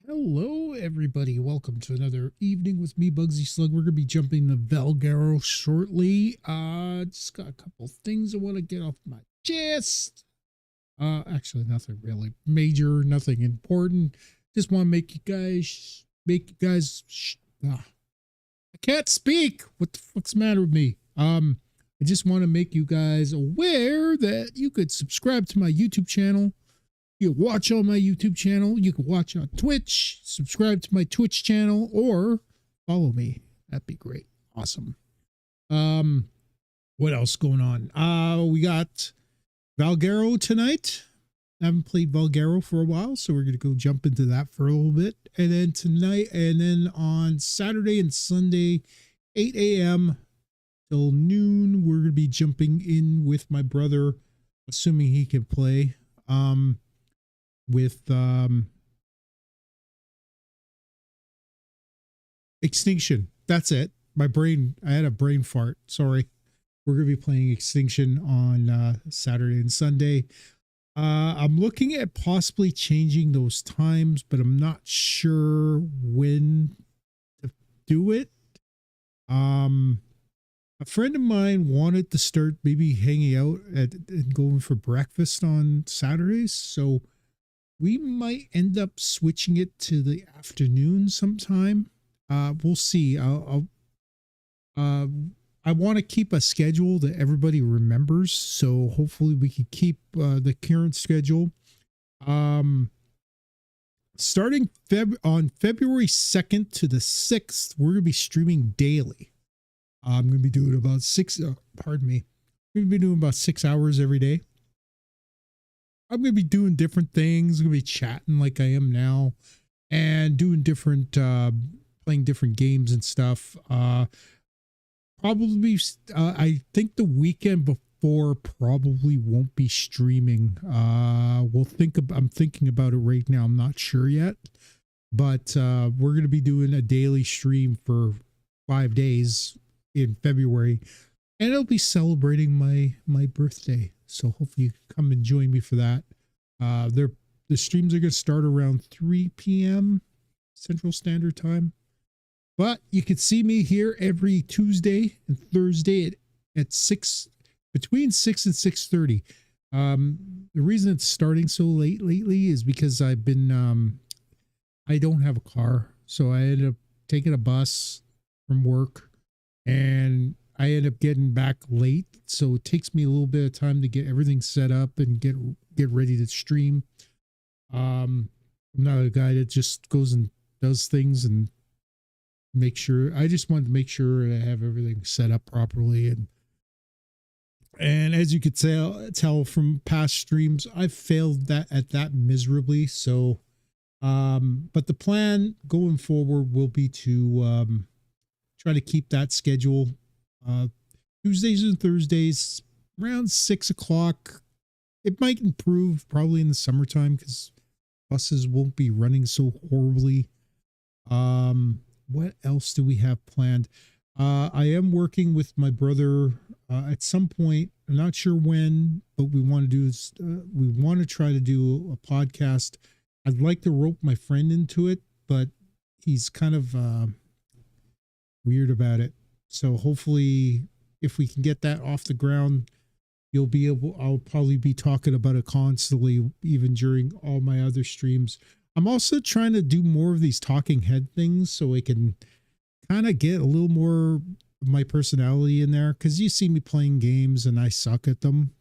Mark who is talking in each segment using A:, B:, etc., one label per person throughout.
A: Hello, everybody. Welcome to another evening with me, Bugsy Slug. We're going to be jumping to Valguero shortly. Just got a couple things I want to get off my chest. Actually, nothing really major, nothing important. Just want to I can't speak. What the fuck's the matter with me? I just want to make you guys aware that you could subscribe to my YouTube channel. You can watch on my YouTube channel. You can watch on Twitch. Subscribe to my Twitch channel or follow me. That'd be great. Awesome. What else going on? We got Valguero tonight. I haven't played Valguero for a while, so we're gonna go jump into that for a little bit. And then tonight, and then on Saturday and Sunday, 8 a.m. till noon, we're gonna be jumping in with my brother, assuming he can play. With Extinction. That's it. I had a brain fart. Sorry. We're going to be playing Extinction on Saturday and Sunday. I'm looking at possibly changing those times, but I'm not sure when to do it. A friend of mine wanted to start maybe hanging out and going for breakfast on Saturdays, so we might end up switching it to the afternoon sometime. We'll see. I want to keep a schedule that everybody remembers, so hopefully we can keep the current schedule. Starting on February 2nd to the 6th, we're going to be streaming daily. I'm going to be doing about pardon me. I'm going to be doing about 6 hours every day. I'm going to be doing different things. I'm going to be chatting like I am now and doing different, playing different games and stuff. Probably, I think the weekend before probably won't be streaming. I'm thinking about it right now. I'm not sure yet, but we're going to be doing a daily stream for 5 days in February, and it'll be celebrating my birthday. So hopefully you can come and join me for that. The streams are going to start around 3 p.m. Central Standard Time. But you can see me here every Tuesday and Thursday at 6, between 6 and 6:30. The reason it's starting so late lately is because I don't have a car. So I ended up taking a bus from work, and I end up getting back late, so it takes me a little bit of time to get everything set up and get ready to stream. I'm not a guy that just goes and does things and I just wanted to make sure I have everything set up properly, and as you could tell from past streams, I've failed at that miserably. So but the plan going forward will be to try to keep that schedule. Tuesdays and Thursdays around 6 o'clock. It might improve probably in the summertime because buses won't be running so horribly. What else do we have planned? I am working with my brother at some point. I'm not sure when, but we want to try to do a podcast. I'd like to rope my friend into it, but he's kind of weird about it. So hopefully if we can get that off the ground, I'll probably be talking about it constantly, even during all my other streams. I'm also trying to do more of these talking head things so I can kind of get a little more of my personality in there, because you see me playing games and I suck at them.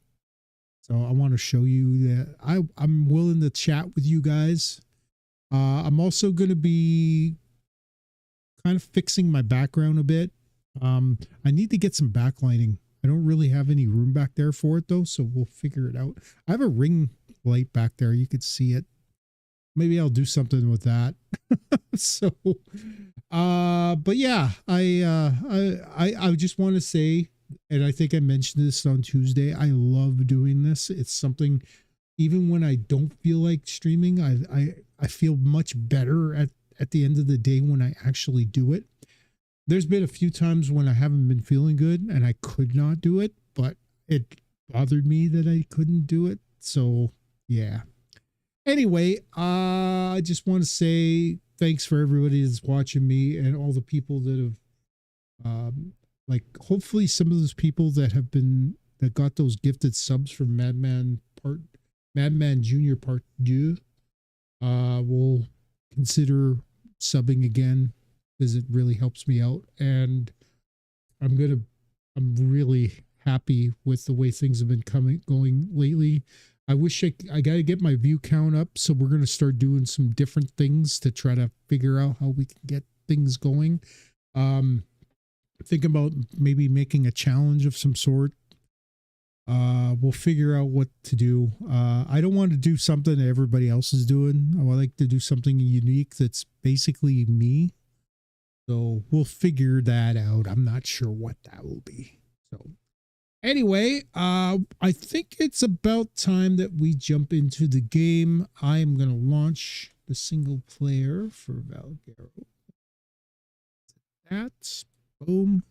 A: So I want to show you that I'm willing to chat with you guys. I'm also going to be kind of fixing my background a bit. I need to get some backlighting. I don't really have any room back there for it though, so we'll figure it out. I have a ring light back there. You could see it. Maybe I'll do something with that. So, but yeah, I just want to say, and I think I mentioned this on Tuesday, I love doing this. It's something, even when I don't feel like streaming, I feel much better at the end of the day when I actually do it. There's been a few times when I haven't been feeling good and I could not do it, but it bothered me that I couldn't do it. So yeah. Anyway, I just want to say thanks for everybody that's watching me and all the people that have, like, hopefully some of those people that have been, that got those gifted subs from Madman Junior Part 2, will consider subbing again because it really helps me out. And I'm really happy with the way things have been going lately. I wish I got to get my view count up. So we're going to start doing some different things to try to figure out how we can get things going. Think about maybe making a challenge of some sort. We'll figure out what to do. I don't want to do something that everybody else is doing. I would like to do something unique that's basically me. So we'll figure that out. I'm not sure what that will be. So anyway, I think it's about time that we jump into the game. I am going to launch the single player for Valguero. That's boom.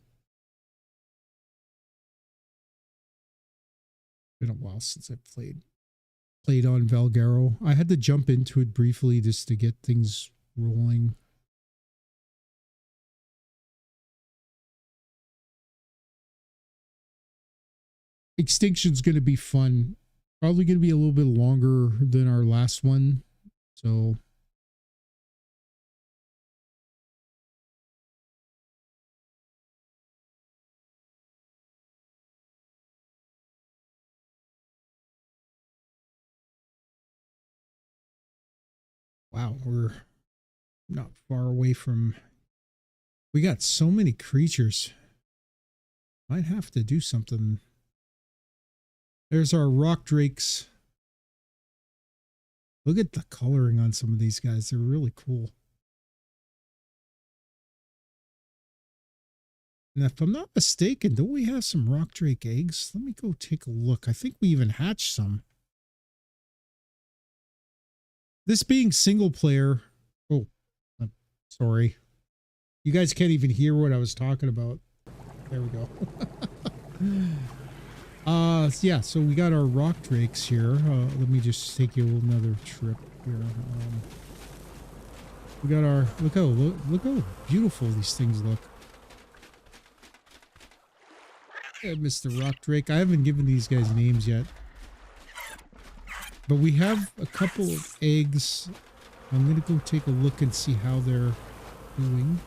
A: Been a while since I played on Valguero. I had to jump into it briefly just to get things rolling. Extinction's going to be fun. Probably going to be a little bit longer than our last one. So wow, we're not far away from, we got so many creatures. Might have to do something. There's our rock drakes. Look at the coloring on some of these guys. They're really cool. And if I'm not mistaken, don't we have some rock drake eggs? Let me go take a look. I think we even hatched some. This being single player. Oh, I'm sorry. You guys can't even hear what I was talking about. There we go. Yeah, so we got our rock drakes here. Let me just take you another trip here. We got our, look how beautiful these things look. Yeah, Mr. Rock Drake. I haven't given these guys names yet. But we have a couple of eggs. I'm going to go take a look and see how they're doing.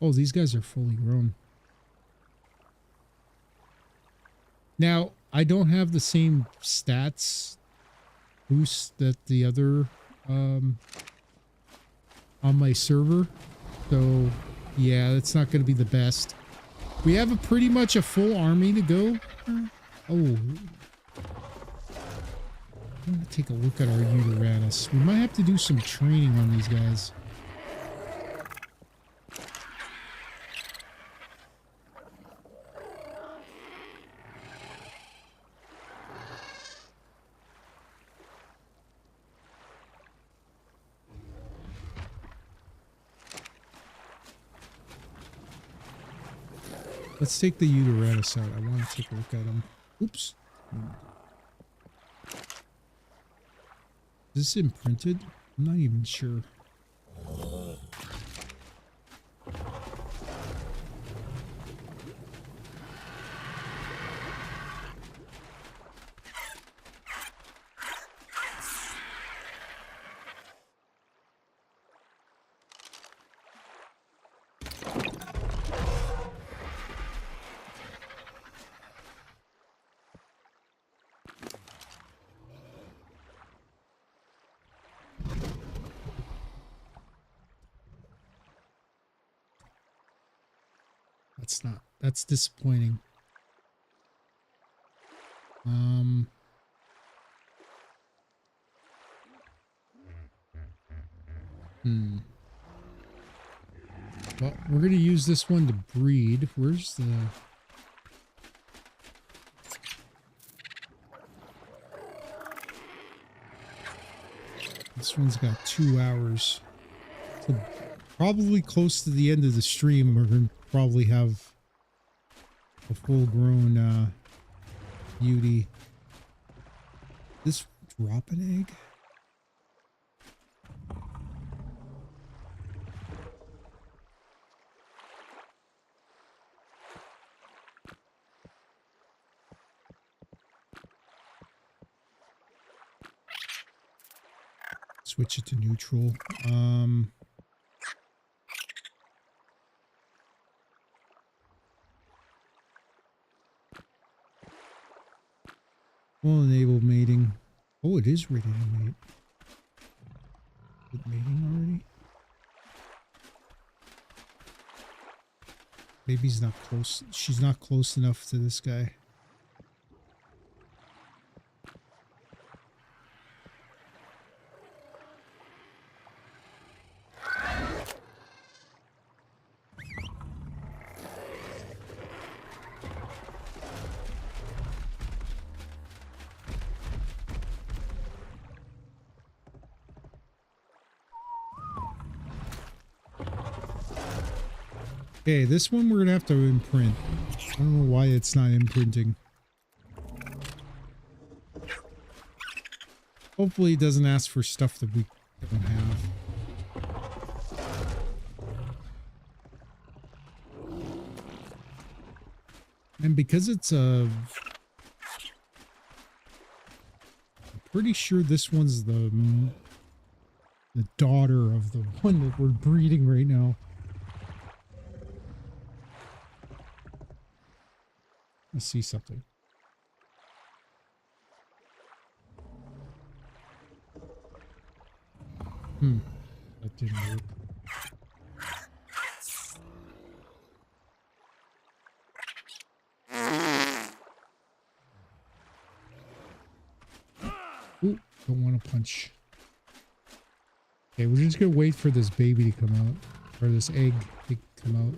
A: Oh, these guys are fully grown. Now, I don't have the same stats boost that the other on my server. So, yeah, it's not going to be the best. We have pretty much a full army to go. Oh. I'm going to take a look at our Uranus. We might have to do some training on these guys. Let's take the Uranus out. I want to take a look at him. Oops. Is this imprinted? I'm not even sure. That's disappointing. Well, we're going to use this one to breed. Where's the... This one's got 2 hours to probably close to the end of the stream. We're going to probably have a full-grown beauty. This drop an egg? Switch it to neutral. We'll enable mating. Oh, it is ready to mate. Is it mating already? Maybe he's not close. She's not close enough to this guy. Okay, this one we're gonna have to imprint. I don't know why it's not imprinting. Hopefully it doesn't ask for stuff that we don't have. And because it's a... I'm pretty sure this one's the daughter of the one that we're breeding right now. I see something. That didn't work. Ooh, don't want to punch. Okay, we're just gonna wait for this baby to come out. Or this egg to come out.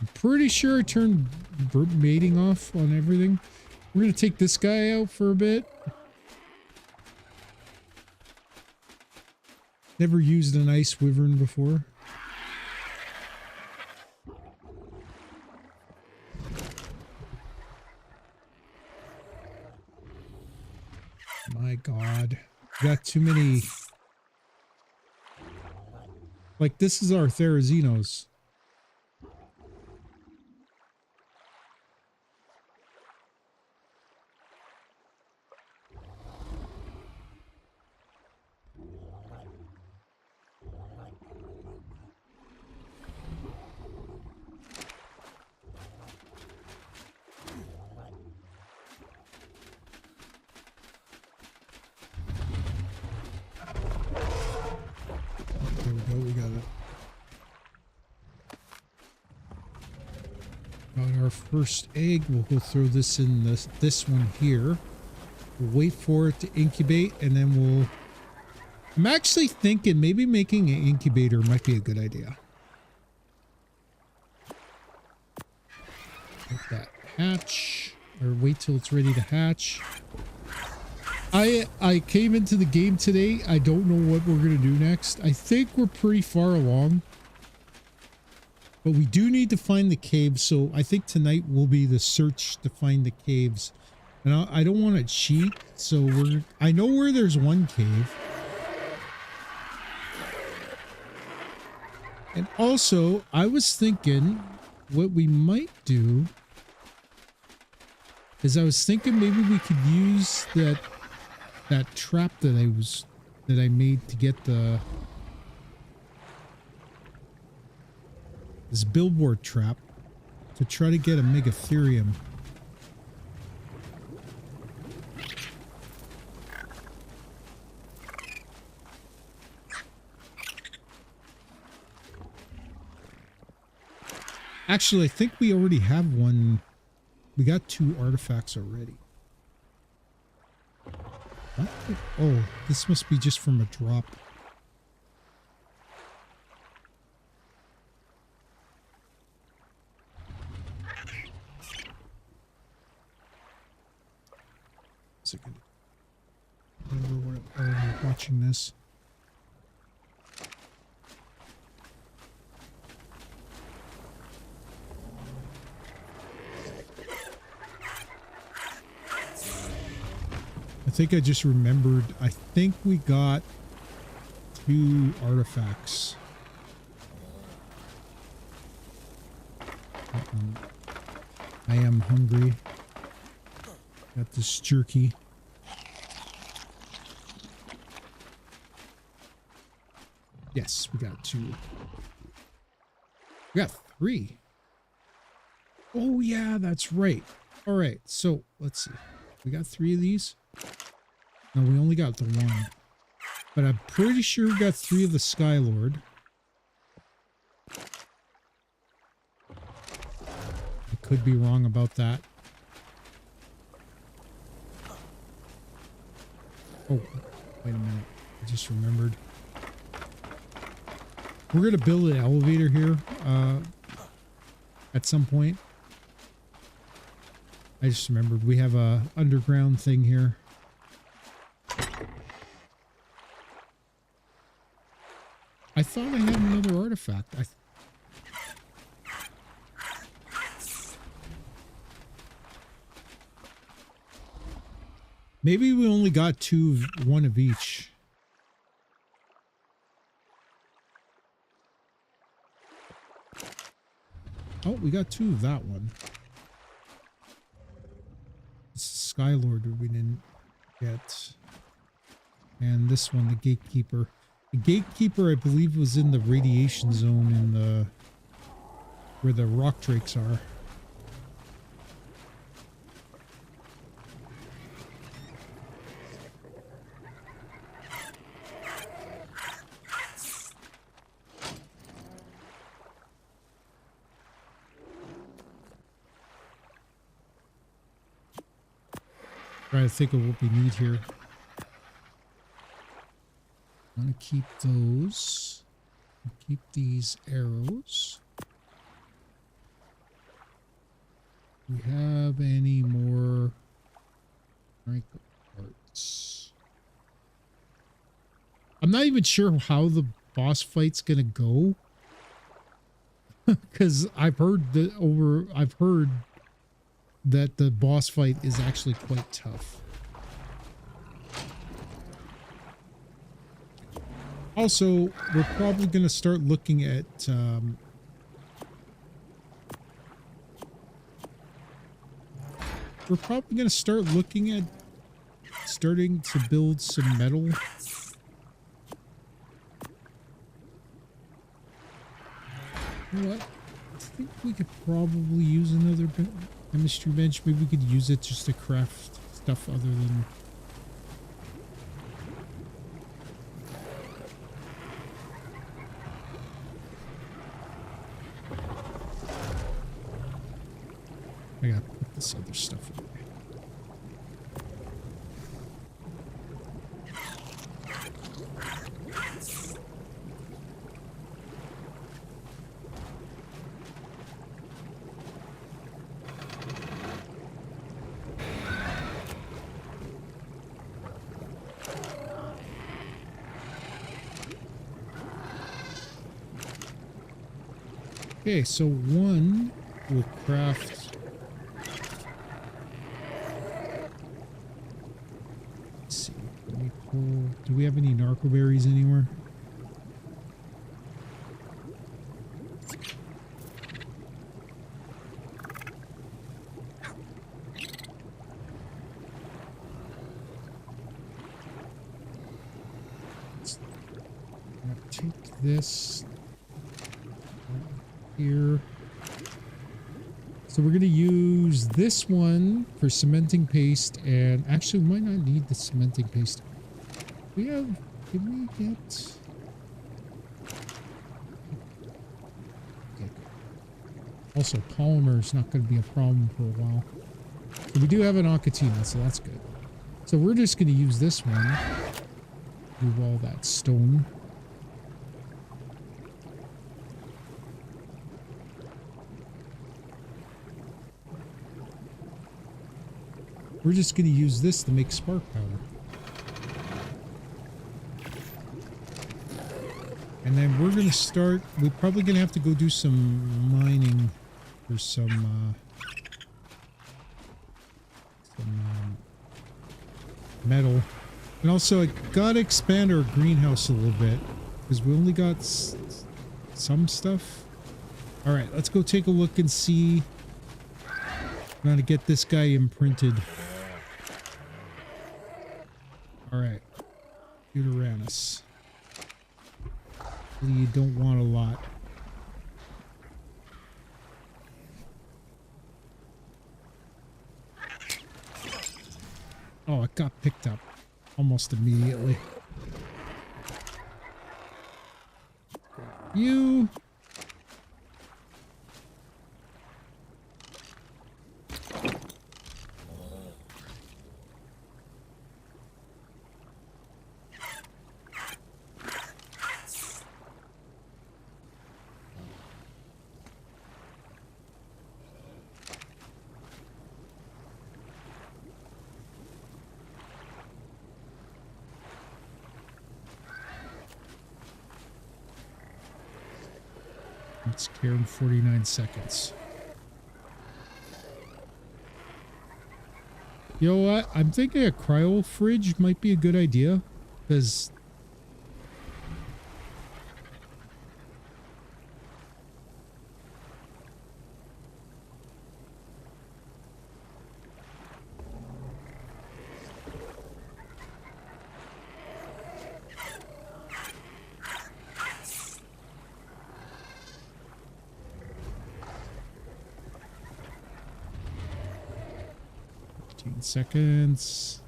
A: I'm pretty sure I turned mating off on everything. We're going to take this guy out for a bit. Never used an ice wyvern before. My God. We got too many. Like, this is our Therazinos. We got it. Got our first egg. We'll go throw this in this one here. We'll wait for it to incubate, and then we'll... I'm actually thinking maybe making an incubator might be a good idea. Let that hatch, or wait till it's ready to hatch. I came into the game today. I don't know what we're going to do next. I think we're pretty far along. But we do need to find the caves. So I think tonight will be the search to find the caves. And I don't want to cheat. So I know where there's one cave. And also, I was thinking what we might do is I was thinking maybe we could use that trap that I made to get this billboard trap to try to get a megatherium. Actually, I think we already have one. We got 2 artifacts already. Oh, this must be just from a drop. Is it good? When we're watching this. I think I just remembered. I think we got 2 artifacts. I am hungry. Got this jerky. Yes, we got 2. We got 3. Oh yeah, that's right. All right, so let's see. We got 3 of these. No, we only got the 1. But I'm pretty sure we got 3 of the Skylord. I could be wrong about that. Oh, wait a minute. I just remembered. We're going to build an elevator here at some point. I just remembered we have a underground thing here. I thought I had another artifact. Maybe we only got 2, 1 of each. Oh, we got 2 of that one. Skylord we didn't get. And this one, the Gatekeeper. The Gatekeeper, I believe, was in the radiation zone in the where the rock drakes are. Trying to think of what we need here. I want to keep those. Keep these arrows. Do we have any more parts? I'm not even sure how the boss fight's gonna go. Because I've heard that the boss fight is actually quite tough. Also, we're probably going to start looking at starting to build some metal. You know what? I think we could probably use another chemistry bench. Maybe we could use it just to craft stuff other than... I gotta put this other stuff away. Okay, so 1 will craft... Let's see. Let me pull... Do we have any narco berries anywhere? I'll take this here. So we're going to use this one for cementing paste, and actually we might not need the cementing paste. Did we get... Okay. Also, polymer is not going to be a problem for a while. So we do have an Akatina, so that's good. So we're just going to use this one. Move all that stone. We're just going to use this to make spark powder. And then we're going to start... We're probably going to have to go do some mining for some metal. And also, I gotta expand our greenhouse a little bit because we only got some stuff. All right, let's go take a look and see. I'm gonna get this guy imprinted. All right, Deuteranus. You don't want a lot. Oh, it got picked up almost immediately. You. Let's care in 49 seconds. You know what? I'm thinking a cryo fridge might be a good idea because seconds.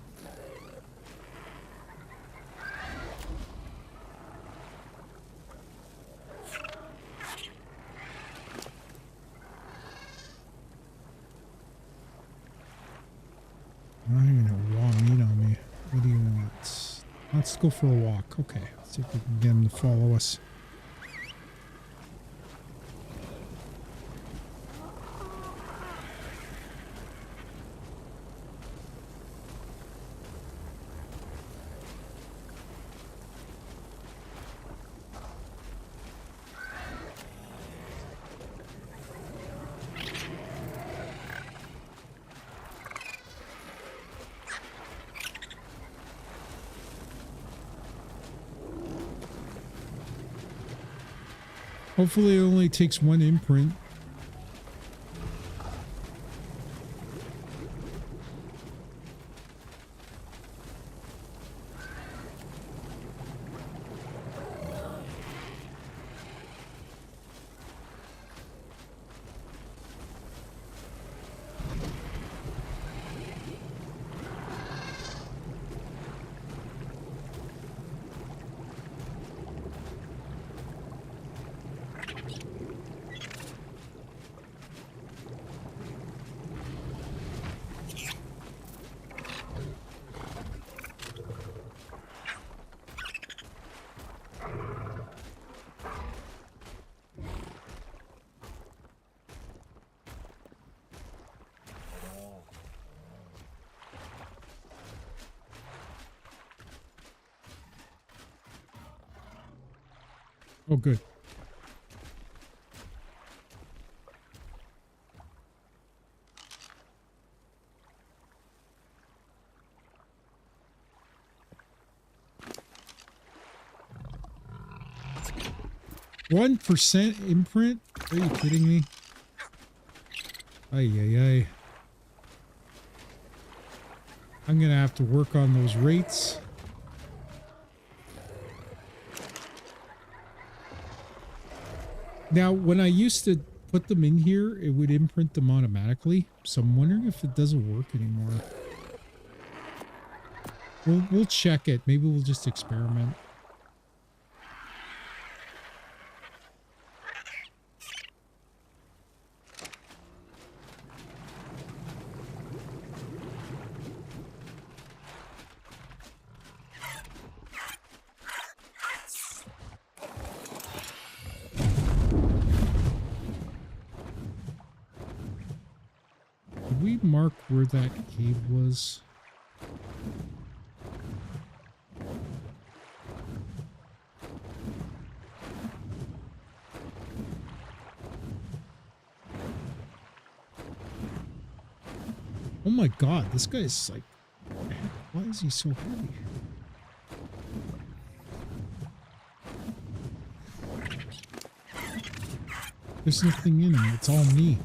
A: I'm gonna raw meat on me. What do you want? Let's go for a walk. Okay, let's see if we can get him to follow us. Hopefully it only takes one imprint. Oh, good. %1 imprint? Are you kidding me? Ay, ay, ay. I'm gonna have to work on those rates. Now, when I used to put them in here, it would imprint them automatically. So I'm wondering if it doesn't work anymore. We'll check it. Maybe we'll just experiment. Did we mark where that cave was? Oh my god, this guy's like Why is he so heavy? There's nothing in him. It's all me.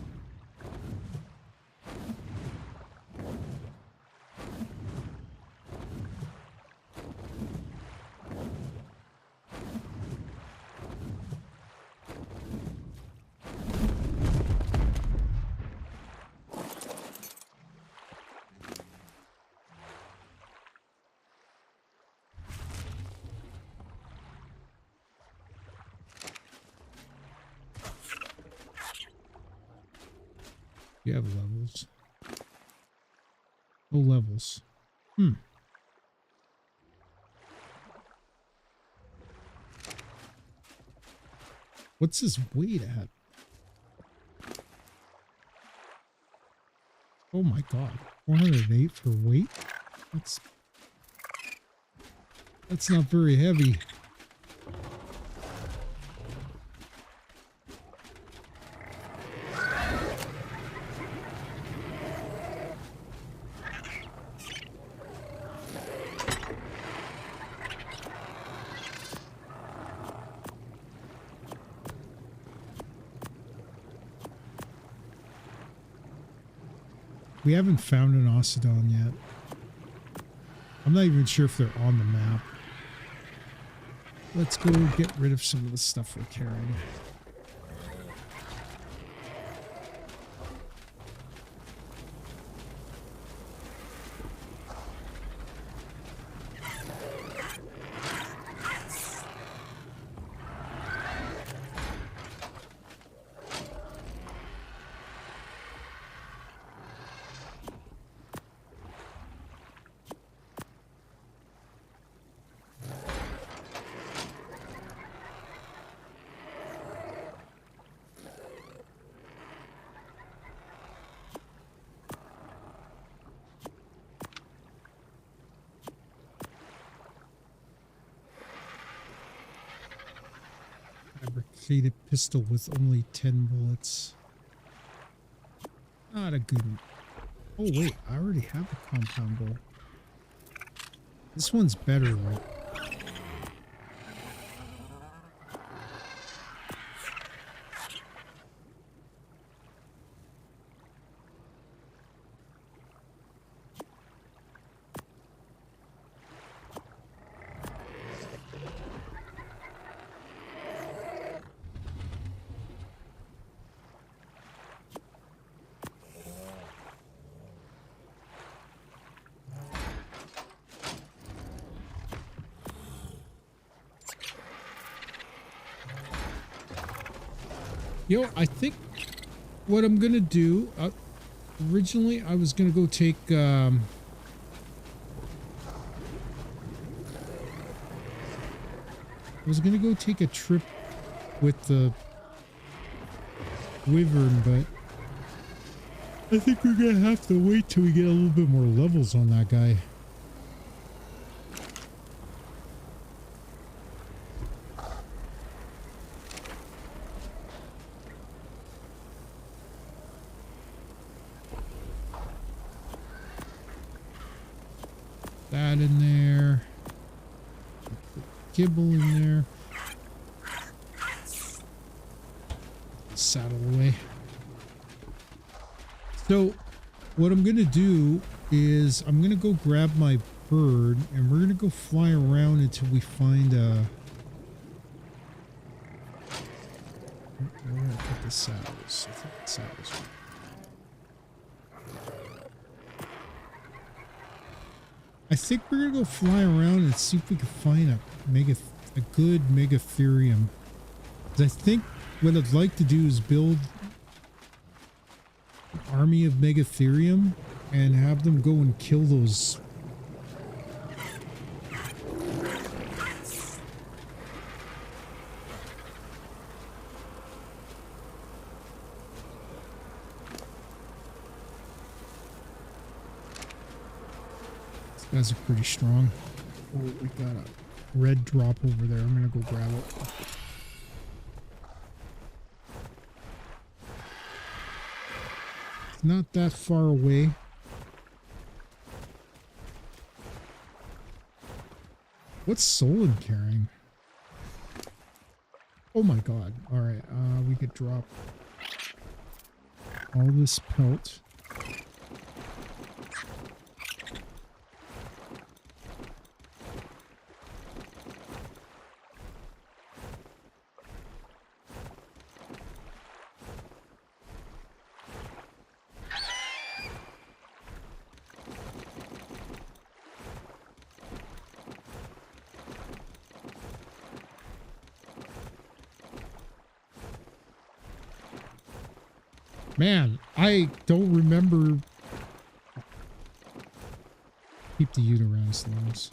A: You have levels. No levels. What's his weight at? Oh my god. 408 for weight? That's not very heavy. We haven't found an Ocedon yet. I'm not even sure if they're on the map. Let's go get rid of some of the stuff we're carrying. Fabricated pistol with only 10 bullets. Not a good one. Oh wait, I already have a compound bow. This one's better, right? Yo, I think what I'm gonna do, originally I was gonna go take, I was gonna go take a trip with the Wyvern, but I think we're gonna have to wait till we get a little bit more levels on that guy. That in there. Kibble in there. Saddle away. So what I'm going to do is I'm going to go grab my bird and we're going to go fly around until we find a... Where did I put the saddles? I think the saddles. I think we're going to go fly around and see if we can find a good Megatherium. I think what I'd like to do is build an army of Megatherium and have them go and kill those. These guys are pretty strong. Oh, we got a red drop over there. I'm gonna go grab it. It's not that far away. What's Solon carrying? Oh my god. Alright, we could drop all this pelt. Man, I don't remember. Keep the unit around slums.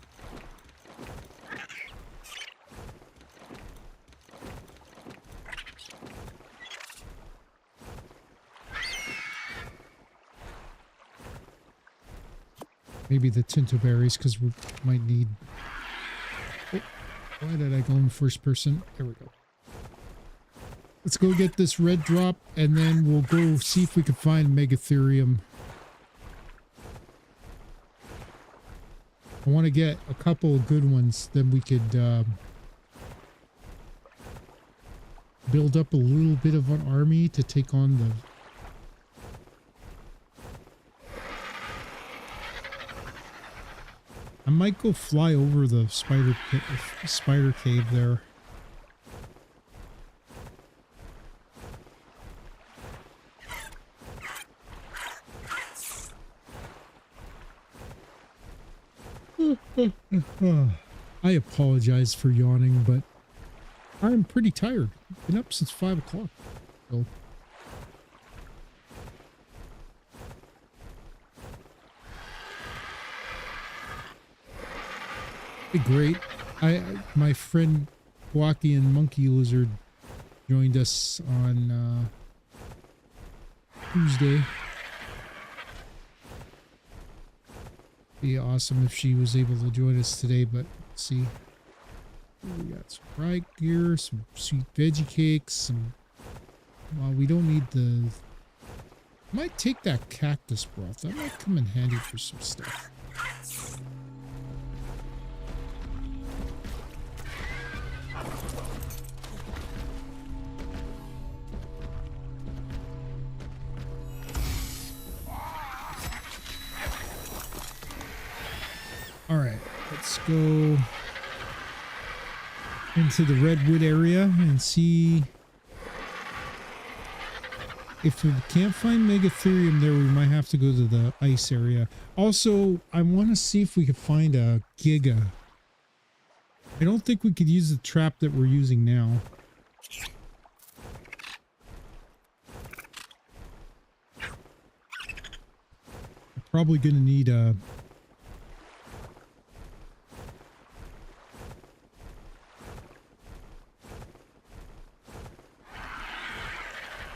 A: Maybe the Tinto berries, because we might need... Oh, why did I go in first person? There we go. Let's go get this red drop, and then we'll go see if we can find Megatherium. I want to get a couple of good ones, then we could build up a little bit of an army to take on the... I might go fly over the spider cave there. I apologize for yawning, but I'm pretty tired. Been up since 5 o'clock. So. Great. My friend Wacky and Monkey Lizard joined us on Tuesday. Be awesome if she was able to join us today, but let's see. We got some riot gear, some sweet veggie cakes, some... Well, we don't need the... Might take that cactus broth. That might come in handy for some stuff. Alright, let's go into the redwood area and see if we can't find Megatherium there. We might have to go to the ice area. Also, I want to see if we can find a Giga. I don't think we could use the trap that we're using now. I'm probably going to need a...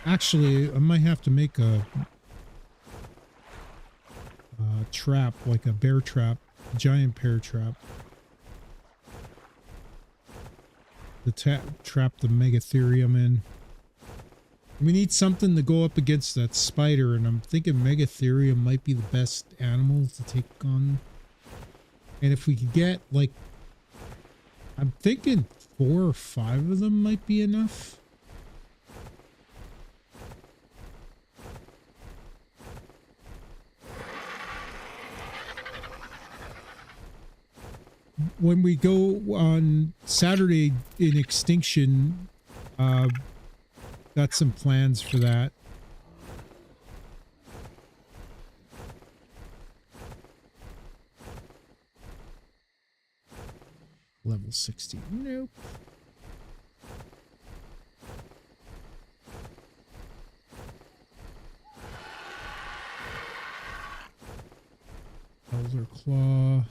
A: Actually, I might have to make a trap, like a bear trap, giant bear trap. To trap the Megatherium in. We need something to go up against that spider, and I'm thinking Megatherium might be the best animal to take on. And if we could get, like, I'm thinking 4 or 5 of them might be enough. When we go on Saturday in Extinction, got some plans for that. Level 60. Nope. Elder Claw.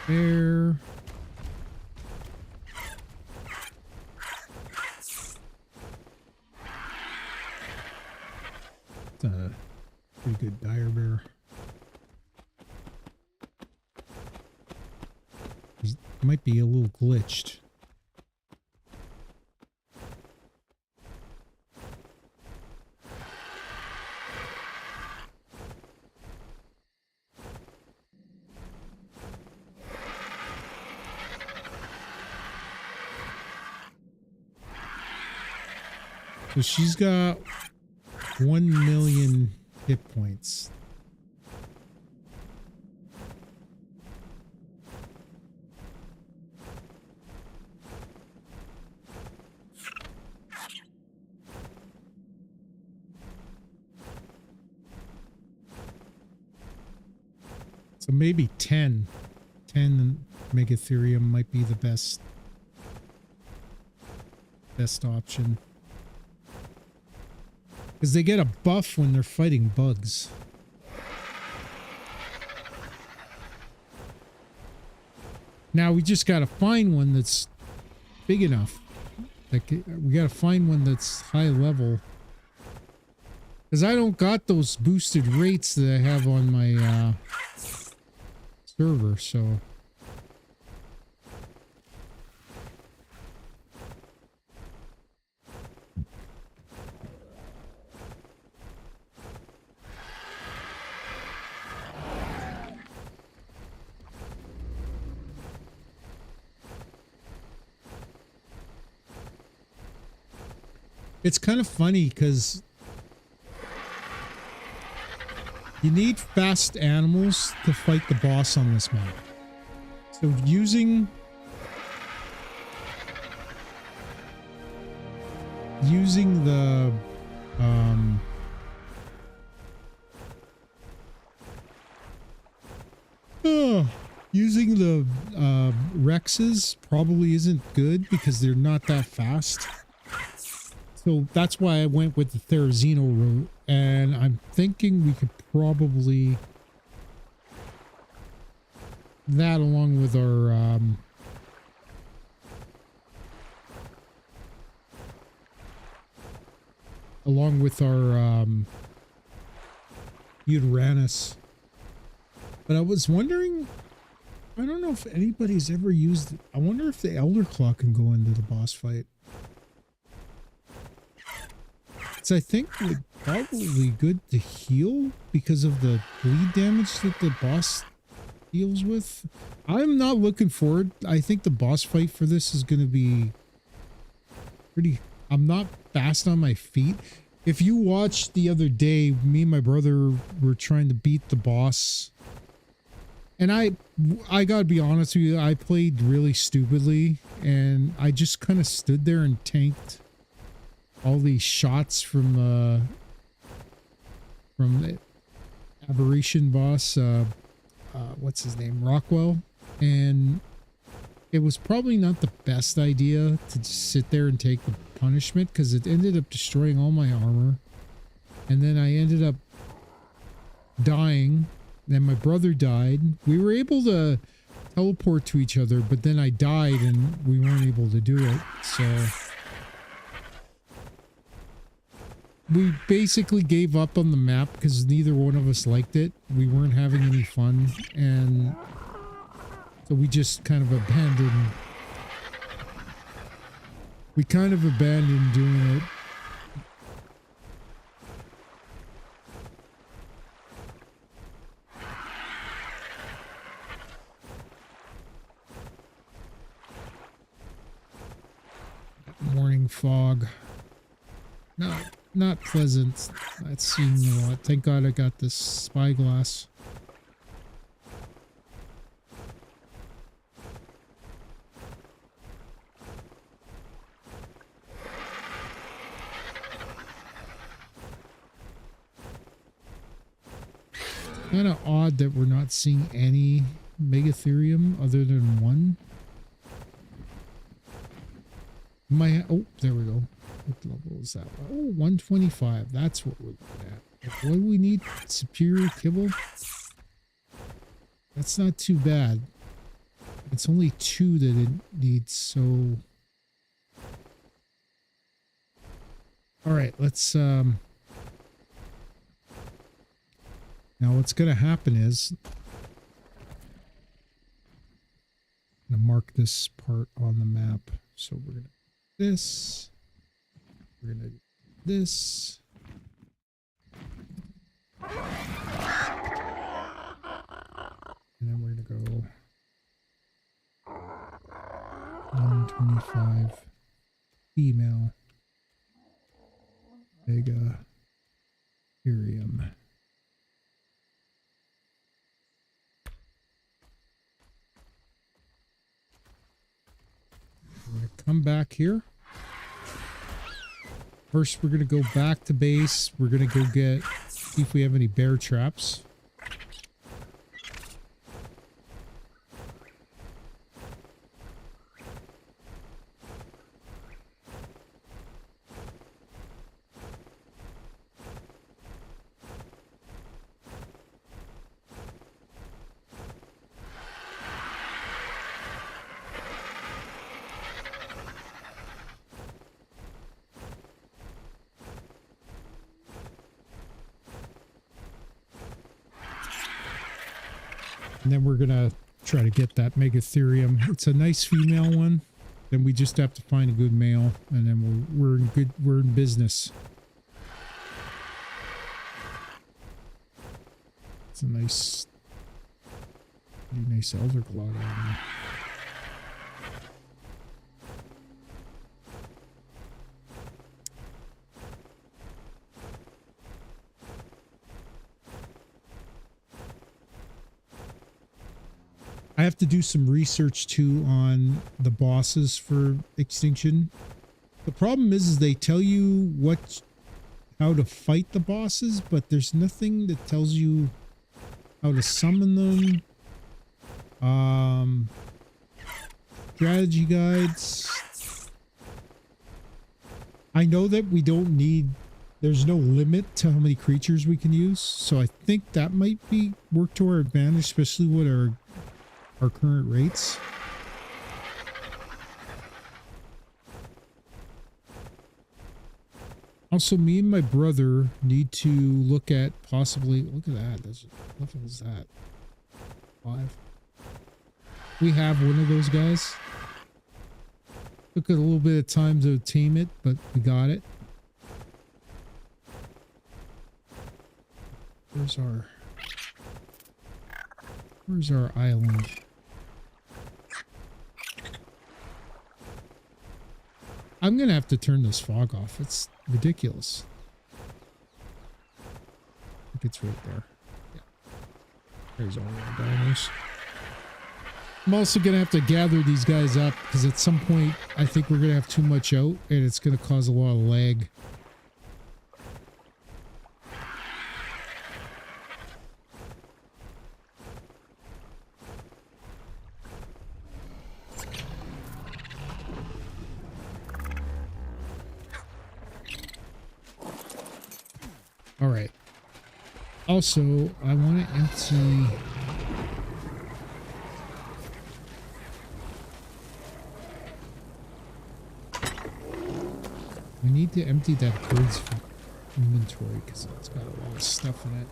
A: There. It's a pretty good dire bear. He might be a little glitched. So she's got 1 million hit points. So maybe 10 Megatherium might be the best option. Because they get a buff when they're fighting bugs. Now we just gotta find one that's big enough. Like, we gotta find one that's high level. Because I don't got those boosted rates that I have on my server, so... It's kind of funny because you need fast animals to fight the boss on this map. So using the using the Rexes probably isn't good because they're not that fast. So that's why I went with the Therizino route, and I'm thinking we could probably that along with our Uranus. But I was wondering, I don't know if anybody's ever used it. I wonder if the Elder Claw can go into the boss fight. It's, I think, would probably good to heal because of the bleed damage that the boss deals with. I'm not looking forward. I think the boss fight for this is going to be pretty... I'm not fast on my feet. If you watched the other day, me and my brother were trying to beat the boss. And I gotta be honest with you, I played really stupidly. And I just kind of stood there and tanked all these shots from the Aberration boss, what's his name, Rockwell, and it was probably not the best idea to just sit there and take the punishment because it ended up destroying all my armor, and then I ended up dying. Then my brother died. We were able to teleport to each other, but then I died and we weren't able to do it, so we basically gave up on the map because neither one of us liked it. We weren't having any fun, and so we just kind of abandoned. We kind of abandoned doing it. Morning fog. Not pleasant. That's seeing a lot. Thank God I got this spyglass. Kind of odd that we're not seeing any Megatherium other than one. Oh, there we go. What level is that? Oh, 125. That's what we're looking at. What do we need? Superior kibble? That's not too bad. It's only 2 that it needs, so... Alright, let's... Now what's gonna happen is... I'm gonna mark this part on the map. So we're gonna do this. We're gonna do this. And then we're gonna go 125 female. Megatherium. We're gonna come back here. First, we're gonna go back to base. We're gonna go see if we have any bear traps. And then we're gonna try to get that Megatherium. It's a nice female one. Then we just have to find a good male, and then we're in business. It's a nice elder glow down there. I have to do some research too on the bosses for Extinction. The problem is they tell you how to fight the bosses, but there's nothing that tells you how to summon them. Strategy guides. I know that we don't need, there's no limit to how many creatures we can use, so I think that might work to our advantage, especially with our current rates. Also, me and my brother need to look at possibly, look at that, what is that? 5. We have one of those guys. Took a little bit of time to tame it, but we got it. Where's our island? I'm gonna have to turn this fog off. It's ridiculous. I think it's right there. Yeah. There's all our dinos. I'm also gonna have to gather these guys up because at some point I think we're gonna have too much out and it's gonna cause a lot of lag. All right. Also, I want to empty. We need to empty that goods inventory because it's got a lot of stuff in it.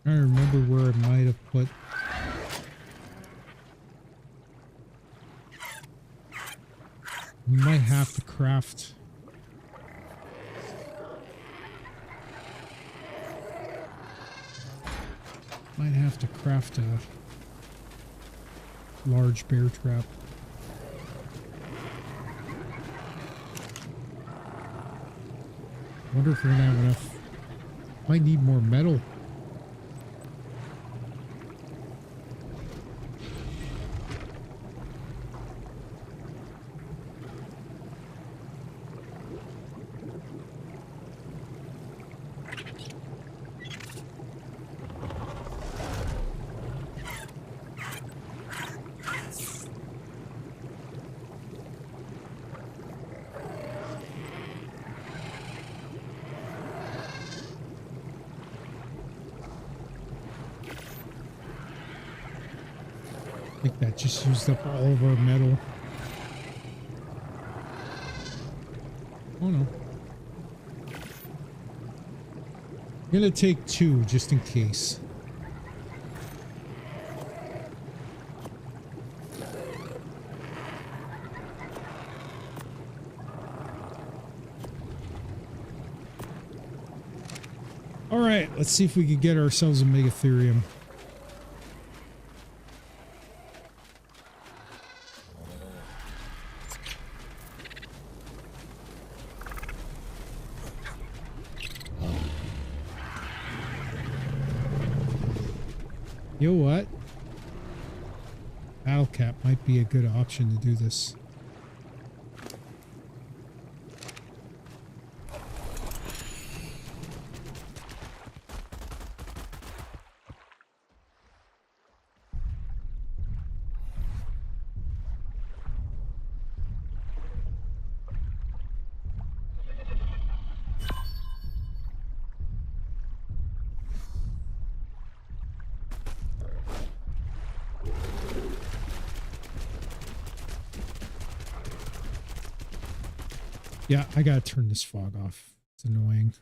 A: I remember where I might have put. We might have to craft. Might have to craft a large bear trap. Wonder if we're gonna have enough. Might need more metal. think that just used up all of our metal. Oh no. I'm gonna take 2 just in case. All right, let's see if we can get ourselves a megatherium. You know what? Battle cap might be a good option to do this. Yeah, I gotta turn this fog off. It's annoying.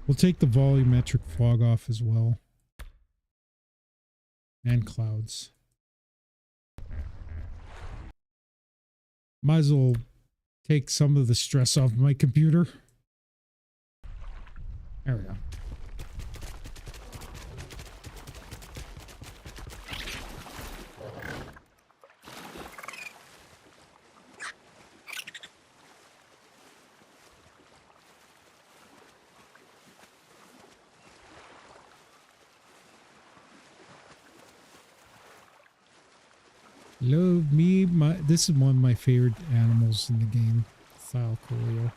A: We'll take the volumetric fog off as well. And clouds. Might as well take some of the stress off my computer. There we go. Love me, this is one of my favorite animals in the game, Valguero.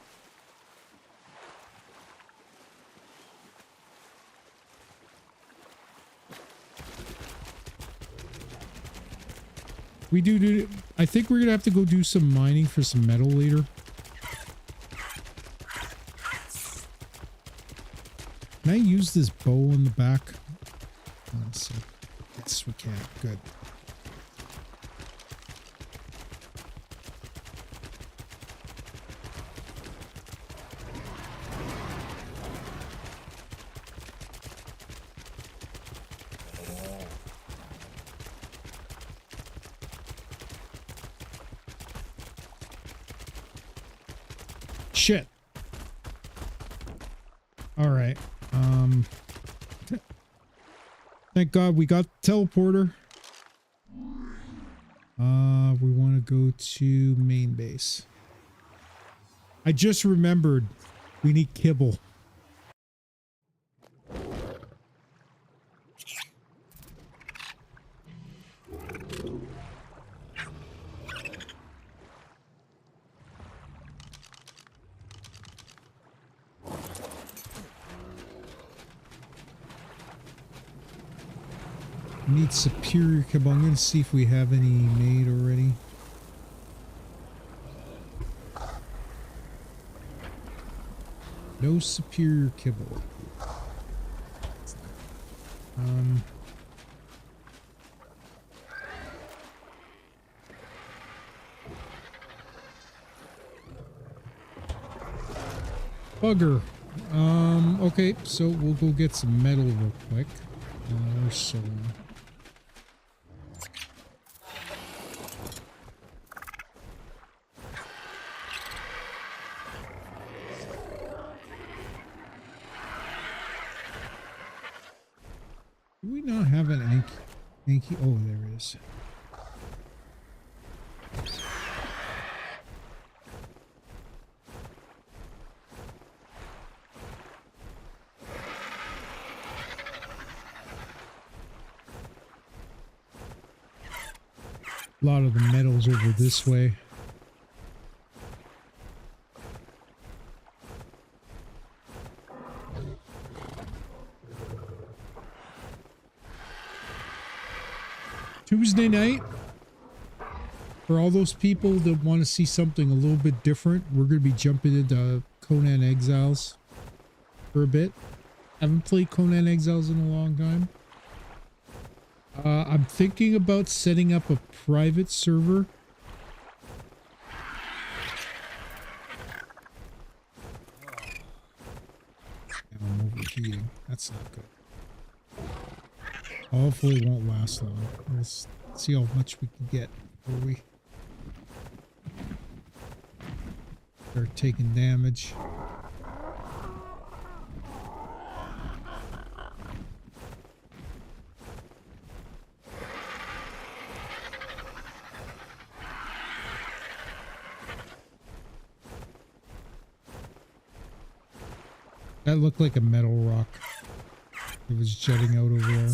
A: I think we're gonna have to go do some mining for some metal later. Can I use this bow in the back? Let's see. Yes, we can. Good. Shit. All right. Thank God we got the teleporter. We want to go to main base. I just remembered we need kibble. Need superior kibble. I'm going to see if we have any made already. No superior kibble. Bugger. Okay, so we'll go get some metal real quick. Or so. Do we not have an Anki? Oh, there it is. A lot of the metals over this way. Tuesday night, for all those people that want to see something a little bit different, we're going to be jumping into Conan Exiles for a bit. Haven't played Conan Exiles in a long time. I'm thinking about setting up a private server. Now I'm overheating. That's not good. Hopefully it won't last long. Let's see how much we can get before we start taking damage. That looked like a metal rock. It was jutting out over there.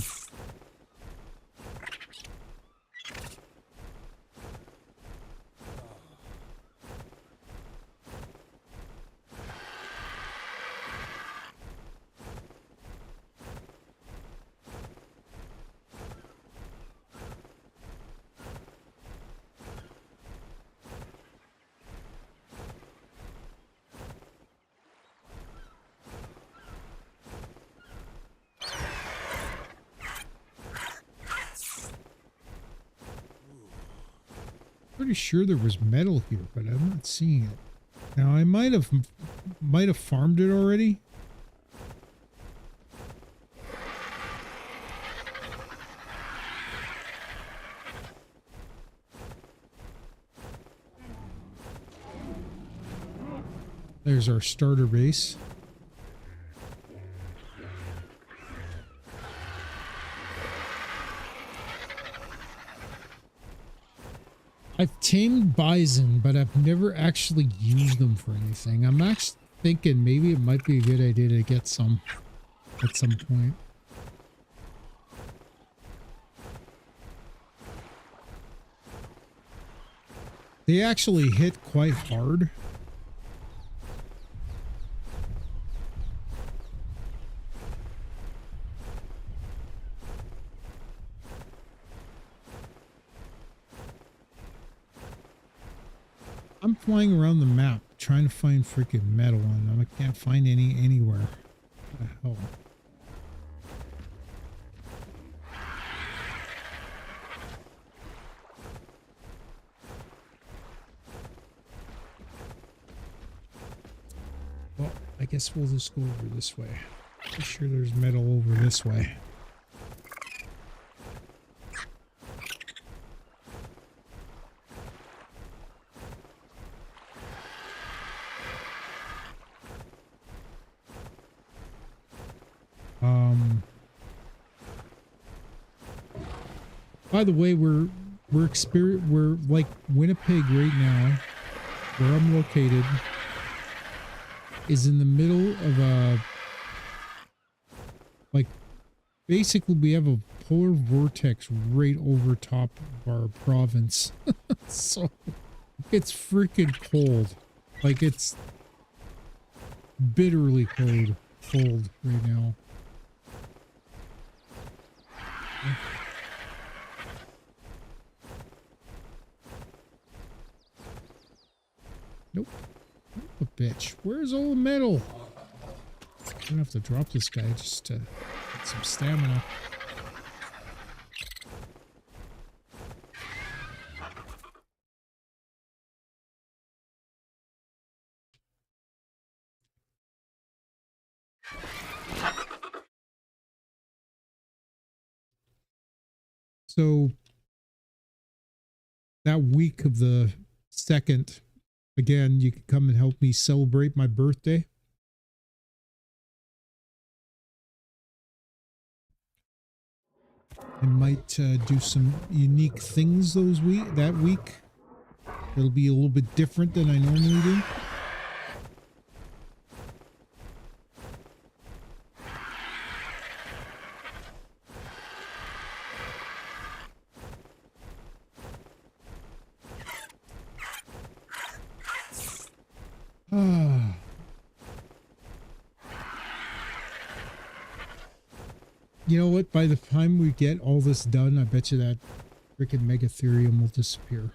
A: Pretty sure there was metal here, but I'm not seeing it. Now I might have farmed it already. There's our starter base. I've tamed bison, but I've never actually used them for anything. I'm actually thinking maybe it might be a good idea to get some at some point. They actually hit quite hard. I'm flying around the map trying to find freaking metal on them. I can't find any anywhere. What the hell? Well, I guess we'll just go over this way. Pretty sure there's metal over this way. By the way, we're like Winnipeg right now, where I'm located, is in the middle of a, like, basically we have a polar vortex right over top of our province. So it's freaking cold. Like, it's bitterly cold right now. Nope. A bitch. Where's all the metal? I'm gonna have to drop this guy just to get some stamina. So that week of the 2nd, again, you can come and help me celebrate my birthday. I might do some unique things that week. It'll be a little bit different than I normally do. You know what? By the time we get all this done, I bet you that freaking Megatherium will disappear.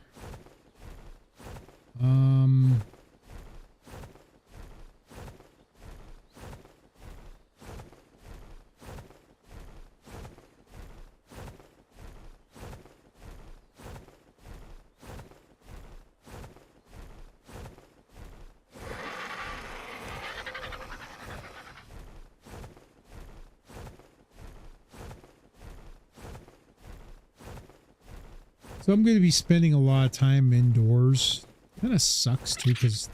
A: So I'm going to be spending a lot of time indoors. Kind of sucks too, because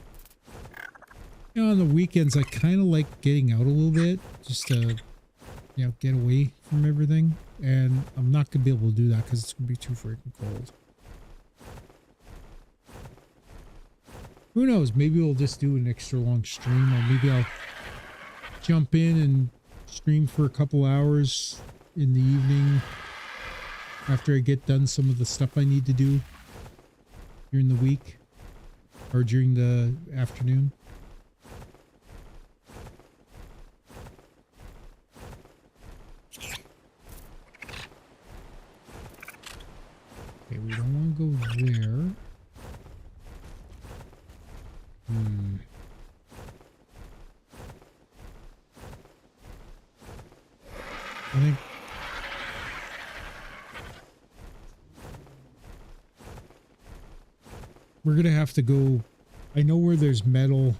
A: you know, on the weekends I kind of like getting out a little bit just to, you know, get away from everything. And I'm not going to be able to do that because it's going to be too freaking cold. Who knows? Maybe we'll just do an extra long stream, or maybe I'll jump in and stream for a couple hours in the evening after I get done some of the stuff I need to do during the week or during the afternoon. Okay, we don't want to go there. I think we're gonna have to go. I know where there's metal.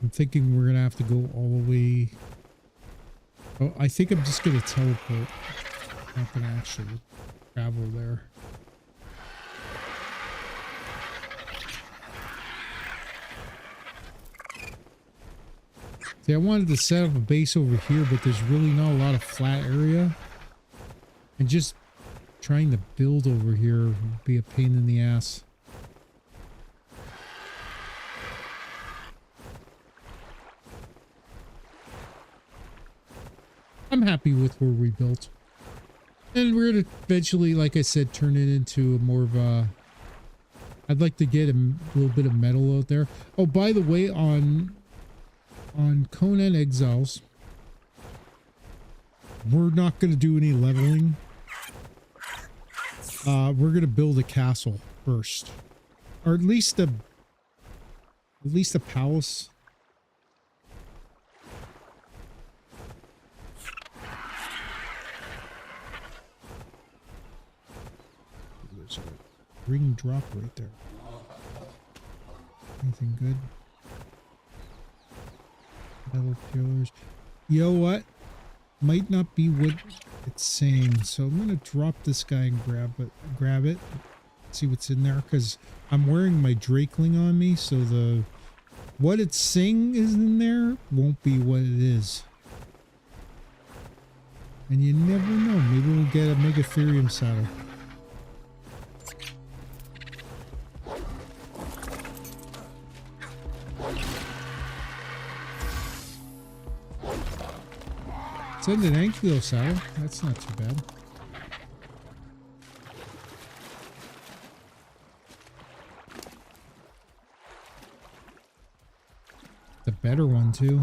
A: I'm thinking we're gonna have to go all the way. Oh, I think I'm just gonna teleport. I'm not gonna actually travel there. See, I wanted to set up a base over here, but there's really not a lot of flat area. And just trying to build over here would be a pain in the ass. I'm happy with where we built. And we're going to eventually, like I said, turn it into more of a... I'd like to get a little bit of metal out there. Oh, by the way, on Conan Exiles, we're not going to do any leveling. We're going to build a castle first, or at least a palace. There's a ring drop right there. Anything good? Metal pillars. You know what? Might not be what it's saying. So I'm gonna drop this guy and grab it. See what's in there, because I'm wearing my Drakeling on me, so the what it's saying is in there won't be what it is. And you never know. Maybe we'll get a Megatherium saddle. Send an Ankylo saddle. That's not too bad. The better one too.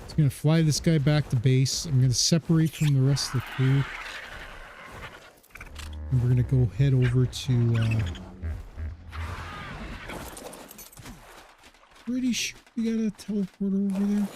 A: I'm going to fly this guy back to base. I'm going to separate from the rest of the crew. And we're going to go head over to... pretty sure we got a teleporter over there.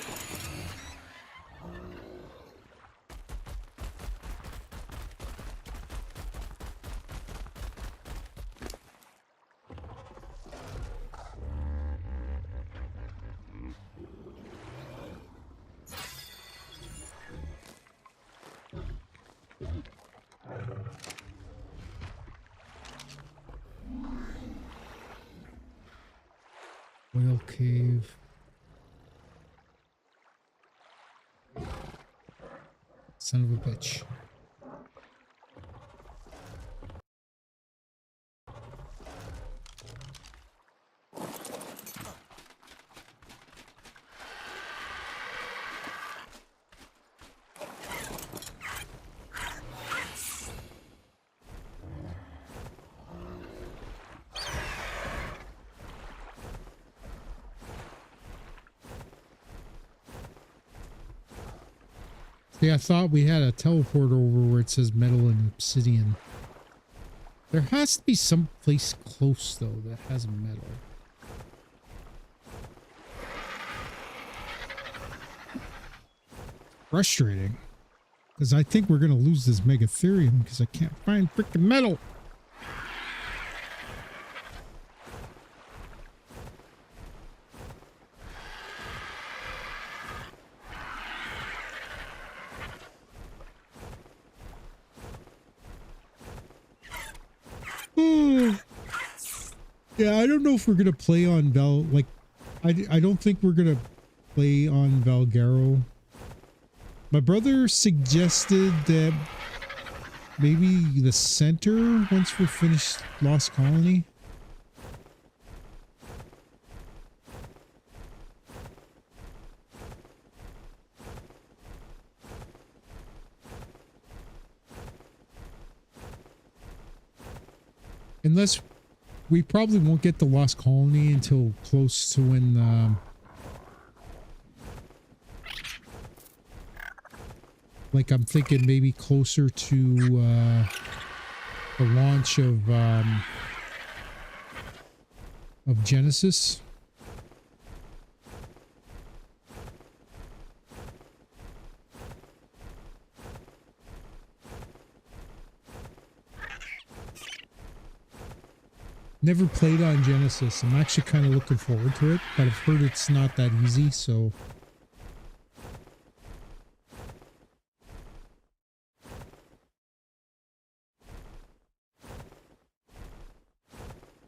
A: Oil cave. Son of a bitch. See, I thought we had a teleporter over where it says metal and obsidian. There has to be some place close, though, that has metal. Frustrating. Because I think we're going to lose this Megatherium because I can't find freaking metal. Yeah, I don't know if we're going to play on I don't think we're going to play on Valguero. My brother suggested that maybe the center once we're finished Lost Colony. Unless we probably won't get the Lost Colony until close to when like I'm thinking maybe closer to the launch of Genesis. Never played on Genesis. I'm actually kind of looking forward to it, but I've heard it's not that easy, so...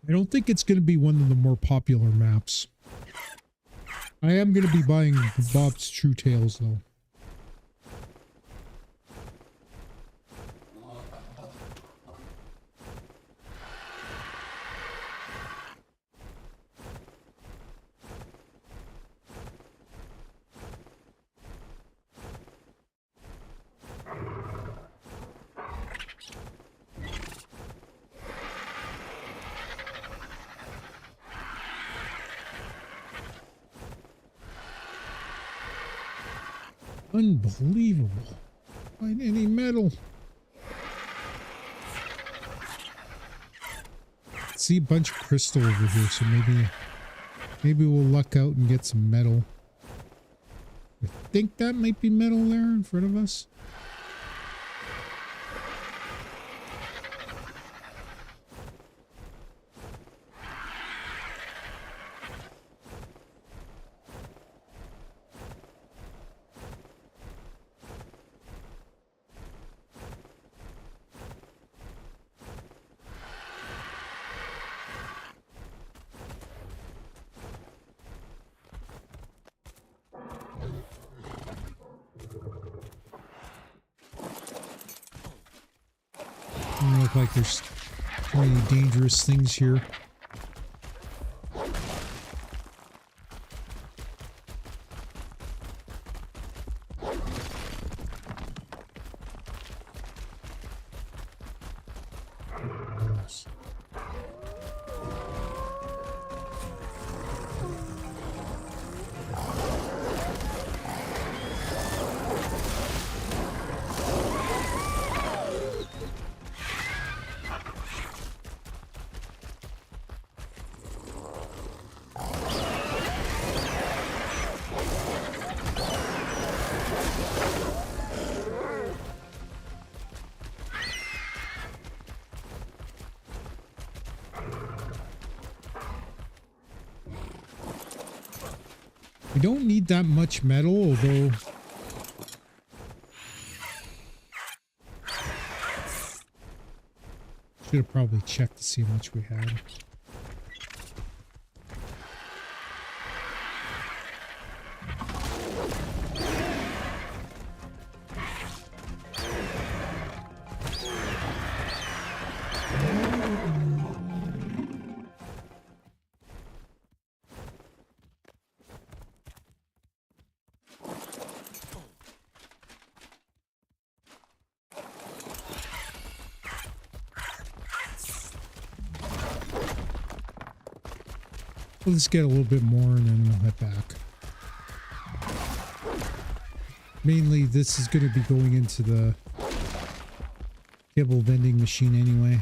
A: I don't think it's going to be one of the more popular maps. I am going to be buying Bob's True Tales, though. Unbelievable. Find any metal. See a bunch of crystal over here, so maybe we'll luck out and get some metal. I think that might be metal there in front of us. Doesn't look like there's any dangerous things here. We don't need that much metal, although should have probably checked to see how much we had. Let's get a little bit more and then we'll head back. Mainly this is going to be going into the kibble vending machine anyway.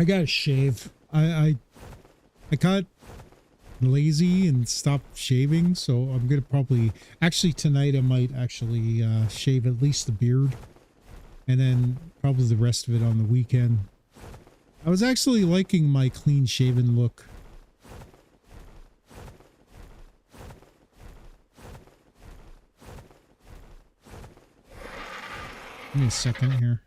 A: I gotta shave. I got lazy and stopped shaving, so I'm gonna probably actually tonight I might actually shave at least the beard, and then probably the rest of it on the weekend. I was actually liking my clean shaven look. Give me a second here.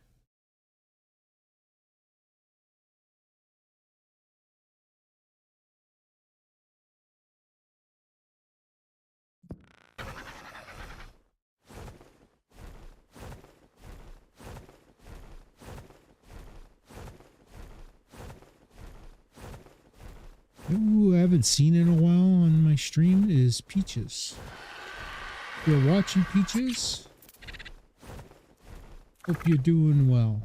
A: Who I haven't seen in a while on my stream is Peaches. If you're watching, Peaches, hope you're doing well.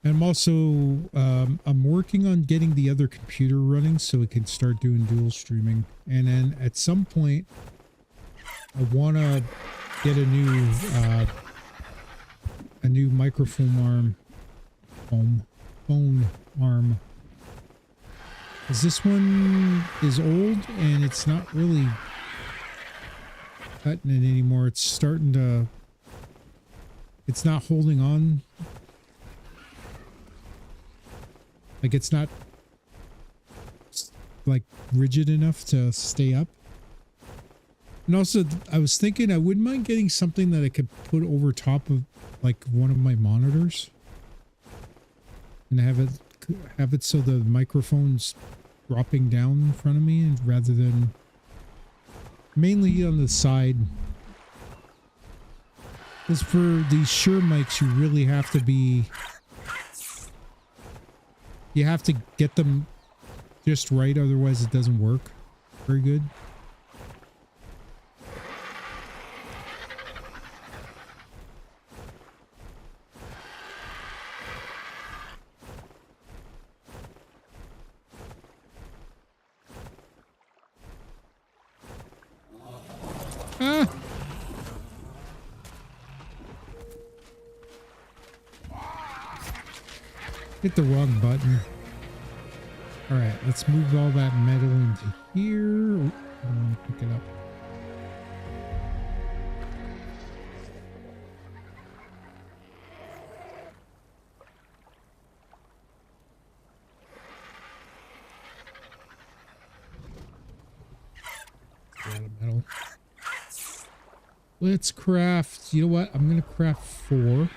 A: And I'm also, I'm working on getting the other computer running so it can start doing dual streaming. And then at some point, I want to get a new microphone phone arm. Because this one is old and it's not really cutting it anymore. It's starting to, it's not holding on. Like it's not like rigid enough to stay up. And also I was thinking I wouldn't mind getting something that I could put over top of like one of my monitors and have it so the microphone's dropping down in front of me, and rather than mainly on the side. Because for these Shure mics you really have to be, you have to get them just right, otherwise it doesn't work very good. Ah! Hit the wrong button. Alright, let's move all that metal into here. Oh, I don't want to pick it up. A lot of metal. Let's craft, you know what? I'm going to craft 4.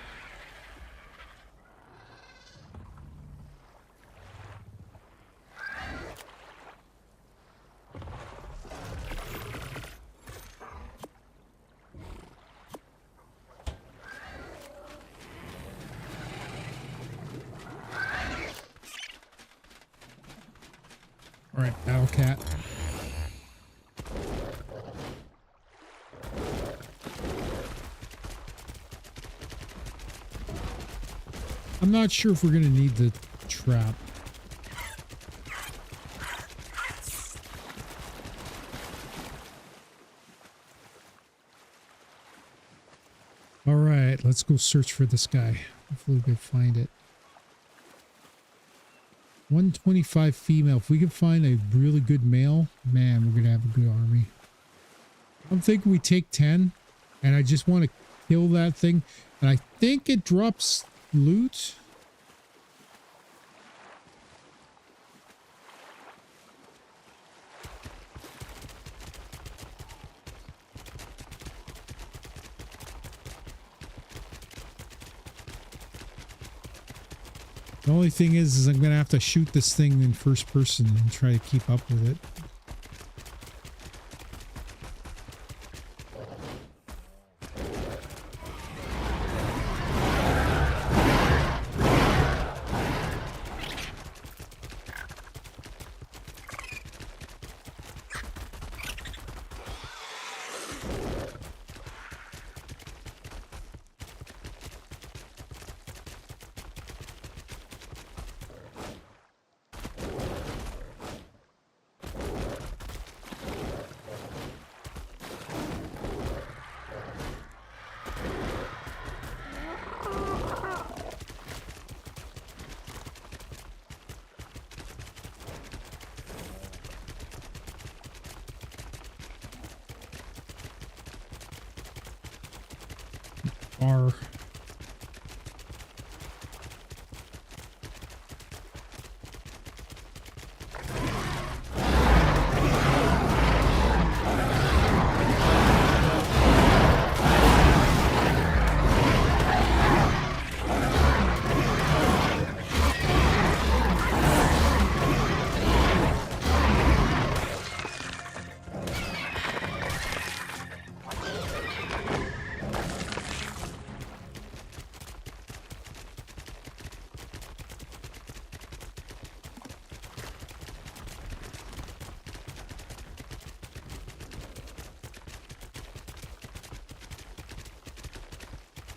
A: All right, Battle Cat. I'm not sure if we're going to need the trap. All right, let's go search for this guy. Hopefully we can find it. 125 female. If we can find a really good male, man, we're going to have a good army. I'm thinking we take 10, and I just want to kill that thing. And I think it drops loot. The only thing is I'm going to have to shoot this thing in first person and try to keep up with it. far.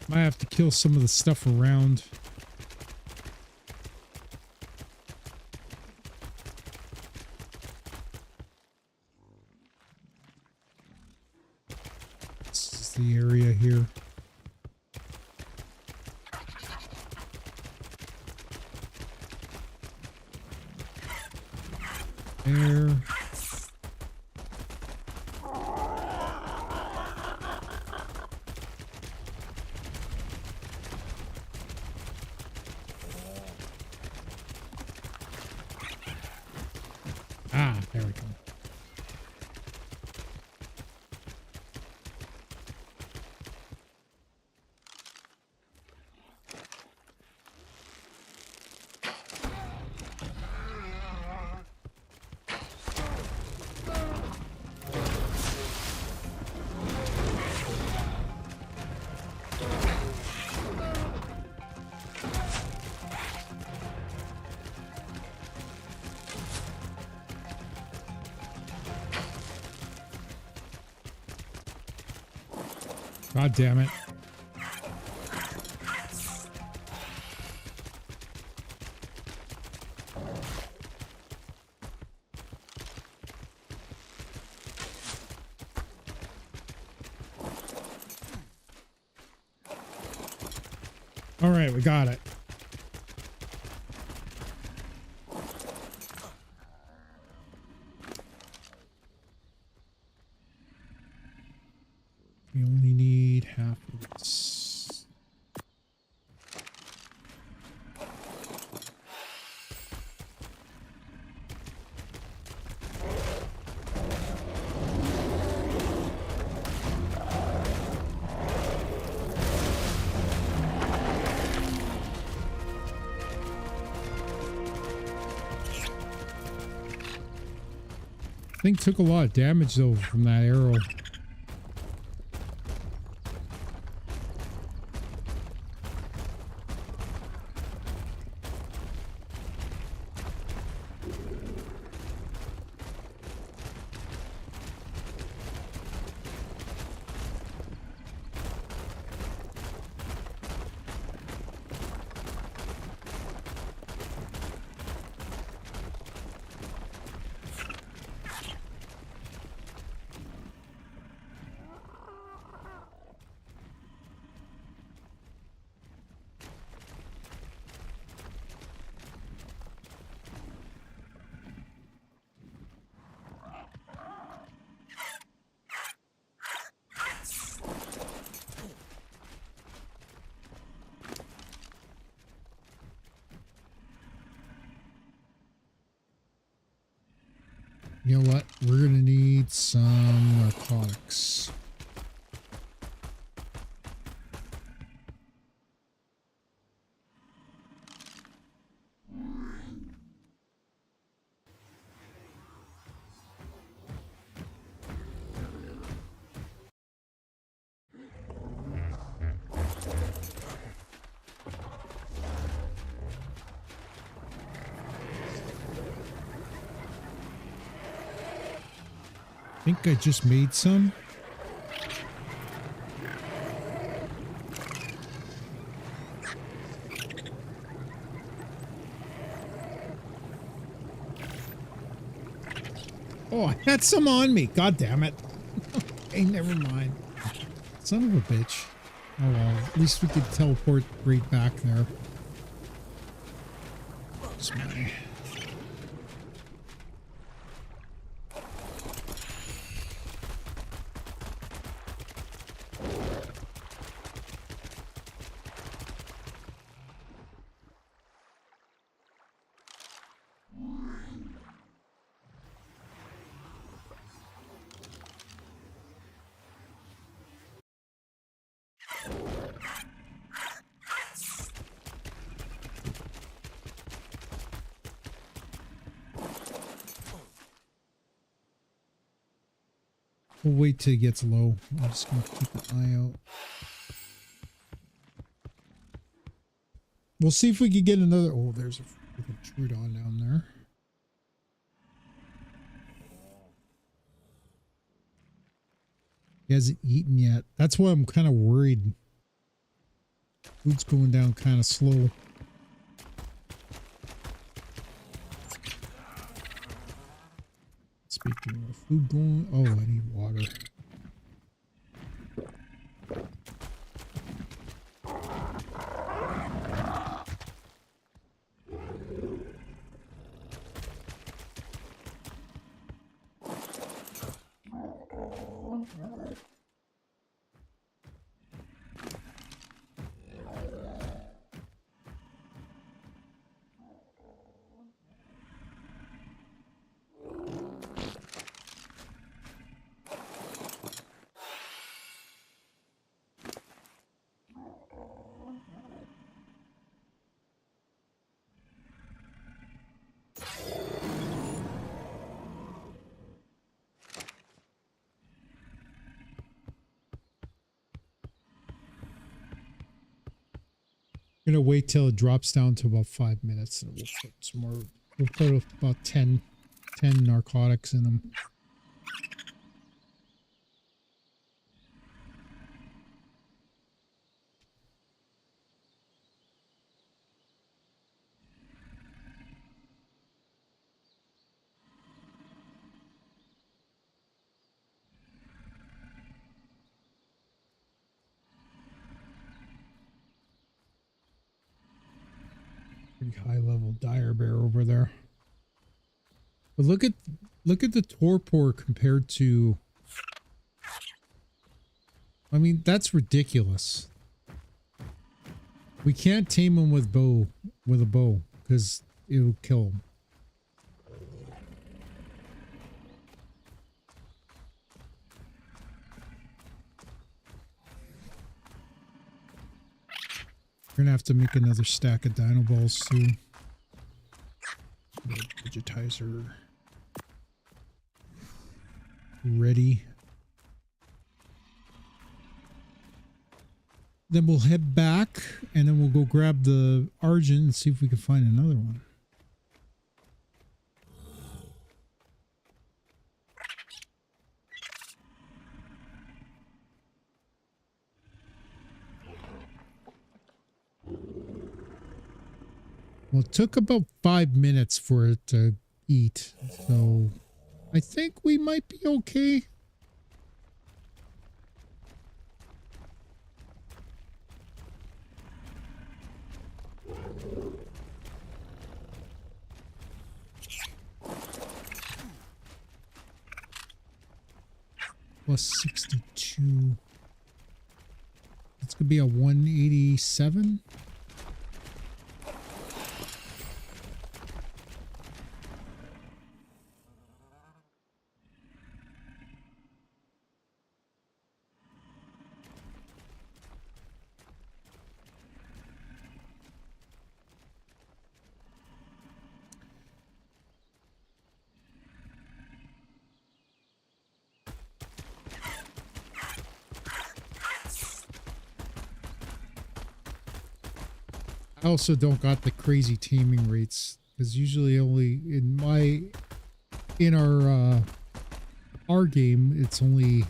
A: Might have to kill some of the stuff around. This is the area here. There. Ah, there we go. God damn it. All right, we got it. We only need half of this. Thing took a lot of damage though from that arrow. You know what? We're going to need some narcotics. I think I just made some. Oh, I had some on me. God damn it. Okay, never mind. Son of a bitch. Oh well, at least we could teleport right back there. That's my... We'll wait till it gets low. I'm just gonna keep an eye out. We'll see if we can get another. Oh, there's a freaking Trudon down there. He hasn't eaten yet. That's why I'm kind of worried. Food's going down kind of slow. Speaking of food going, oh, I need water. I'm gonna wait till it drops down to about 5 minutes and we'll put some more. We'll put about 10 narcotics in them. Pretty high level dire bear over there. But look at the torpor compared to, I mean, that's ridiculous. We can't tame him with a bow because it'll kill him. We're gonna have to make another stack of dino balls too. Digitizer ready. Then we'll head back and then we'll go grab the Argent and see if we can find another one. Well, it took about 5 minutes for it to eat, so I think we might be okay. Plus 62. It's gonna be a 187. I also don't got the crazy taming rates because usually only in our game it's only.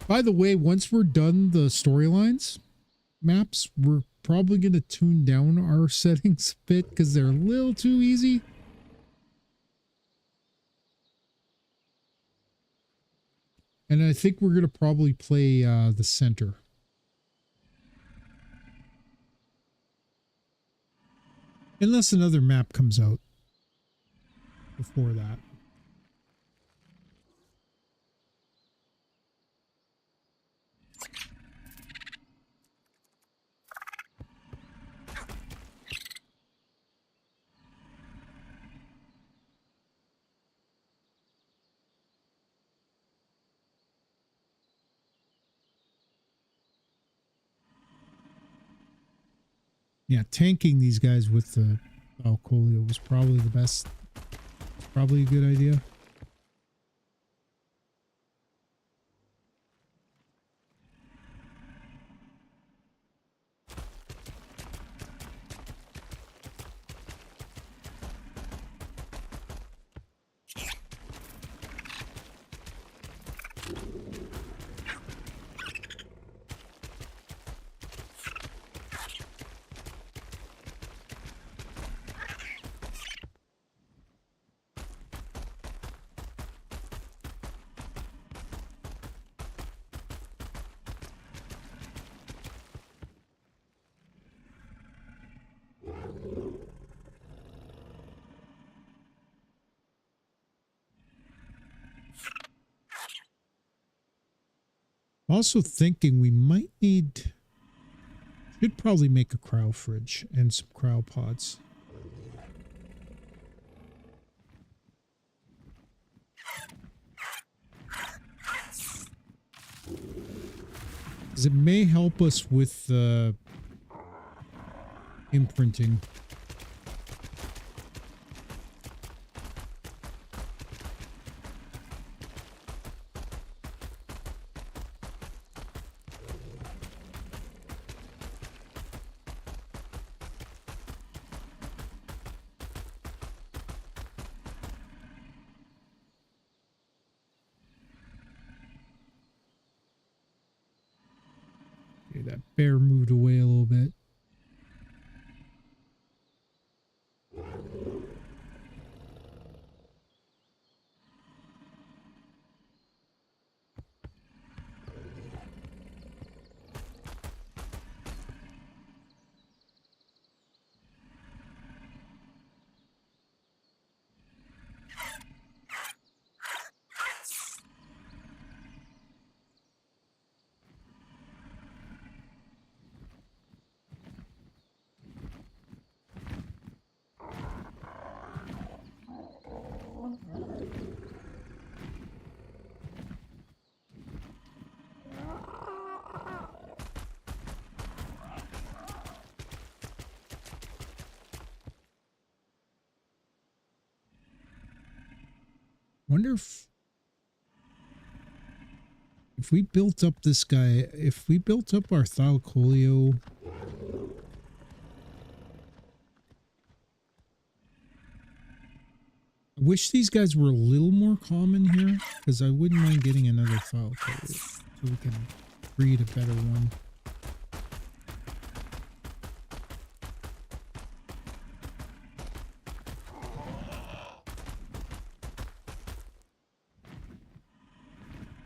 A: By the way, once we're done the storylines maps, we're probably going to tune down our settings a bit because they're a little too easy. And I think we're going to probably play the center. Unless another map comes out before that. Yeah, tanking these guys with the Valguero was probably the best. Probably a good idea. Also thinking we might need, should probably make a cryo fridge and some cryo pods. Because it may help us with imprinting. Okay, that bear moved away a little bit. Wonder if we built up this guy, if we built up our Thalcolio. I wish these guys were a little more common here, because I wouldn't mind getting another Thalcolio so we can breed a better one.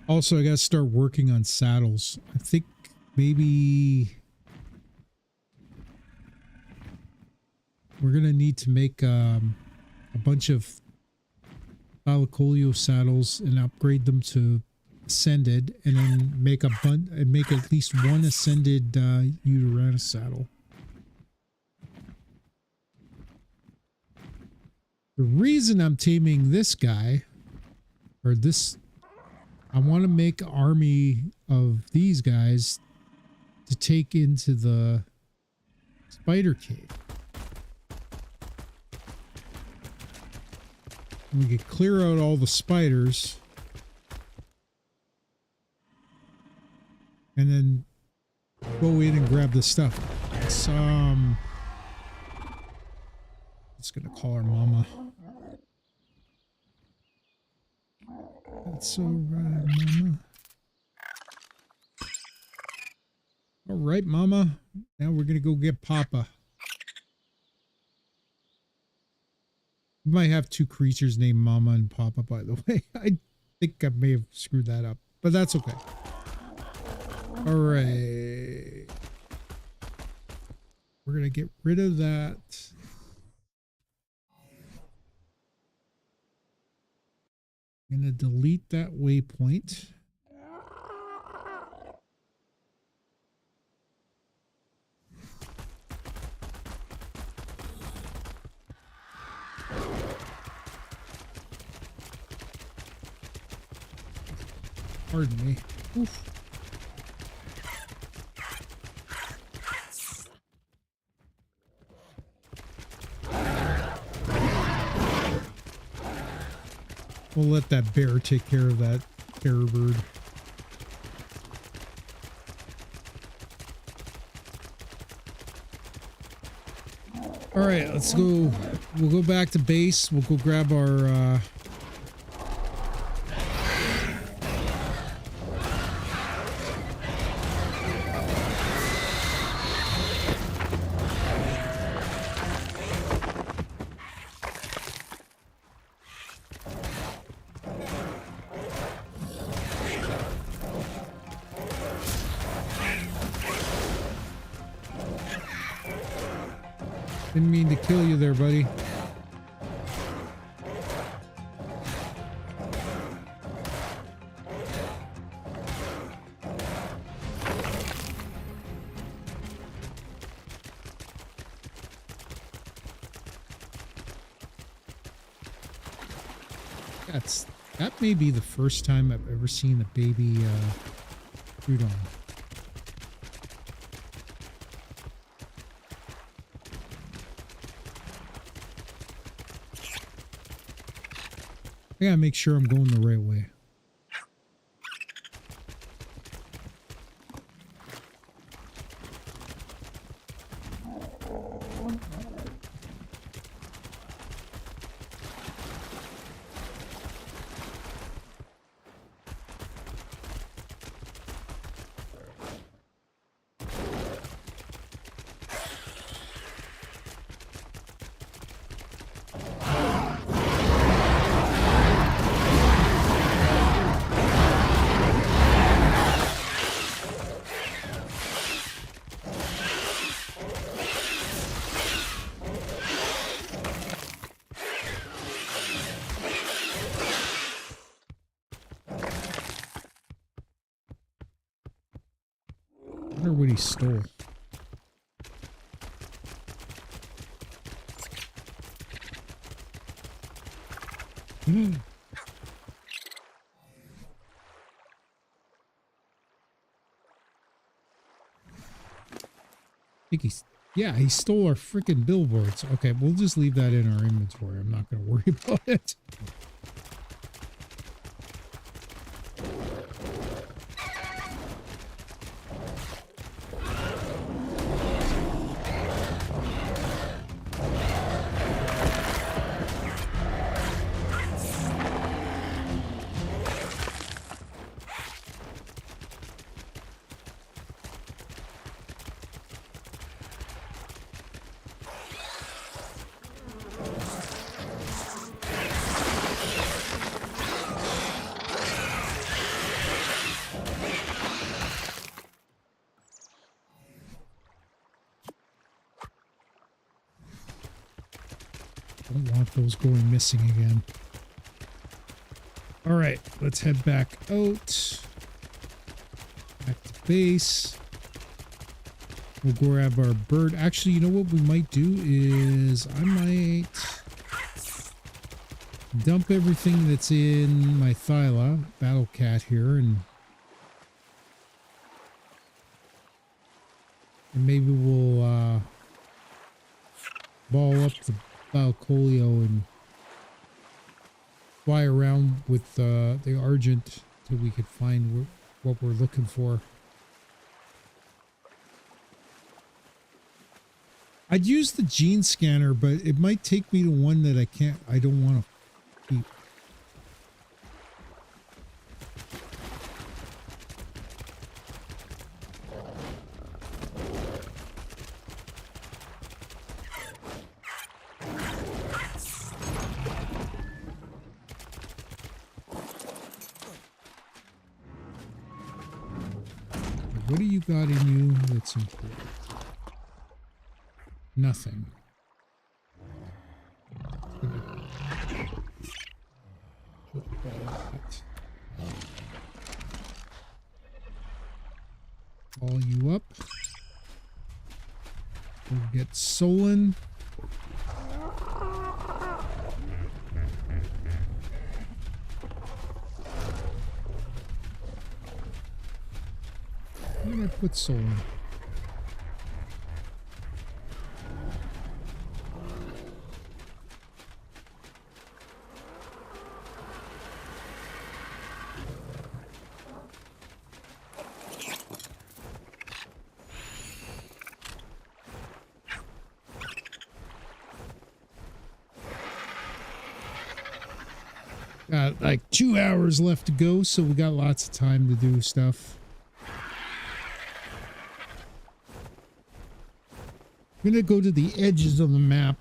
A: Also, I gotta start working on saddles. I think maybe we're gonna need to make a bunch of Valguero saddles and upgrade them to ascended, and then make at least one ascended Uranus saddle. The reason I'm taming this guy, or this, I want to make an army of these guys to take into the spider cave. We could clear out all the spiders and then go in and grab the stuff. It's gonna call her mama. That's all right, mama. All right, mama. Now we're gonna go get Papa. We might have two creatures named Mama and Papa, by the way. I think I may have screwed that up, but that's okay. All right. We're going to get rid of that. I'm going to delete that waypoint. Pardon me. Oof. We'll let that bear take care of that terror bird. All right, let's go. We'll go back to base. We'll go grab our didn't mean to kill you there, buddy. That may be the first time I've ever seen a baby crouton. I gotta make sure I'm going the right way. I wonder what he stole. I think he stole our freaking billboards. Okay, we'll just leave that in our inventory. I'm not going to worry about it. Don't want those going missing again. All right, let's head back out. Back to base. We'll go grab our bird. Actually, you know what we might do is I might dump everything that's in my Thyla, Battle Cat here, and maybe we'll ball up the Valguero and fly around with the Argent till we could find what we're looking for. I'd use the gene scanner, but it might take me to one that I don't want to keep. What do you got in you that's important? Nothing. Call you up. We'll get Solon. Where did I put Solon? Got like 2 hours left to go, so we got lots of time to do stuff. I'm gonna go to the edges of the map.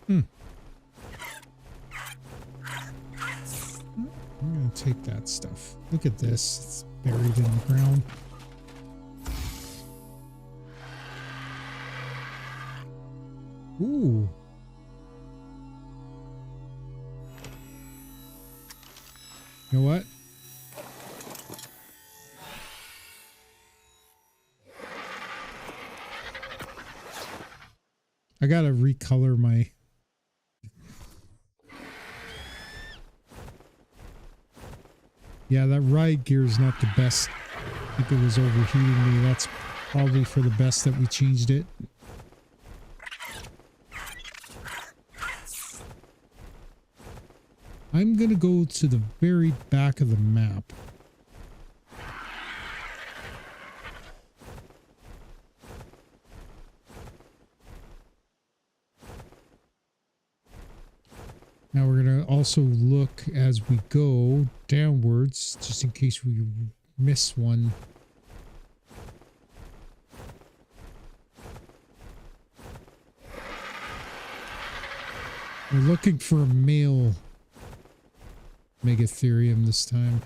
A: I'm gonna take that stuff. Look at this. It's buried in the ground. Ooh. You know what? I gotta recolor my... Yeah, that ride gear is not the best. I think it was overheating me. That's probably for the best that we changed it. I'm gonna go to the very back of the map. Now we're going to also look as we go downwards, just in case we miss one. We're looking for a male Megatherium this time.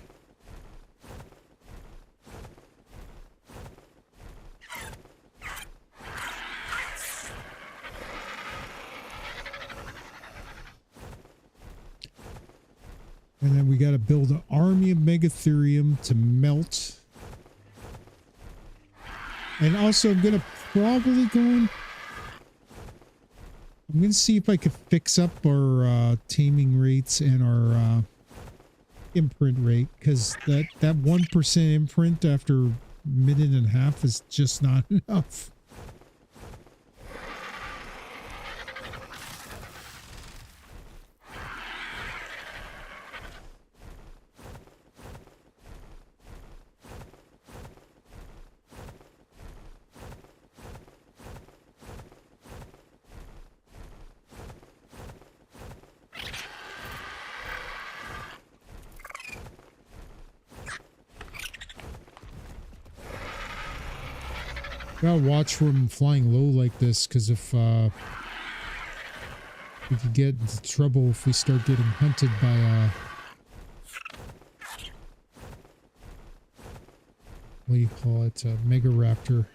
A: And then we got to build an army of Megatherium to melt. And also I'm going to probably I'm going to see if I could fix up our taming rates and our imprint rate, because that 1% imprint after a minute and a half is just not enough. Gotta watch for them flying low like this, because if we could get into trouble if we start getting hunted by what do you call it, a Mega Raptor.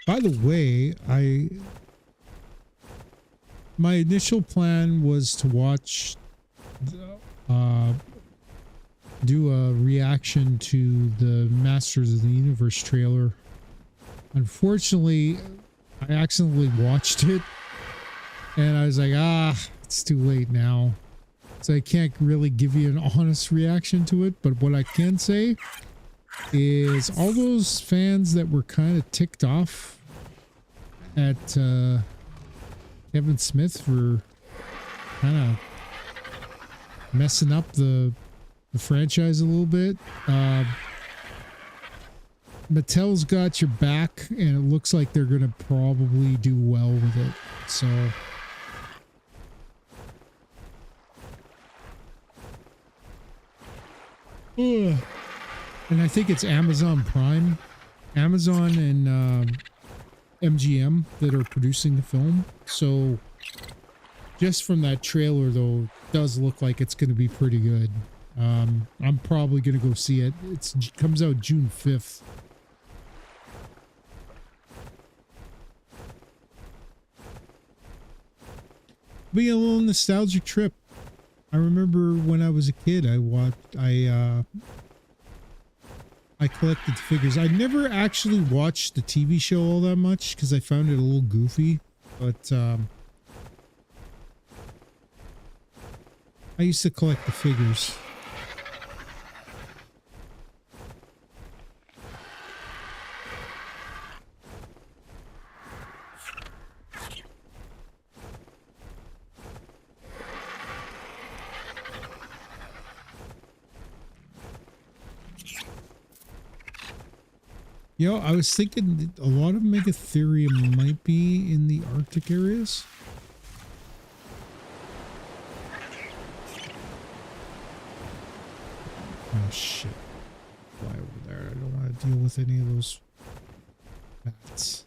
A: By the way, my initial plan was to watch, do a reaction to the Masters of the Universe trailer. Unfortunately, I accidentally watched it, and I was like, it's too late now. So I can't really give you an honest reaction to it, but what I can say is all those fans that were kind of ticked off at Kevin Smith for kind of messing up the franchise a little bit. Mattel's got your back, and it looks like they're gonna probably do well with it. So and I think it's Amazon Prime, Amazon and MGM that are producing the film. So just from that trailer though, it does look like it's going to be pretty good. I'm probably going to go see it. It comes out June 5th. Be a little nostalgic trip. I remember when I was a kid, I collected figures. I never actually watched the TV show all that much because I found it a little goofy, but I used to collect the figures. You know, I was thinking that a lot of Megatherium might be in the Arctic areas. Oh shit. Fly over there. I don't want to deal with any of those bats.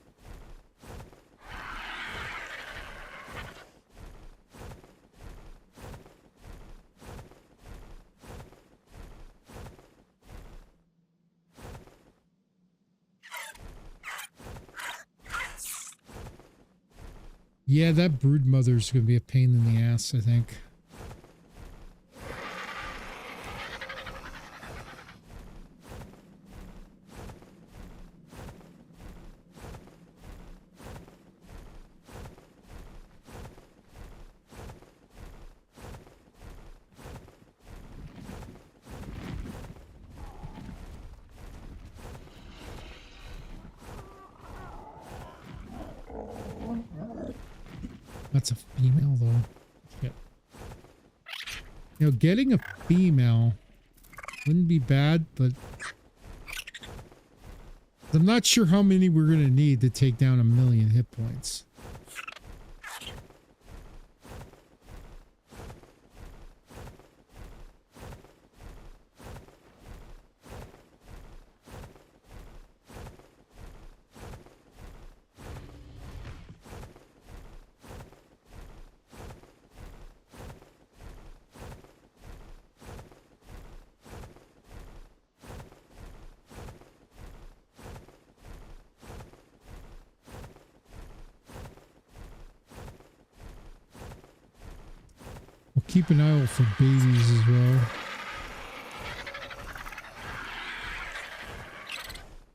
A: Yeah, that brood mother's going to be a pain in the ass, I think. That's a female, though. Shit. You know, getting a female wouldn't be bad, but I'm not sure how many we're going to need to take down 1,000,000 hit points. We'll keep an eye out for babies as well.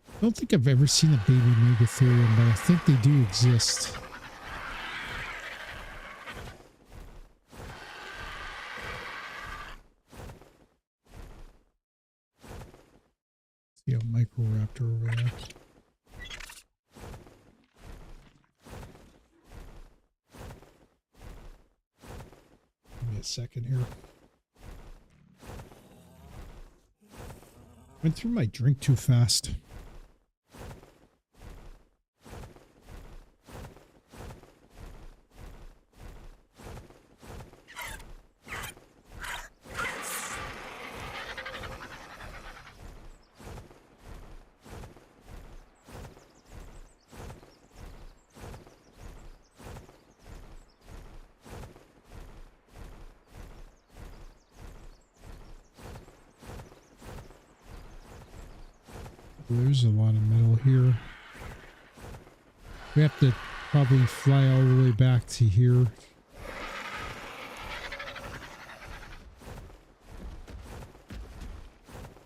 A: I don't think I've ever seen a baby Megatherium, but I think they do exist. See a Microraptor over there. Give me a second here. Went through my drink too fast. There's a lot of metal here. We have to probably fly all the way back to here.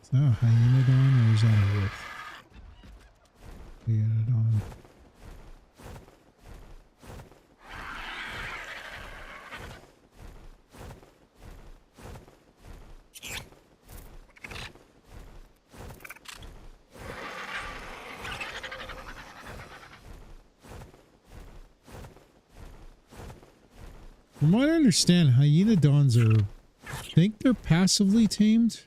A: Is that a Hyenodon or is that a wolf? Hyenodon. From what I understand, Hyenodons are, I think they're passively tamed.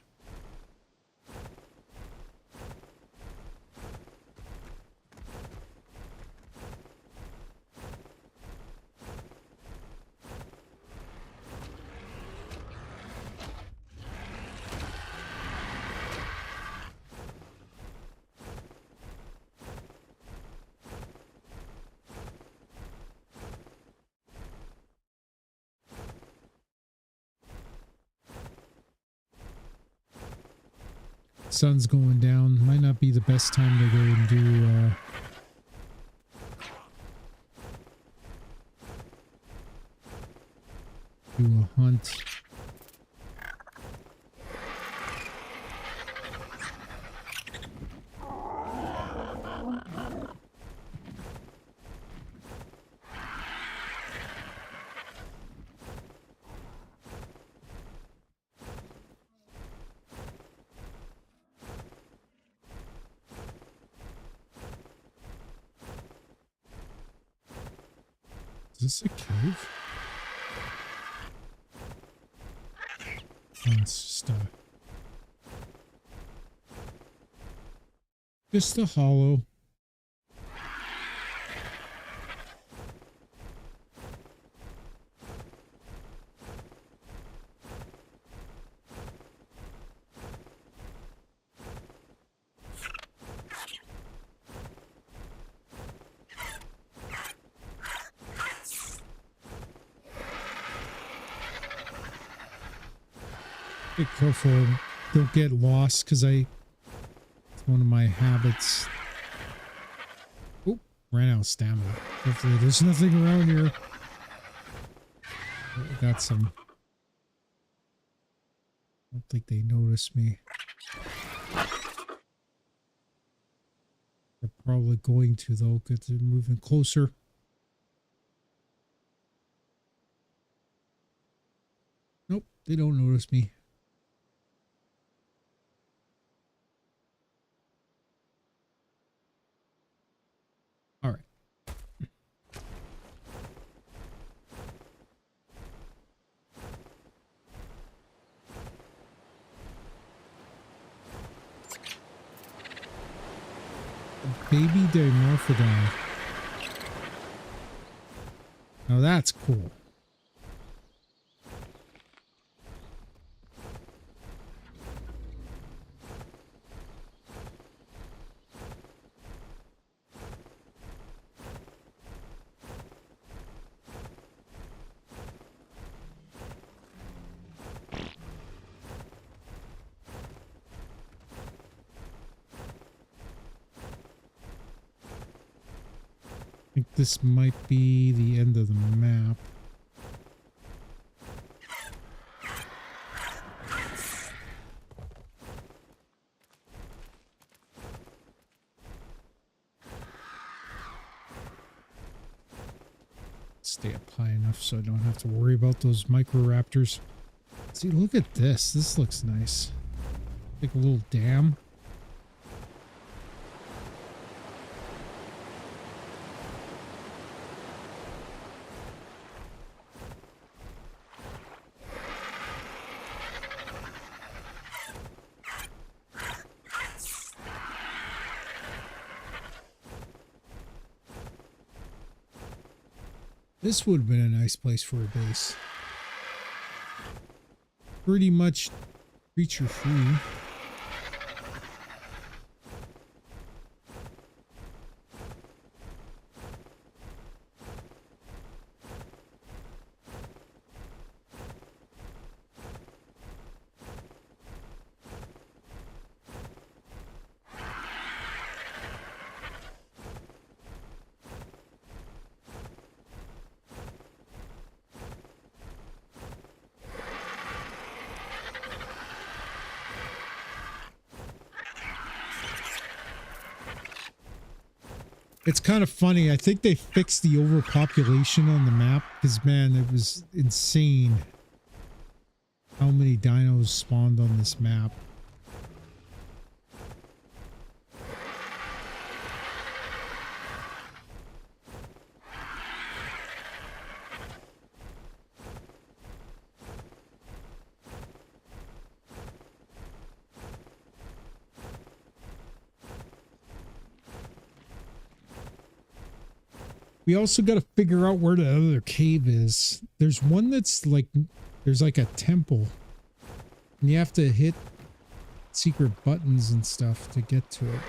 A: Sun's going down. Might not be the best time to go and do a hunt. Is this a cave? Oh, it's just Just a hollow. Be careful, don't get lost, because it's one of my habits. Oh, ran out of stamina. Hopefully there's nothing around here. Oh, I got some. I don't think they noticed me. They're probably going to, though, because they're moving closer. Nope, they don't notice me. All right. Baby Dimorphodon. Now that's cool. I think this might be the end of the map. Stay up high enough so I don't have to worry about those microraptors. See, look at this. This looks nice. Like a little dam. This would have been a nice place for a base. Pretty much creature free. It's kind of funny. I think they fixed the overpopulation on the map because, man, it was insane how many dinos spawned on this map. We also got to figure out where the other cave is. There's one that's like, there's like a temple. And you have to hit secret buttons and stuff to get to it.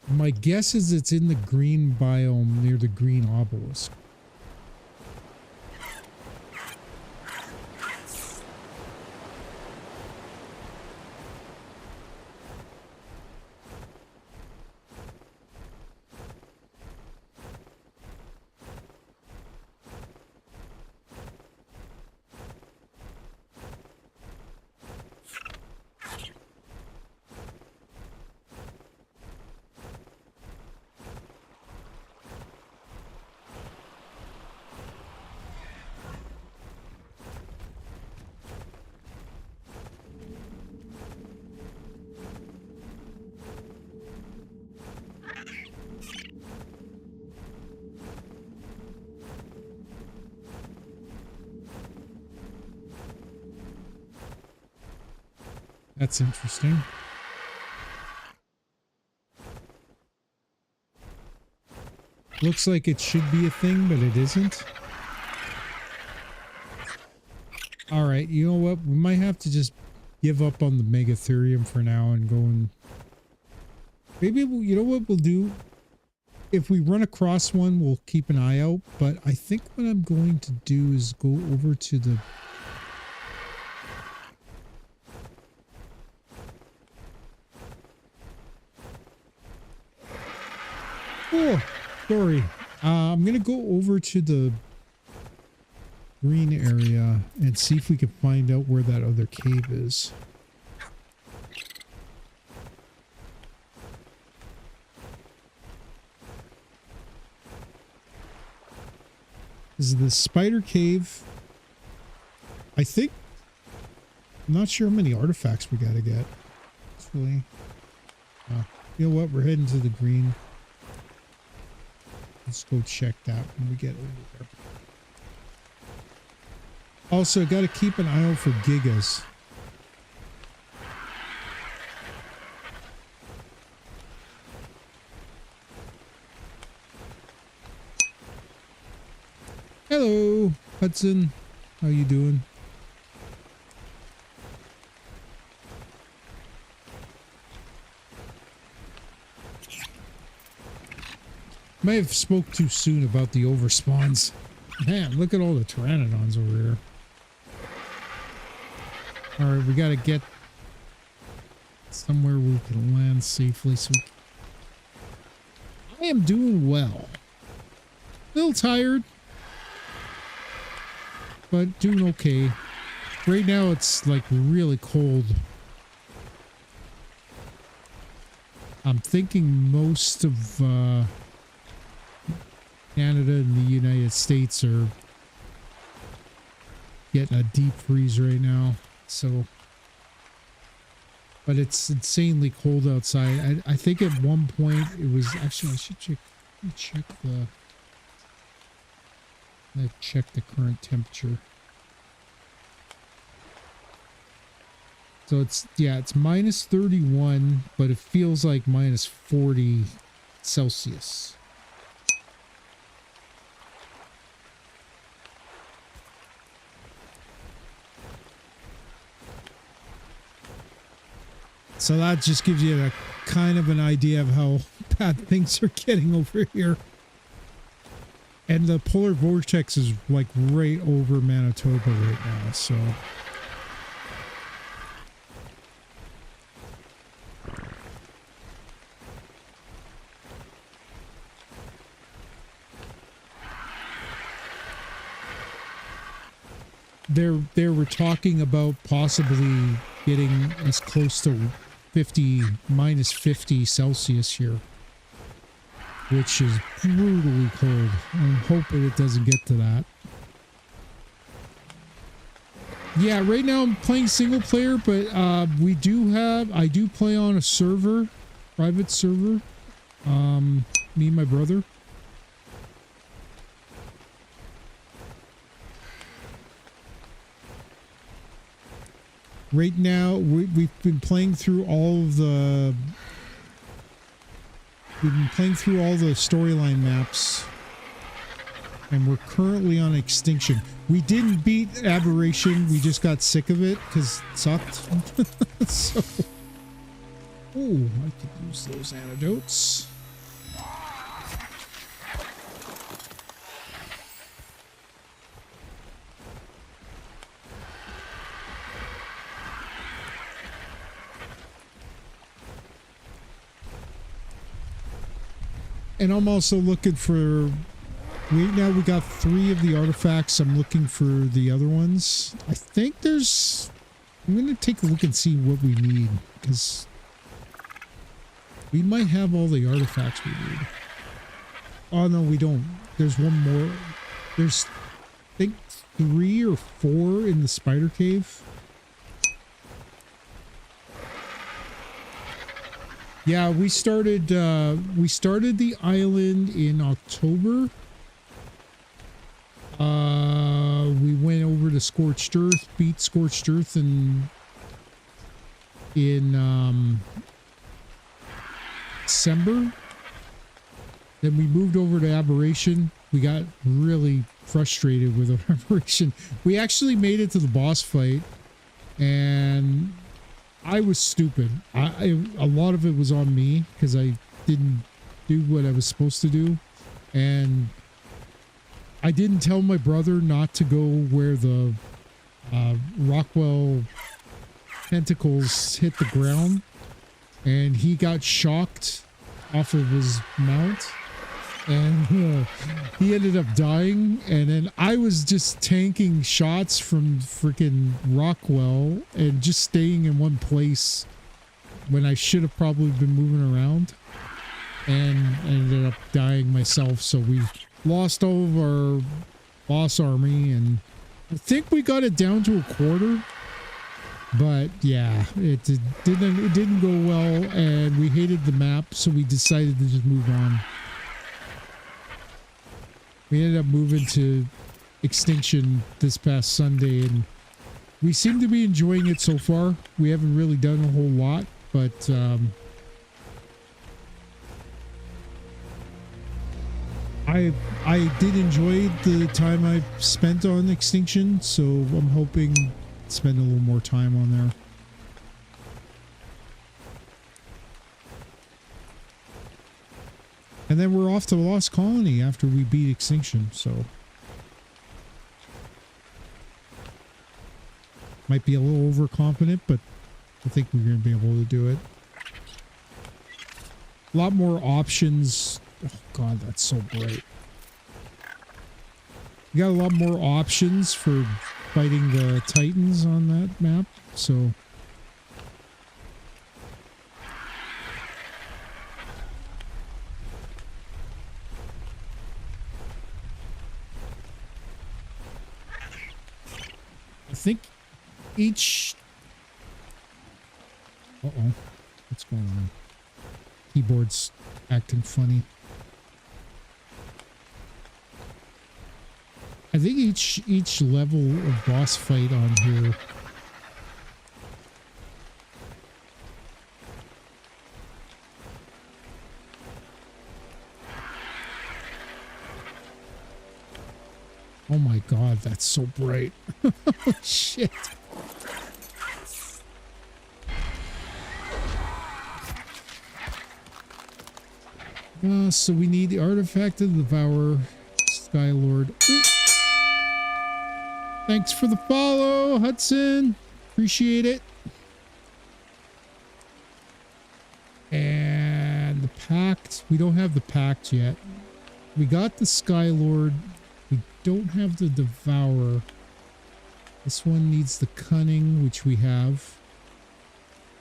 A: My guess is it's in the green biome near the green obelisk. That's interesting. Looks like it should be a thing, but it isn't. All right, you know what? We might have to just give up on the Megatherium for now and go and... Maybe, you know what we'll do? If we run across one, we'll keep an eye out. But I think what I'm going to do is go over to the... Oh, sorry. I'm going to go over to the green area and see if we can find out where that other cave is. This is the spider cave. I think... I'm not sure how many artifacts we gotta get. Actually, you know what? We're heading to the green. Let's go check that when we get over there. Also, got to keep an eye out for gigas. Hello, Hudson. How you doing? May have spoke too soon about the overspawns. Man, look at all the pteranodons over here. Alright, we gotta get somewhere we can land safely. So I am doing well. A little tired, but doing okay. Right now it's like really cold. I'm thinking most of Canada and the United States are getting a deep freeze right now. So, but it's insanely cold outside. I think at one point it was actually, I should check the current temperature. So it's minus 31, but it feels like minus 40 Celsius. So that just gives you a kind of an idea of how bad things are getting over here. And the polar vortex is like right over Manitoba right now, so. They were talking about possibly getting as close to minus 50 Celsius here, which is brutally cold. I'm hoping it doesn't get to that. Yeah, right now I'm playing single player, but I do play on a server, private server. Me and my brother. Right now, we've been playing through all the storyline maps, and we're currently on Extinction. We didn't beat Aberration. We just got sick of it because it sucked. So, oh, I could use those antidotes. And I'm also looking for... we got 3 of the artifacts. I'm looking for the other ones. I think there's... I'm going to take a look and see what we need, because we might have all the artifacts we need. Oh, no, we don't. There's one more. There's, I think, 3 or 4 in the spider cave. Yeah, we started the island in October. We went over to Scorched Earth, beat Scorched Earth, and in December. Then we moved over to Aberration. We got really frustrated with Aberration. We actually made it to the boss fight, and I was stupid. A lot of it was on me because I didn't do what I was supposed to do, and I didn't tell my brother not to go where the Rockwell tentacles hit the ground, and he got shocked off of his mount, and he ended up dying. And then I was just tanking shots from freaking Rockwell and just staying in one place when I should have probably been moving around, and ended up dying myself. So we lost all of our boss army, and I think we got it down to a quarter. But yeah, it didn't go well, and we hated the map, so we decided to just move on. We ended up moving to Extinction this past Sunday, and we seem to be enjoying it so far. We haven't really done a whole lot, but I did enjoy the time I spent on Extinction, so I'm hoping to spend a little more time on there. And then we're off to Lost Colony after we beat Extinction, so might be a little overconfident, but I think we're going to be able to do it. A lot more options. Oh god, that's so bright. You got a lot more options for fighting the Titans on that map, so I think each... Uh-oh. What's going on? Keyboard's acting funny. I think each level of boss fight on here oh my god, that's so bright. Oh shit. So we need the artifact of the Devourer, Skylord. Ooh. Thanks for the follow, Hudson. Appreciate it. And the pact. We don't have the pact yet. We got the Skylord. We don't have the Devourer. This one needs the Cunning, which we have.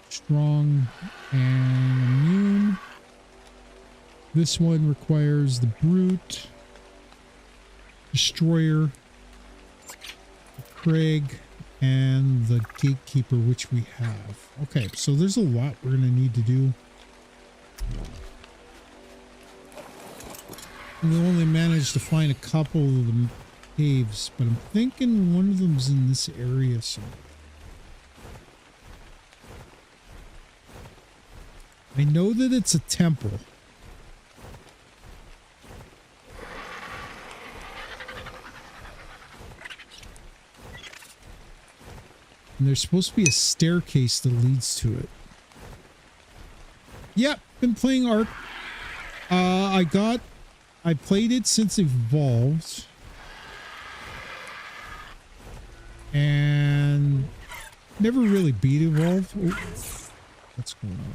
A: Strong and Immune. This one requires the Brute, Destroyer, the Craig, and the Gatekeeper, which we have. Okay, so there's a lot we're going to need to do. We only managed to find a couple of the caves, but I'm thinking one of them's in this area somewhere. I know that it's a temple. And there's supposed to be a staircase that leads to it. Yep, been playing Ark. I played it since Evolved. And never really beat Evolved. Oh, what's going on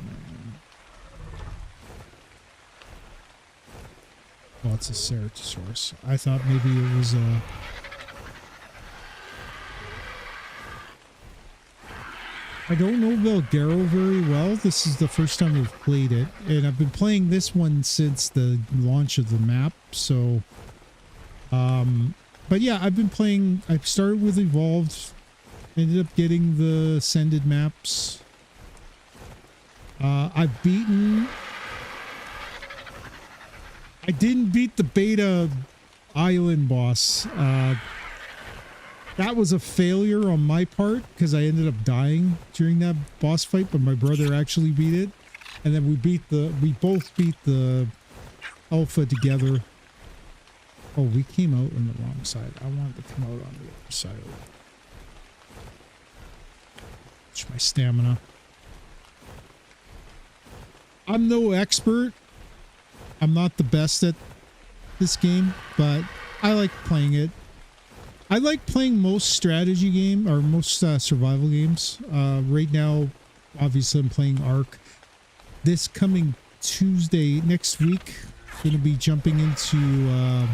A: there? Oh, it's a Ceratosaurus. I thought maybe it was a... I don't know Valguero very well. This is the first time we've played it, and I've been playing this one since the launch of the map, so but yeah, I've been playing. I started with Evolved, ended up getting the Ascended maps. I've beaten... I didn't beat the beta island boss. That was a failure on my part because I ended up dying during that boss fight, but my brother actually beat it. And then we both beat the alpha together. Oh, we came out on the wrong side. I wanted to come out on the other side of it. Watch my stamina. I'm no expert. I'm not the best at this game, but I like playing it. I like playing most strategy game or most survival games. Right now, obviously, I'm playing Ark. This coming Tuesday, next week, going to be jumping into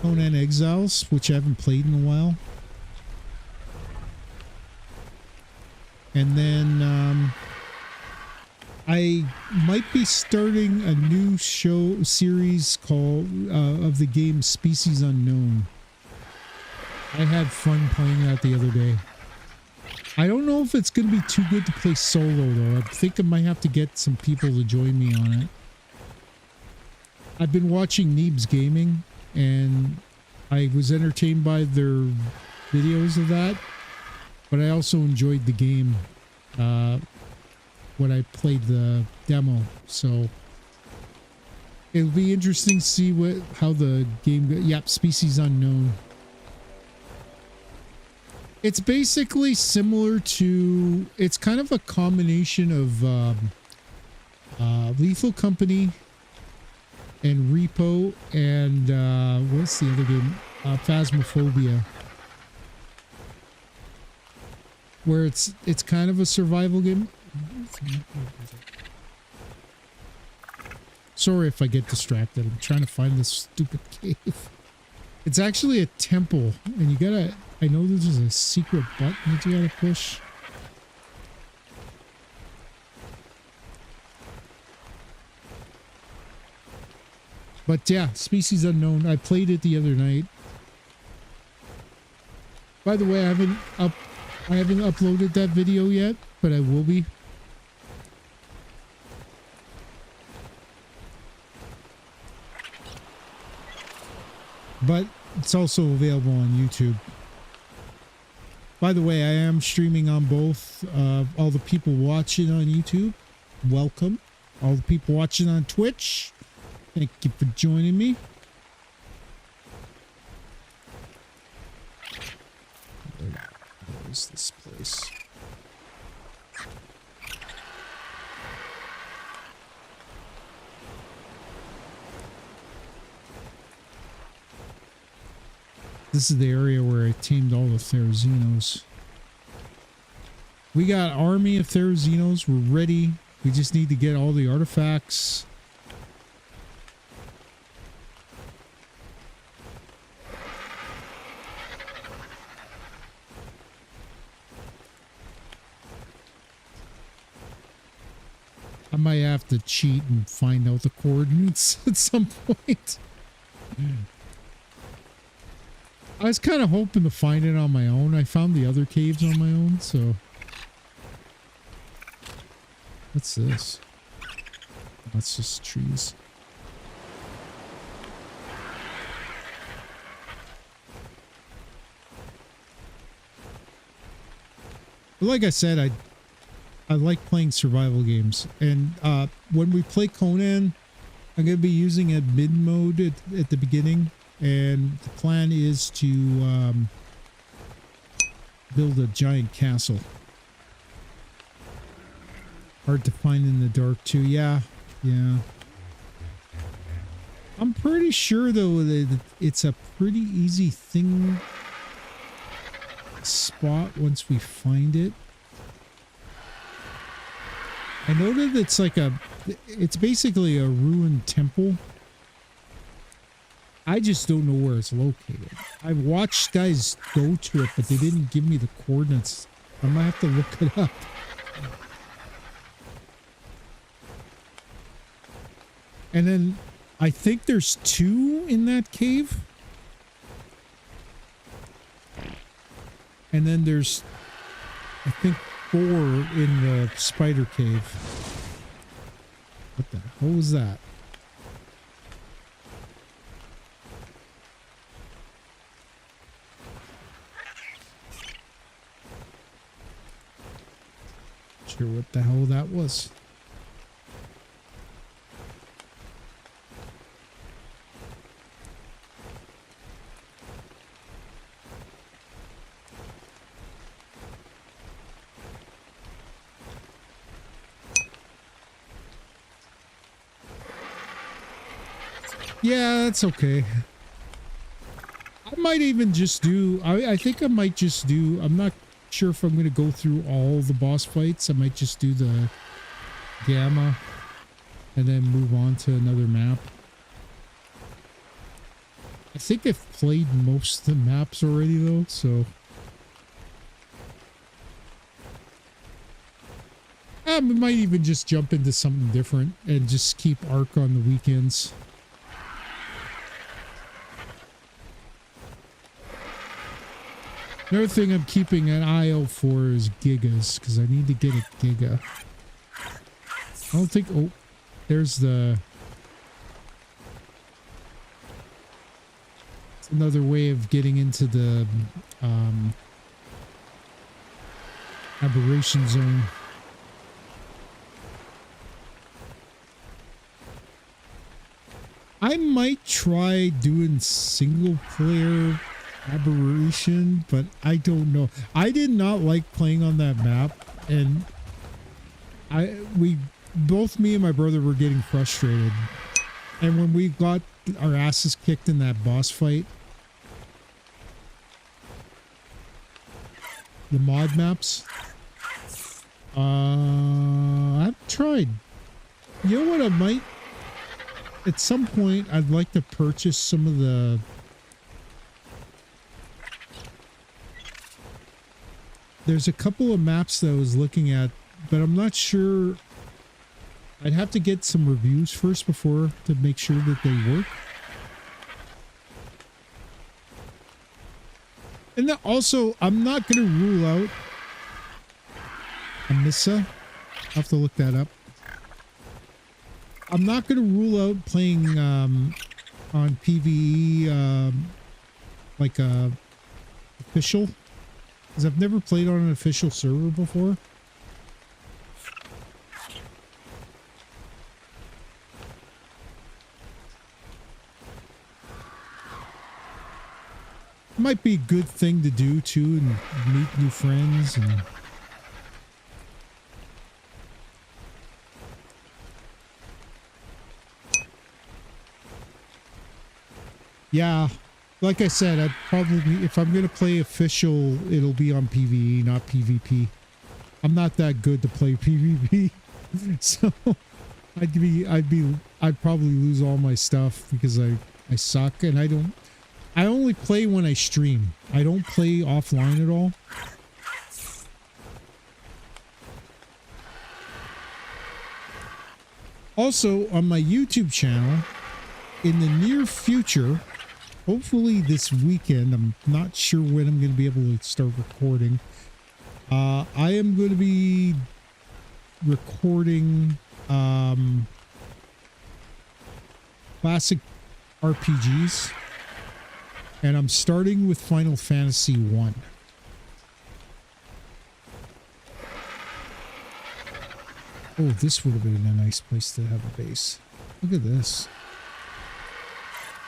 A: Conan Exiles, which I haven't played in a while. And then I might be starting a new series called of the game Species Unknown. I had fun playing that the other day. I don't know if it's going to be too good to play solo, though. I think I might have to get some people to join me on it. I've been watching Neebs Gaming, and I was entertained by their videos of that, but I also enjoyed the game when I played the demo, so it'll be interesting to see how the game goes. Yep, Species Unknown. It's basically similar to, it's kind of a combination of Lethal Company and Repo and what's the other game? Phasmophobia. Where it's kind of a survival game. Sorry if I get distracted. I'm trying to find this stupid cave. It's actually a temple, and you gotta, I know this is a secret button that you gotta push. But yeah, Species Unknown. I played it the other night. By the way, I haven't uploaded that video yet, but I will be. But it's also available on YouTube. By the way, I am streaming on both. All the people watching on YouTube, welcome. All the people watching on Twitch, thank you for joining me. Where is this place? This is the area where I tamed all the Therazinos. We got army of Therazinos. We're ready. We just need to get all the artifacts. I might have to cheat and find out the coordinates at some point. I was kind of hoping to find it on my own. I found the other caves on my own, so... What's this? That's just trees. But like I said, I like playing survival games. And when we play Conan, I'm going to be using admin mode at the beginning. And the plan is to build a giant castle. Hard to find in the dark too. Yeah. I'm pretty sure though that it's a pretty easy thing spot once we find it. I know that it's basically a ruined temple. I just don't know where it's located. I've watched guys go to it, but they didn't give me the coordinates. I might have to look it up. And then I think there's 2 in that cave. And then there's, I think, 4 in the spider cave. What the hell was that? Sure what the hell that was. Yeah, that's okay. I might even just do, I think I might just do, I'm not sure if I'm going to go through all the boss fights. I might just do the Gamma and then move on to another map. I think I've played most of the maps already though, so. We might even just jump into something different and just keep Ark on the weekends. Another thing I'm keeping an eye out for is Gigas, because I need to get a Giga. I don't think... Oh, there's the... It's another way of getting into the aberration zone. I might try doing single player aberration, but I don't know. I did not like playing on that map, and both me and my brother were getting frustrated. And when we got our asses kicked in that boss fight, the mod maps, I've tried. You know what I might? At some point, I'd like to purchase some of the... There's a couple of maps that I was looking at, but I'm not sure. I'd have to get some reviews first before to make sure that they work. And then also, I'm not going to rule out Amissa. I'll have to look that up. I'm not going to rule out playing on PvE like a official, because I've never played on an official server before. Might be a good thing to do too, and meet new friends. And yeah, like I said, I'd probably, if I'm gonna play official, it'll be on PvE, not PvP. I'm not that good to play PvP, so I'd probably lose all my stuff because I suck, and I only play when I stream. I don't play offline at all. Also, on my YouTube channel, in the near future, hopefully this weekend, I'm not sure when I'm going to be able to start recording. I am going to be recording classic RPGs. And I'm starting with Final Fantasy 1. Oh, this would have been a nice place to have a base. Look at this.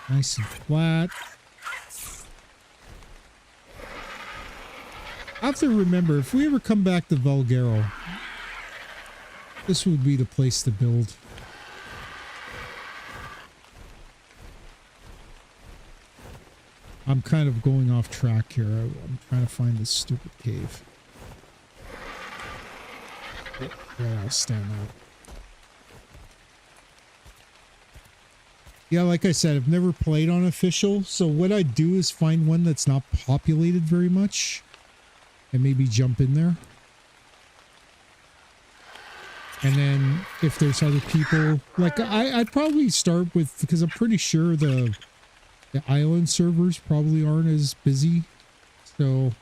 A: Nice and flat. I have to remember, if we ever come back to Valguero, this would be the place to build. I'm kind of going off track here. I'm trying to find this stupid cave. Yeah, I'll stand out. Yeah, like I said, I've never played on official, so what I do is find one that's not populated very much and maybe jump in there. And then if there's other people, like I'd probably start with, because I'm pretty sure the island servers probably aren't as busy, so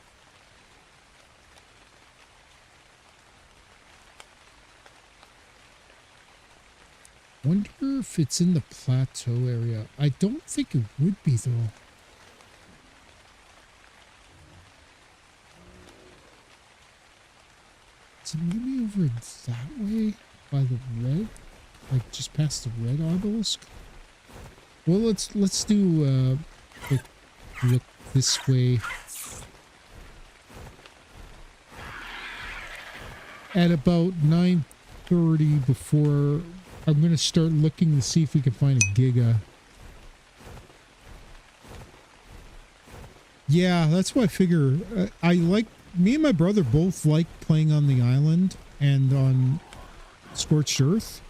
A: wonder if it's in the plateau area. I don't think it would be though. So maybe over that way by the red, like just past the red obelisk. Well, let's do quick look this way. At about 9:30, before I'm gonna start looking to see if we can find a giga. Yeah, that's what I figure. I like, me and my brother both like playing on the island and on Scorched Earth.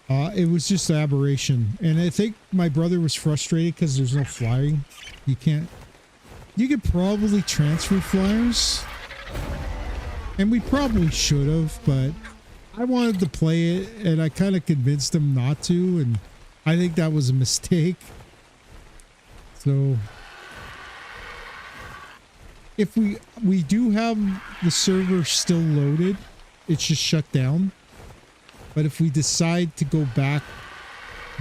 A: It was just an aberration. And I think my brother was frustrated because there's no flying. You could probably transfer flyers. And we probably should have, but I wanted to play it and I kind of convinced him not to. And I think that was a mistake. So if we do have the server still loaded, it's just shut down. But if we decide to go back,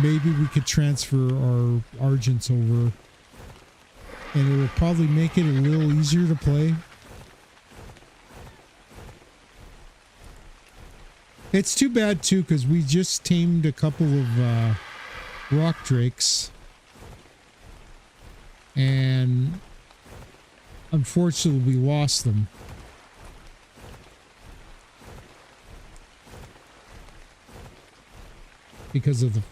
A: maybe we could transfer our Argents over. And it will probably make it a little easier to play. It's too bad too, because we just tamed a couple of rock drakes. And unfortunately we lost them. Because of the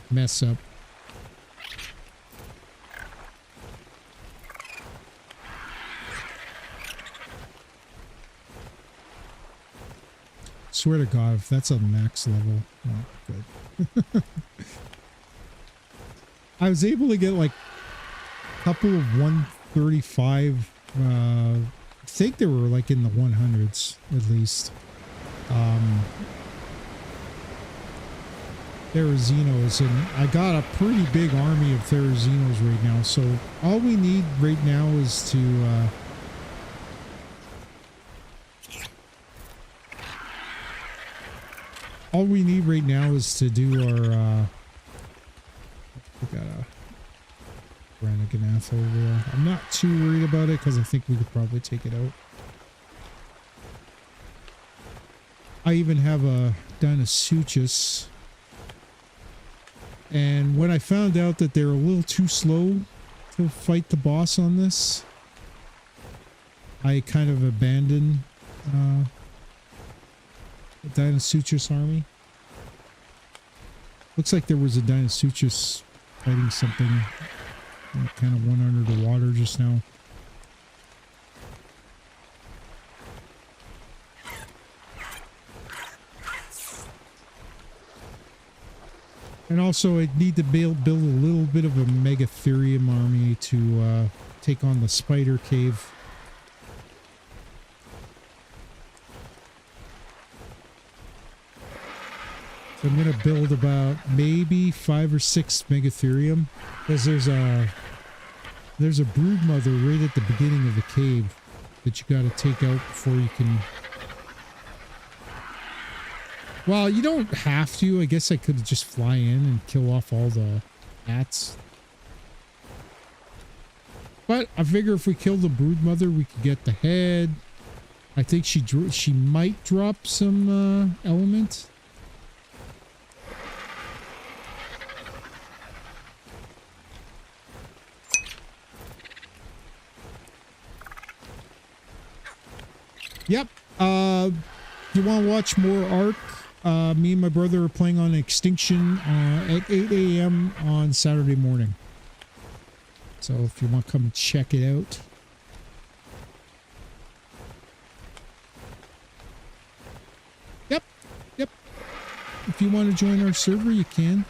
A: mess up. Swear to God, if that's a max level, oh, good. I was able to get like a couple of 135. I think they were like in the 100s at least. Therazinos, and I got a pretty big army of Therazinos right now. So all we need right now is to do our we got a Branaganath over there. I'm not too worried about it because I think we could probably take it out. I even have a Dinosuchus. And when I found out that they're a little too slow to fight the boss on this, I kind of abandoned the Dinosuchus army. Looks like there was a Dinosuchus fighting something. Kind of went under the water just now. And also I need to build a little bit of a Megatherium army to take on the Spider Cave. So I'm going to build about maybe 5 or 6 Megatherium. Because there's a broodmother right at the beginning of the cave that you got to take out before you can... Well, you don't have to. I guess I could just fly in and kill off all the bats. But I figure if we kill the broodmother, we could get the head. I think she might drop some element. Yep. You want to watch more Ark? Me and my brother are playing on Extinction at 8 a.m. on Saturday morning. So if you want to come and check it out. Yep. If you want to join our server, you can.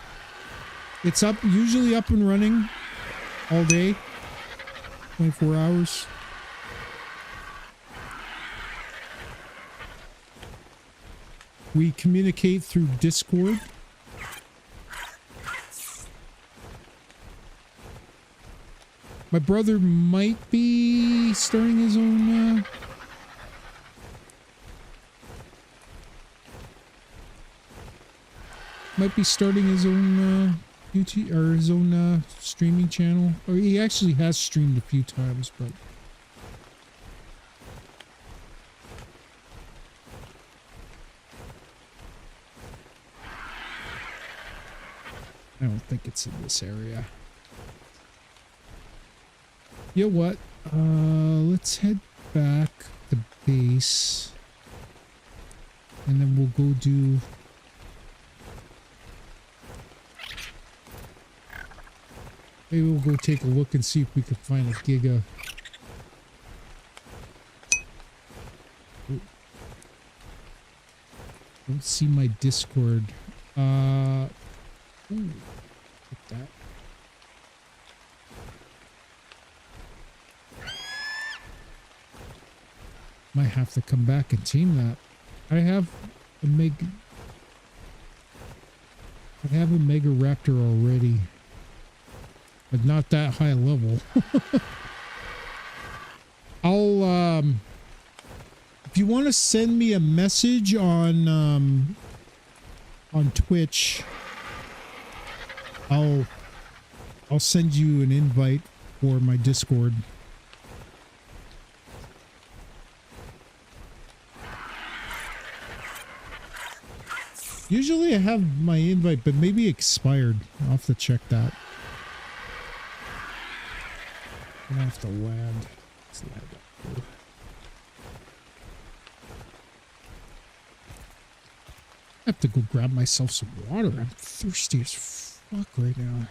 A: It's usually up and running all day. 24 hours. We communicate through Discord. My brother might be starting his own YouTube or his own streaming channel. Or he actually has streamed a few times, but I don't think it's in this area. You know what? Let's head back to base. And then we'll go do... Maybe we'll go take a look and see if we can find a giga. Don't see my Discord. Ooh, look at that. Might have to come back and team that. I have a Mega Raptor already, but not that high level. I'll if you want to send me a message on Twitch, I'll send you an invite for my Discord. Usually I have my invite, but maybe expired. I'll have to check that. I'm gonna have to land. Let's land up here. I have to go grab myself some water. I'm thirsty as fuck right now.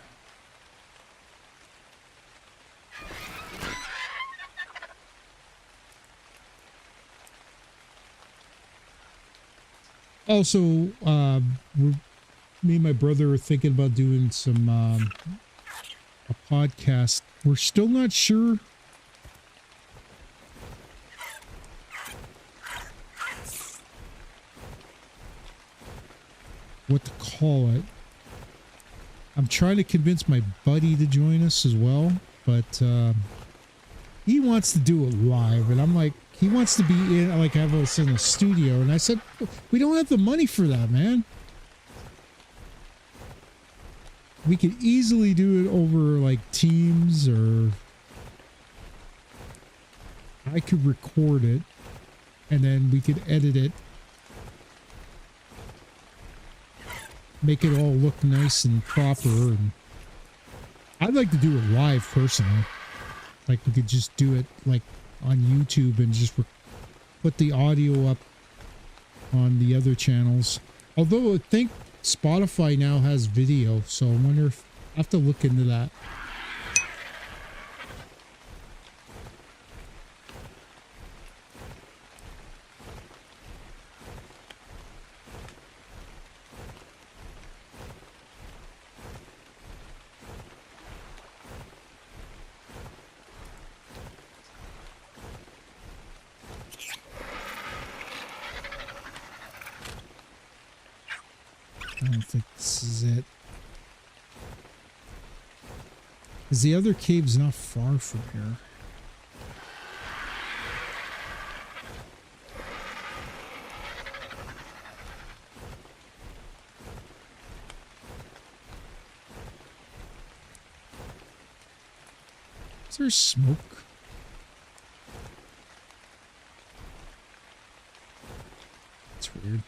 A: Also, me and my brother are thinking about doing some a podcast. We're still not sure what to call it. I'm trying to convince my buddy to join us as well, but he wants to do it live, and I'm like, he wants to be in, like, have us in a studio, and I said, we don't have the money for that, man. We could easily do it over, like, Teams, or I could record it, and then we could edit it, make it all look nice and proper, and I'd like to do it live personally. Like, we could just do it, like, on YouTube and just put the audio up on the other channels. Although I think Spotify now has video, so I wonder if I have to look into that. I don't think this is it. Because the other cave's not far from here. Is there smoke? That's weird.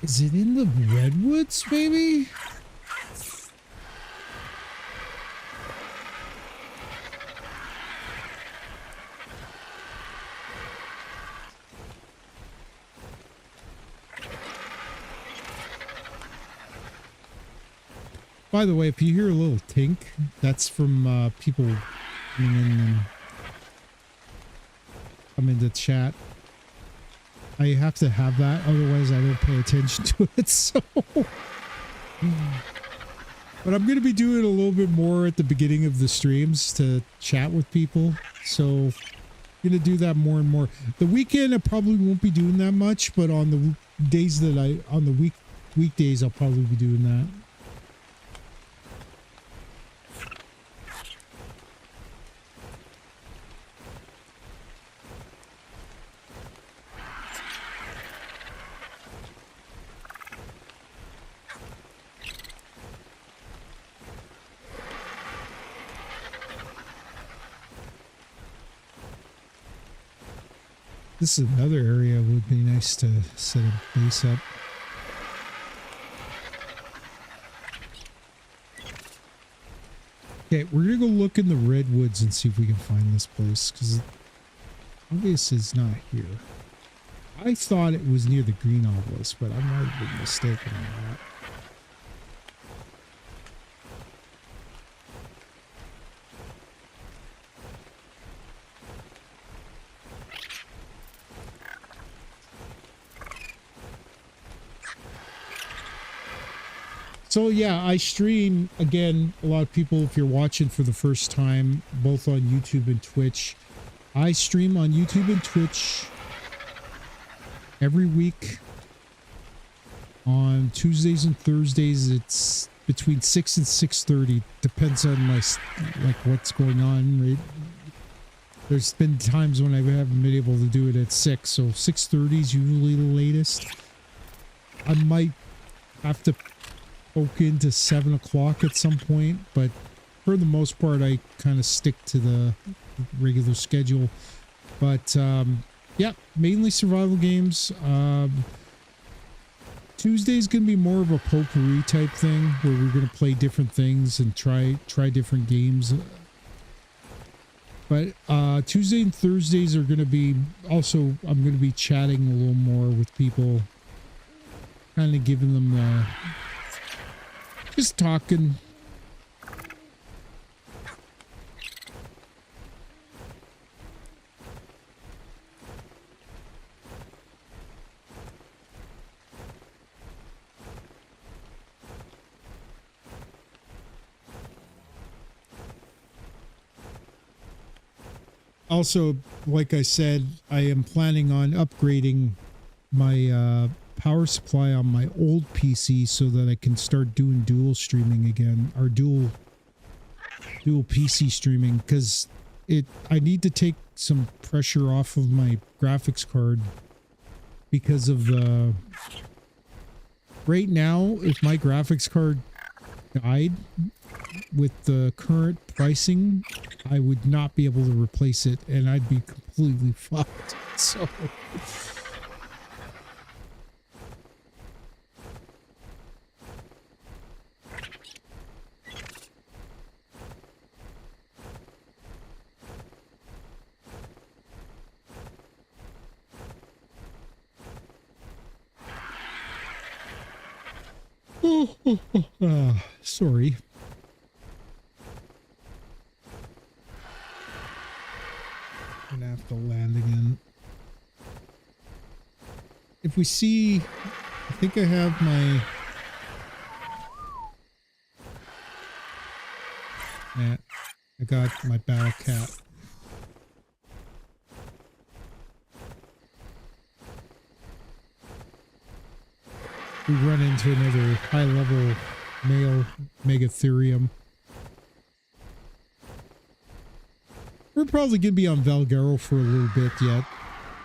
A: Is it in the redwoods, maybe? By the way, if you hear a little tink, that's from people coming in and come into chat. I have to have that, otherwise I don't pay attention to it, so... But I'm going to be doing a little bit more at the beginning of the streams to chat with people, so I'm going to do that more and more. The weekend I probably won't be doing that much, but on the days that on the weekdays I'll probably be doing that. This is another area would be nice to set a base up. Okay, we're gonna go look in the redwoods and see if we can find this place, because obviously it's not here. I thought it was near the green obelisk, but I might have been mistaken on that. So yeah, I stream, again, a lot of people, if you're watching for the first time, both on YouTube and Twitch, I stream on YouTube and Twitch every week. On Tuesdays and Thursdays, it's between 6 and 6:30. Depends on my, like, what's going on, right? There's been times when I haven't been able to do it at 6, so 6:30 is usually the latest. I might have to poke into 7 o'clock at some point, but for the most part, I kind of stick to the regular schedule. But yeah, mainly survival games. Tuesday's gonna be more of a potpourri type thing, where we're gonna play different things and try different games. But Tuesday and Thursdays are gonna be also, I'm gonna be chatting a little more with people, kind of giving them just talking. Also, like I said, I am planning on upgrading my power supply on my old PC so that I can start doing dual streaming again, or dual PC streaming, because I need to take some pressure off of my graphics card because of the right now, if my graphics card died with the current pricing, I would not be able to replace it, and I'd be completely fucked. So sorry. I'm gonna have to land again. If we see, I think I have my, yeah, I got my battle cat. We run into another high level male megatherium. We're probably going to be on Valguero for a little bit yet,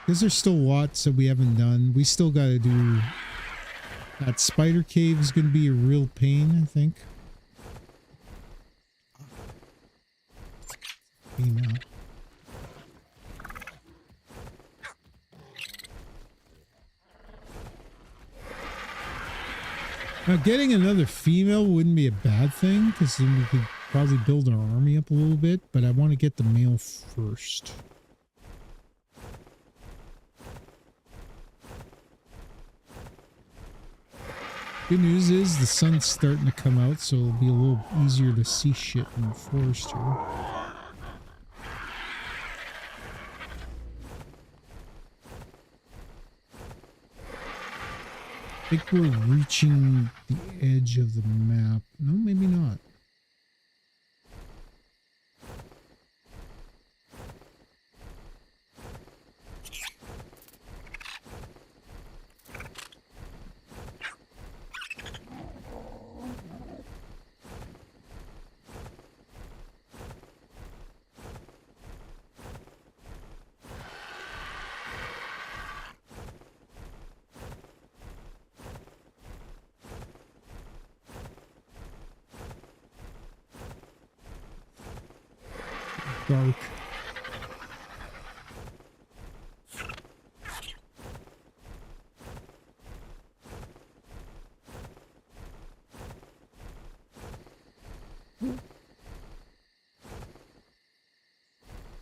A: because there's still lots that we haven't done. We still got to do... That spider cave is going to be a real pain, I think. Female. Now, getting another female wouldn't be a bad thing, because then we could probably build our army up a little bit, but I want to get the male first. Good news is the sun's starting to come out, so it'll be a little easier to see shit in the forest here. I think we're reaching the edge of the map. No, maybe not. Dark.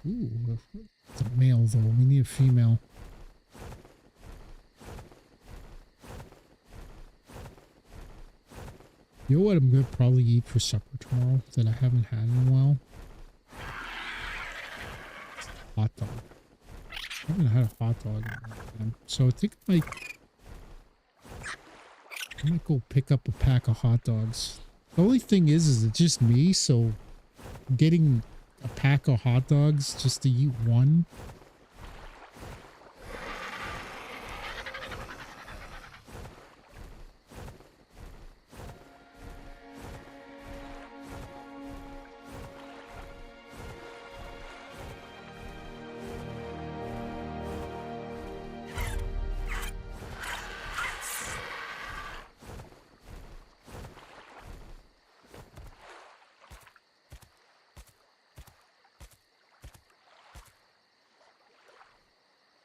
A: Ooh, it's a male though. We need a female. You know what I'm gonna probably eat for supper tomorrow that I haven't had in a while? Hot dog. I haven't had a hot dog in a long time. So I think I might go pick up a pack of hot dogs. The only thing is it's just me, so getting a pack of hot dogs just to eat one.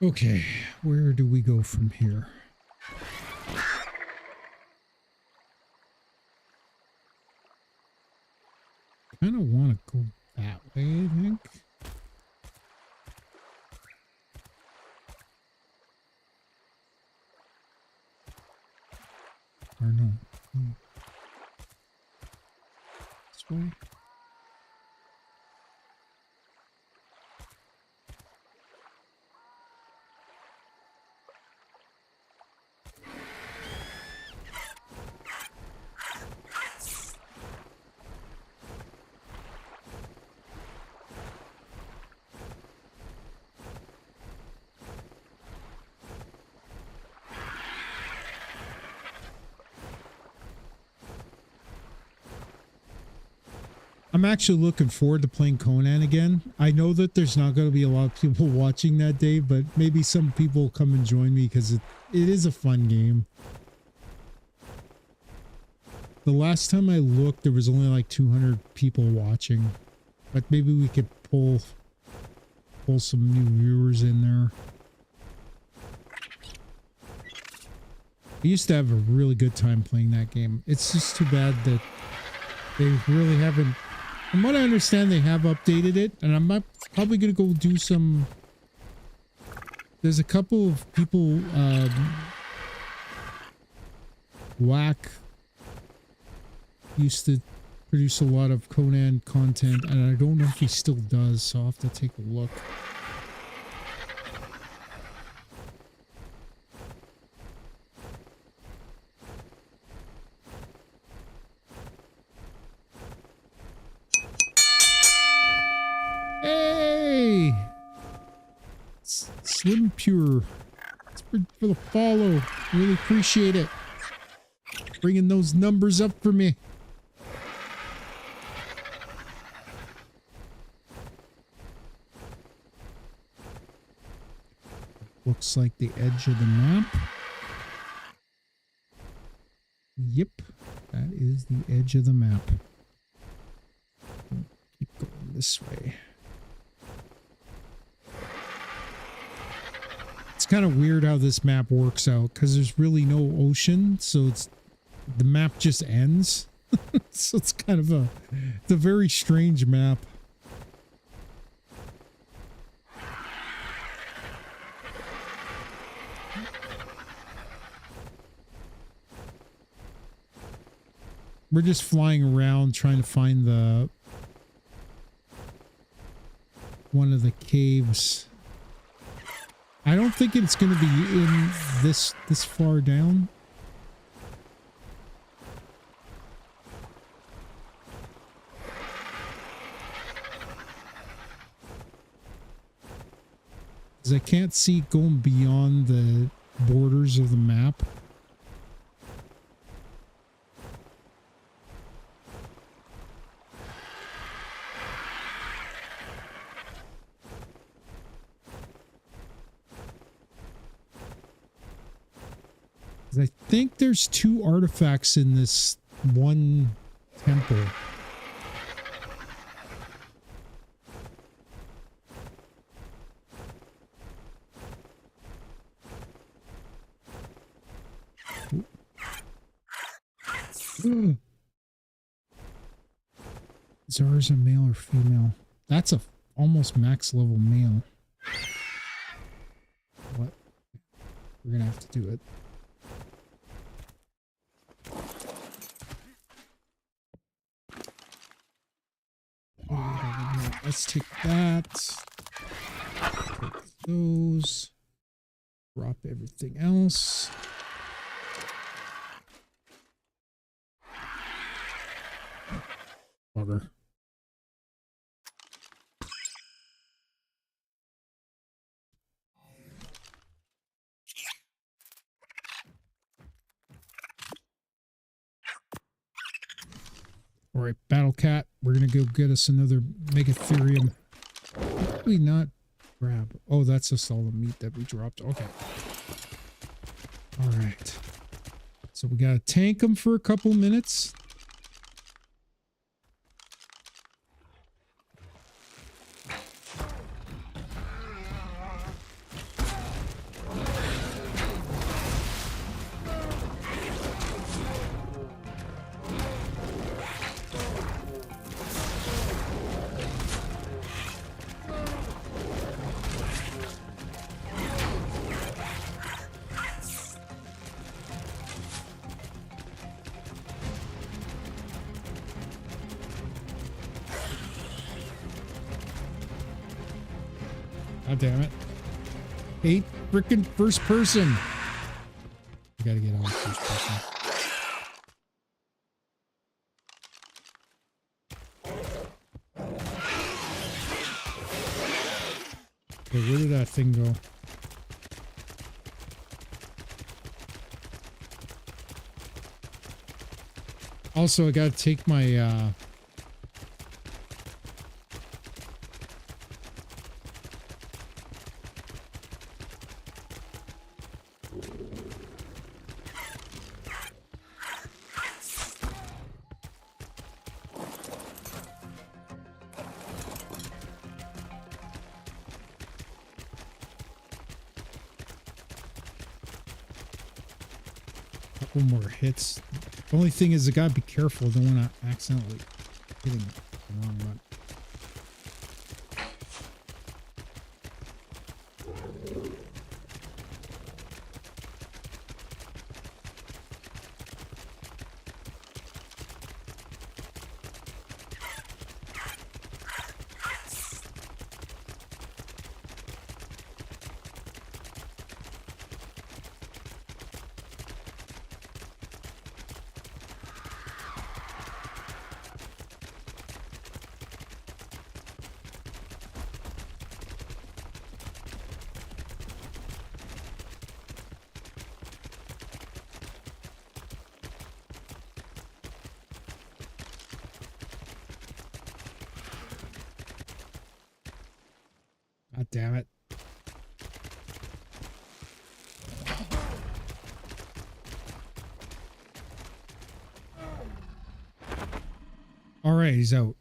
A: Okay, where do we go from here? Kind of want to go that way, I think. Or no. This way? I'm actually looking forward to playing Conan again. I know that there's not going to be a lot of people watching that day, but maybe some people will come and join me because it is a fun game. The last time I looked, there was only like 200 people watching, but maybe we could pull some new viewers in there. I used to have a really good time playing that game. It's just too bad that they really haven't. From what I understand, they have updated it, and I'm probably going to go do some. There's a couple of people, Whack used to produce a lot of Conan content, and I don't know if he still does, so I'll have to take a look. Hey! Slim Pure. It's for the follow. Really appreciate it. Bringing those numbers up for me. Looks like the edge of the map. Yep, that is the edge of the map. Keep going this way. It's kind of weird how this map works out because there's really no ocean, so the map just ends. So it's kind of a very strange map. We're just flying around trying to find one of the caves. I don't think it's going to be in this far down. Because I can't see going beyond the borders of the map. I think there's 2 artifacts in this one temple. Zara's a male or female? That's a almost max level male. What? We're gonna have to do it. What do we have in here? Let's take that. Take those. Drop everything else. Bugger. All right, Battle Cat, we're going to go get us another Megatherium. What did we not grab? Oh, that's just all the meat that we dropped. Okay. All right. So we got to tank them for a couple minutes. God damn it. Hate frickin' first person. I gotta get on first person. Okay, where did that thing go? Also, I gotta take my couple more hits. The only thing is I gotta be careful. I don't want to accidentally hit him the wrong one. God damn it. All right, he's out.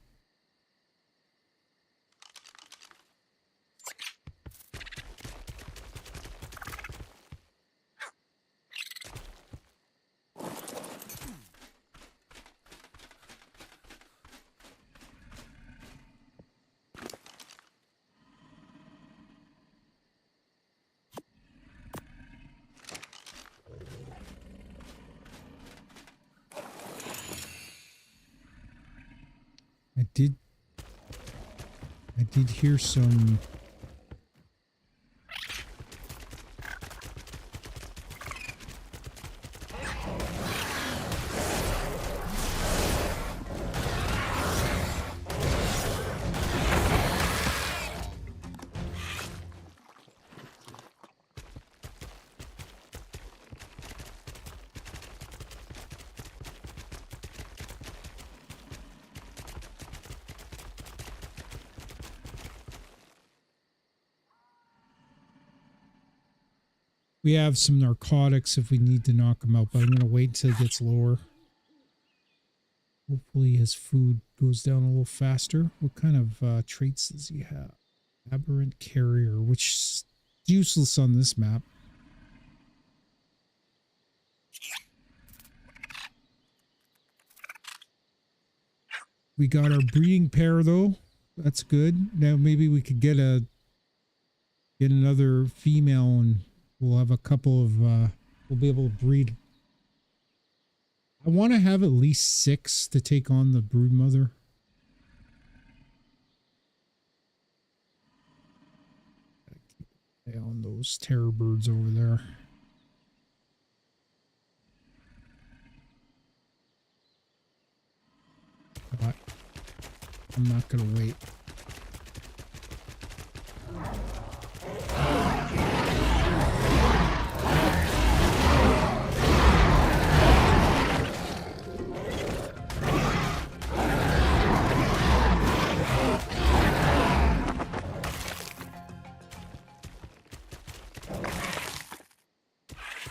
A: I did hear some. We have some narcotics if we need to knock him out, but I'm going to wait until he gets lower. Hopefully his food goes down a little faster. What kind of traits does he have? Aberrant carrier, which is useless on this map. We got our breeding pair though. That's good. Now maybe we could get another female and we'll have a couple of we'll be able to breed. I want to have at least 6 to take on the brood mother. Keep on those terror birds over there. But I'm not gonna wait.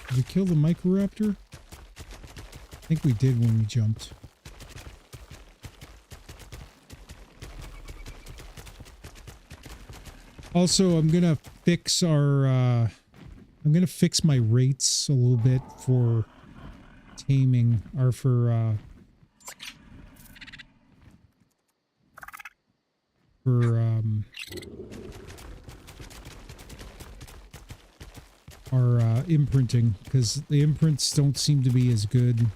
A: Did we kill the Microraptor? I think we did when we jumped. Also, I'm gonna fix our I'm gonna fix my rates a little bit for taming or for our imprinting, because the imprints don't seem to be as good.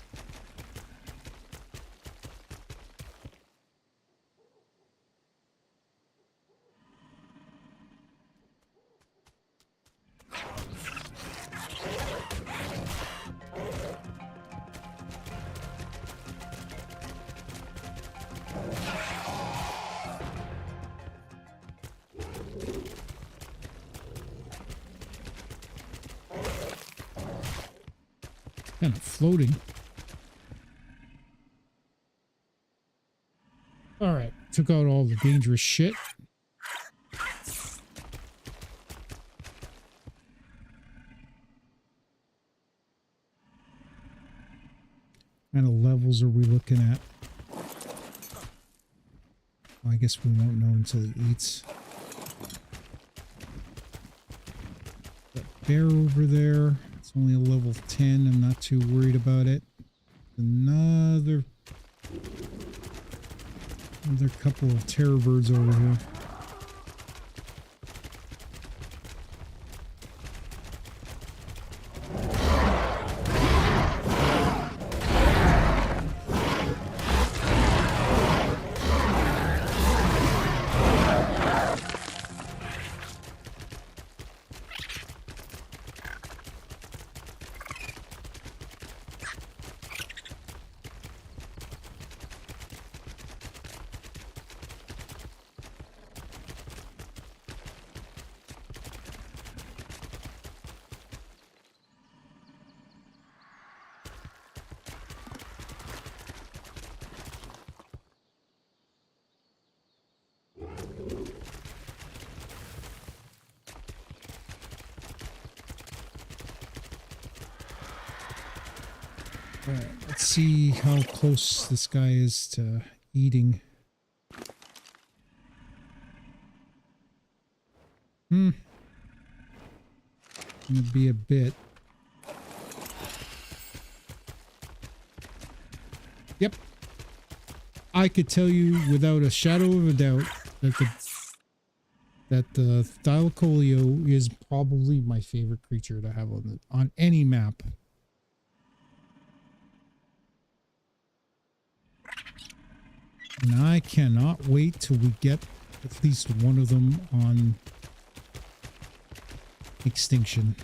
A: Kind of floating. All right, took out all the dangerous shit. What kind of levels are we looking at? Well, I guess we won't know until he eats. That bear over there. It's only a level 10. I'm not too worried about it. Another couple of terror birds over here. Alright, let's see how close this guy is to eating. Gonna be a bit. Yep. I could tell you without a shadow of a doubt that the Thylacoleo is probably my favorite creature to have on any map. And I cannot wait till we get at least one of them on extinction.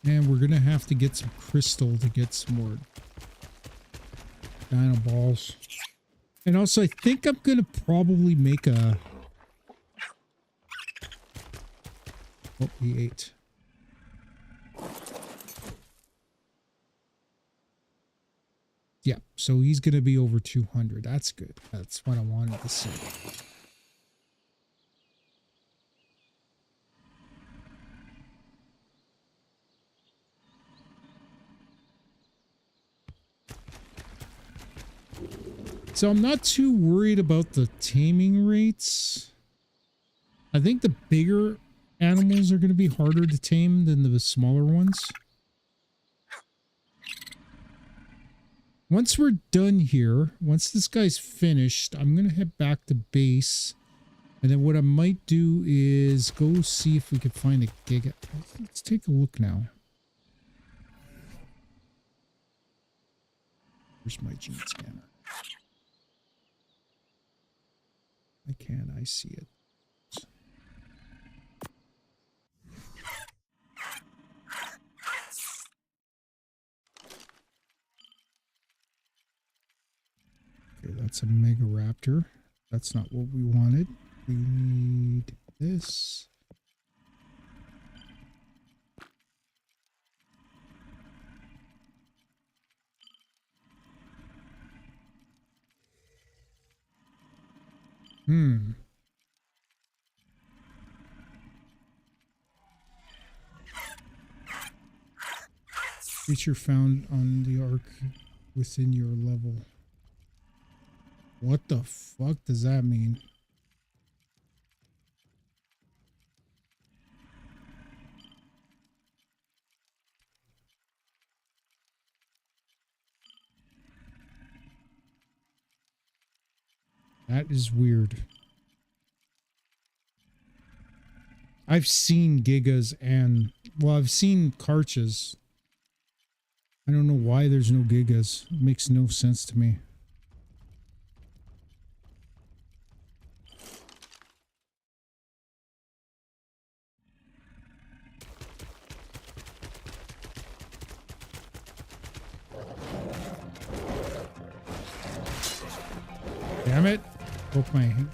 A: And we're gonna have to get some crystal to get some more dino balls. And also, I think I'm gonna probably make a... Oh, he ate. Yeah, so he's gonna be over 200. That's good. That's what I wanted to see. So I'm not too worried about the taming rates. I think the bigger animals are going to be harder to tame than the smaller ones. Once we're done here, once this guy's finished, I'm going to head back to base. And then what I might do is go see if we can find a giga. Let's take a look now. Where's my gene scanner? Why can't I see it? Okay, that's a mega raptor. That's not what we wanted. We need this. Creature found on the arc within your level. What the fuck does that mean? That is weird. I've seen gigas and, well, I've seen karchas. I don't know why there's no gigas. It makes no sense to me. Damn it. Broke my hand.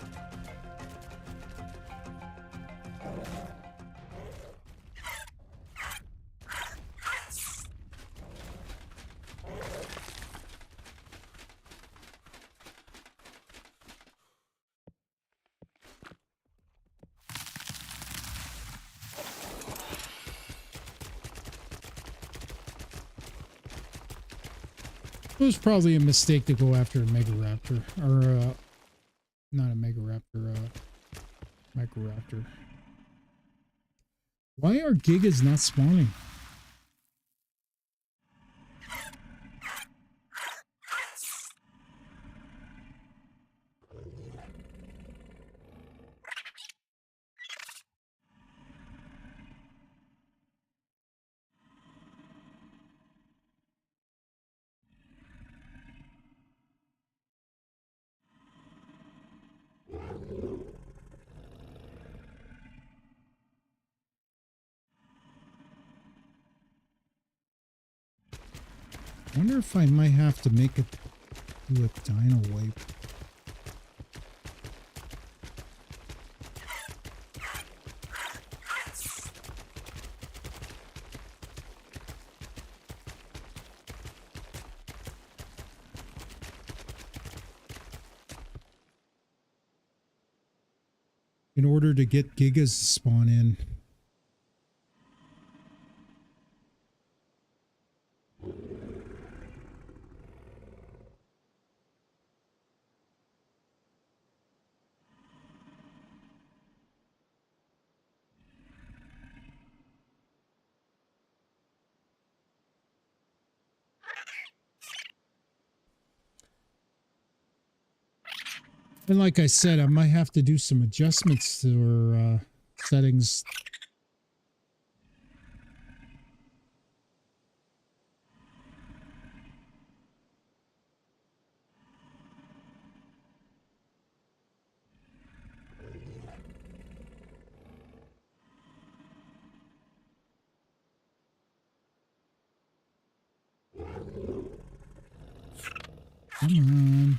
A: It was probably a mistake to go after a Mega Raptor. Or, not a Mega Raptor, Micro Raptor. Why are Gigas not spawning? I wonder if I might have to make it do a dino wipe. In order to get Gigas to spawn in. And like I said, I might have to do some adjustments to our settings. Come on.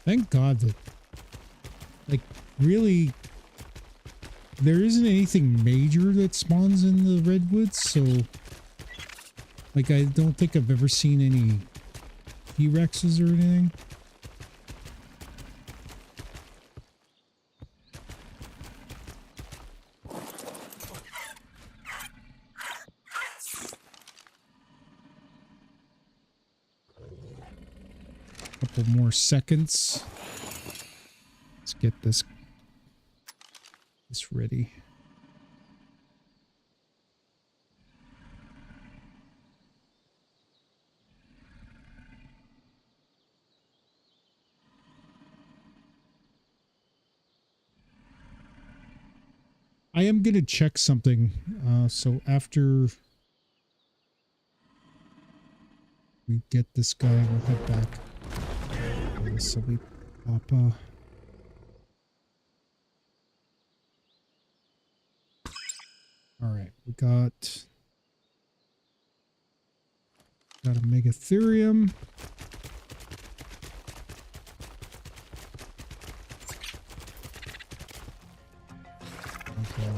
A: Thank God that, like, really, there isn't anything major that spawns in the redwoods, so, like, I don't think I've ever seen any T-Rexes or anything. Couple more seconds. Let's get this ready. I am going to check something. So after we get this guy, we'll head back. So we pop. All right, we got a megatherium. Okay.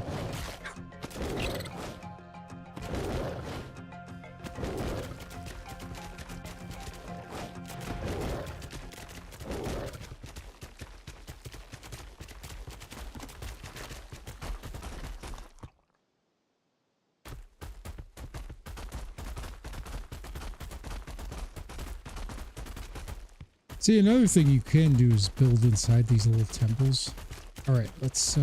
A: See, another thing you can do is build inside these little temples. All right, let's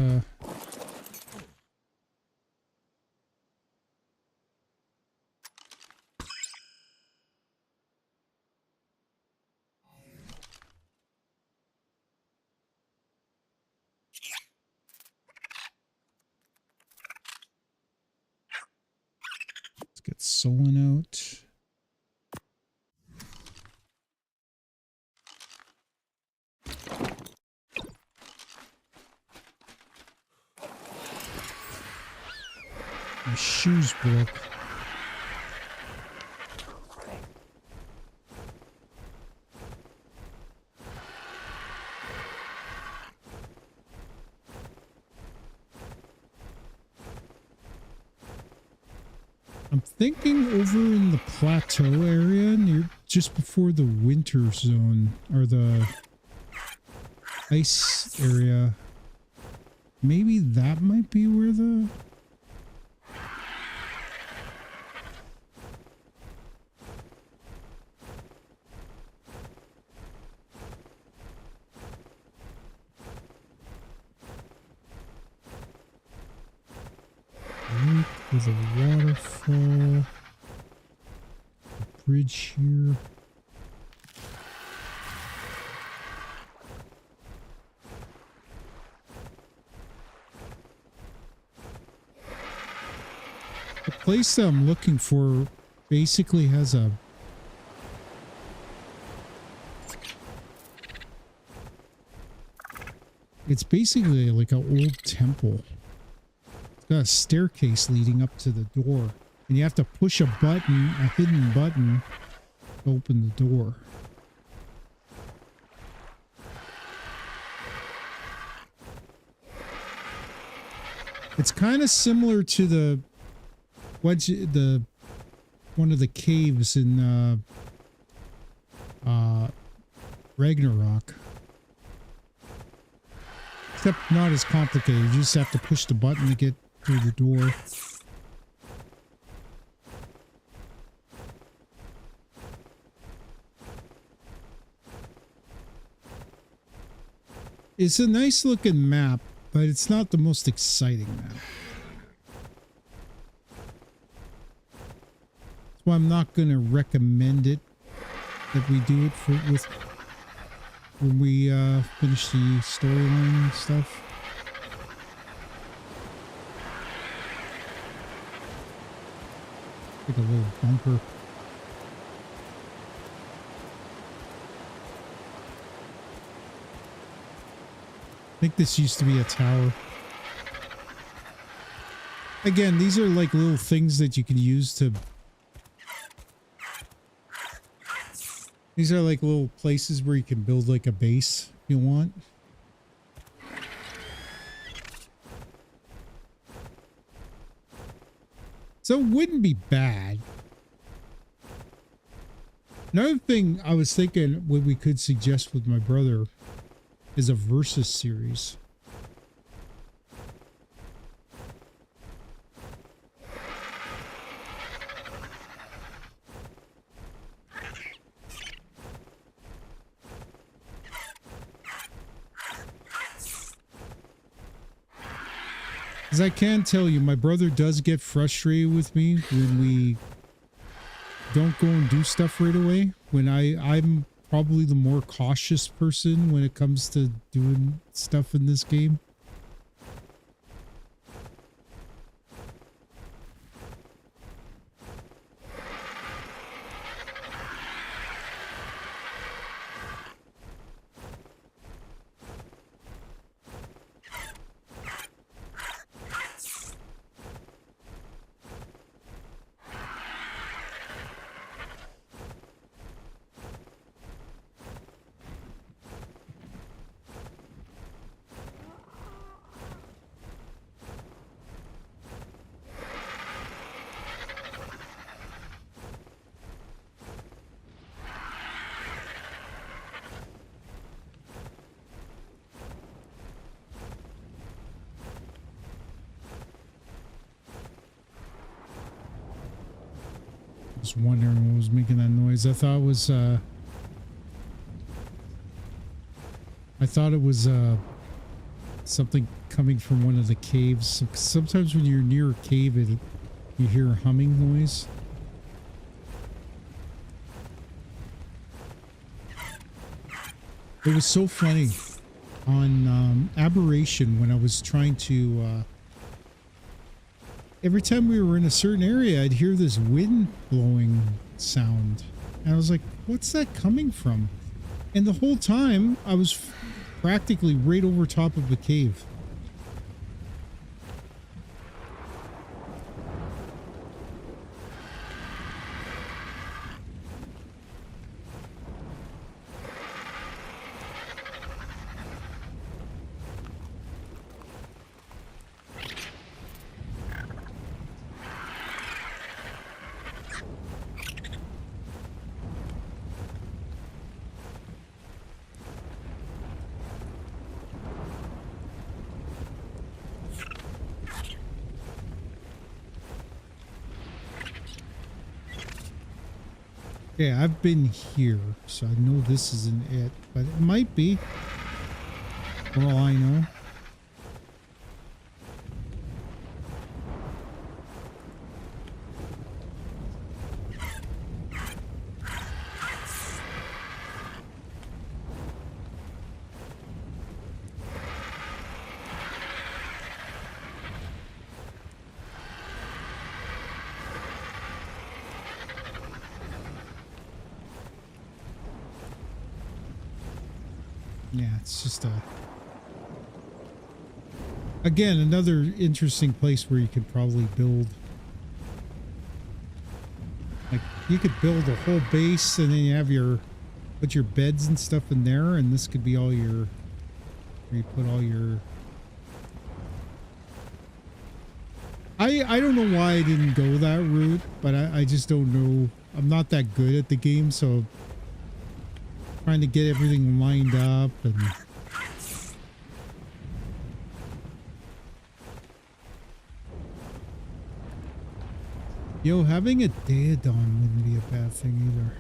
A: get Solon out. My shoes broke. I'm thinking over in the plateau area near just before the winter zone or the ice area. Maybe that might be where the lake with a waterfall, a bridge here. The place that I'm looking for basically has a it's basically like an old temple. It's got a staircase leading up to the door. And you have to push a button, a hidden button, to open the door. It's kind of similar to the one of the caves in Ragnarok. Except not as complicated. You just have to push the button to get through the door. It's a nice looking map, but it's not the most exciting map. That's why I'm not going to recommend it that we do it with when we finish the storyline and stuff. Like a little bunker. I think this used to be a tower. Again, these are like little things that you can use to... These are like little places where you can build like a base if you want. So it wouldn't be bad. Another thing I was thinking what we could suggest with my brother is a versus series. As I can tell you, my brother does get frustrated with me when we don't go and do stuff right away. When I'm probably the more cautious person when it comes to doing stuff in this game. Just wondering what was making that noise. I thought it was something coming from one of the caves. Sometimes when you're near a cave, you hear a humming noise. It was so funny on Aberration when I was trying to every time we were in a certain area, I'd hear this wind blowing sound. And I was like, what's that coming from? And the whole time, I was practically right over top of a cave. Yeah, I've been here, so I know this isn't it, but it might be. For all I know. Yeah, it's just again, another interesting place where you could probably build. Like, you could build a whole base and then you have put your beds and stuff in there, and this could be all your, where you put all your... I don't know why I didn't go that route, but I just don't know. I'm not that good at the game, so trying to get everything lined up and... Yo, having a Daedon wouldn't be a bad thing either.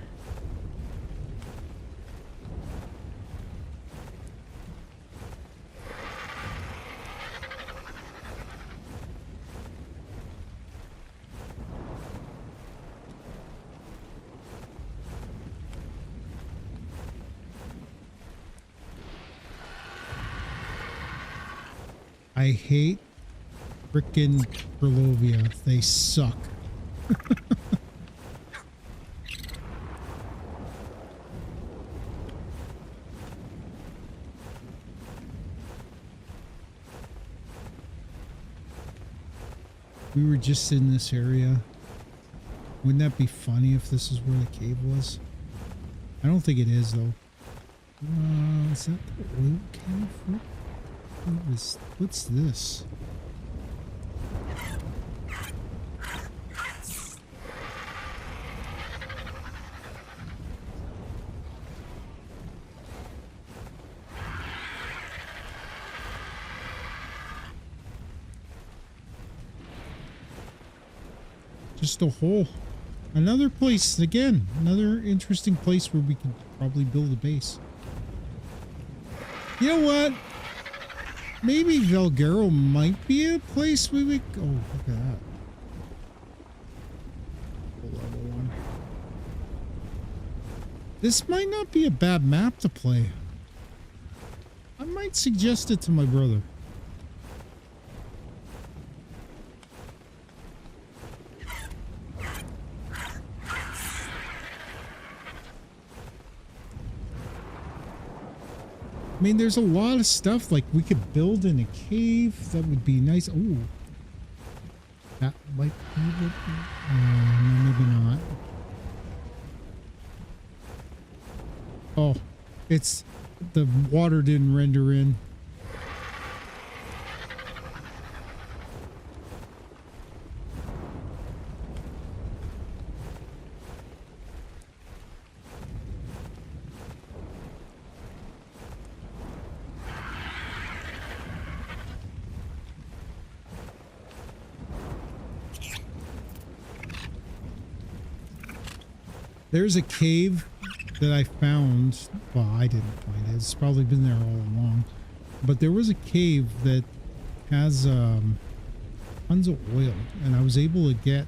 A: I hate frickin' Berlovia. They suck. We were just in this area. Wouldn't that be funny if this is where the cave was? I don't think it is, though. Is that the oil cave? What's this? Just a hole. Another place, again, another interesting place where we could probably build a base. You know what? Maybe Valguero might be a place we would... Oh, look at that. Level 1. This might not be a bad map to play. I might suggest it to my brother. I mean, there's a lot of stuff, like we could build in a cave. That would be nice. Oh, that might be what... no, maybe not. Oh, it's... the water didn't render in. There's a cave that I found. Well, I didn't find it. It's probably been there all along. But there was a cave that has tons of oil, and I was able to get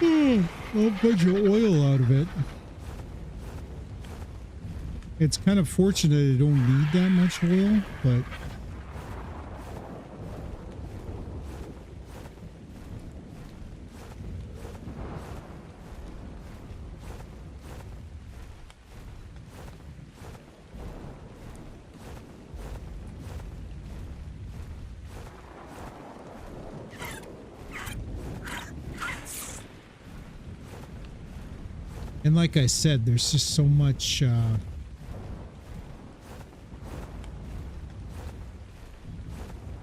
A: a bunch of oil out of it. It's kind of fortunate I don't need that much oil, but and like I said, there's just so much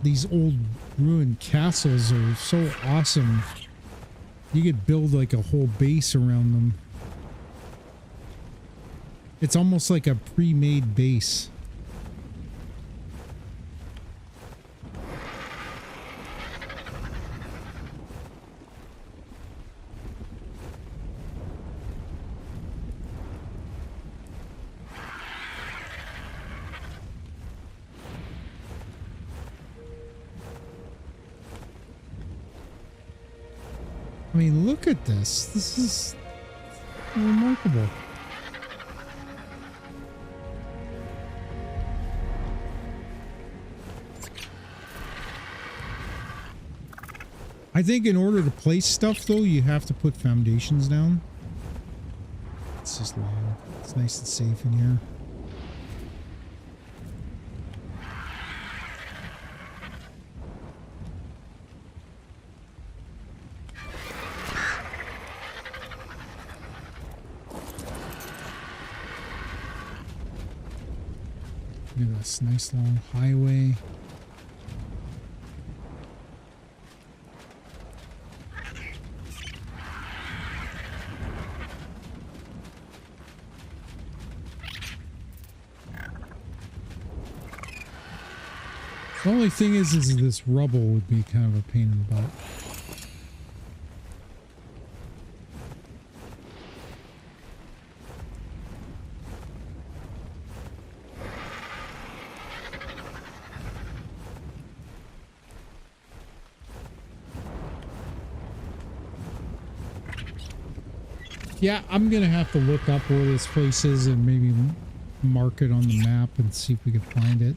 A: these old ruined castles are so awesome. You could build like a whole base around them. It's almost like a pre-made base. I mean, look at this. This is remarkable. I think in order to place stuff, though, you have to put foundations down. It's just long. It's nice and safe in here. Look at this nice long highway. The only thing is this rubble would be kind of a pain in the butt. Yeah, I'm gonna have to look up where this place is and maybe mark it on the map and see if we can find it.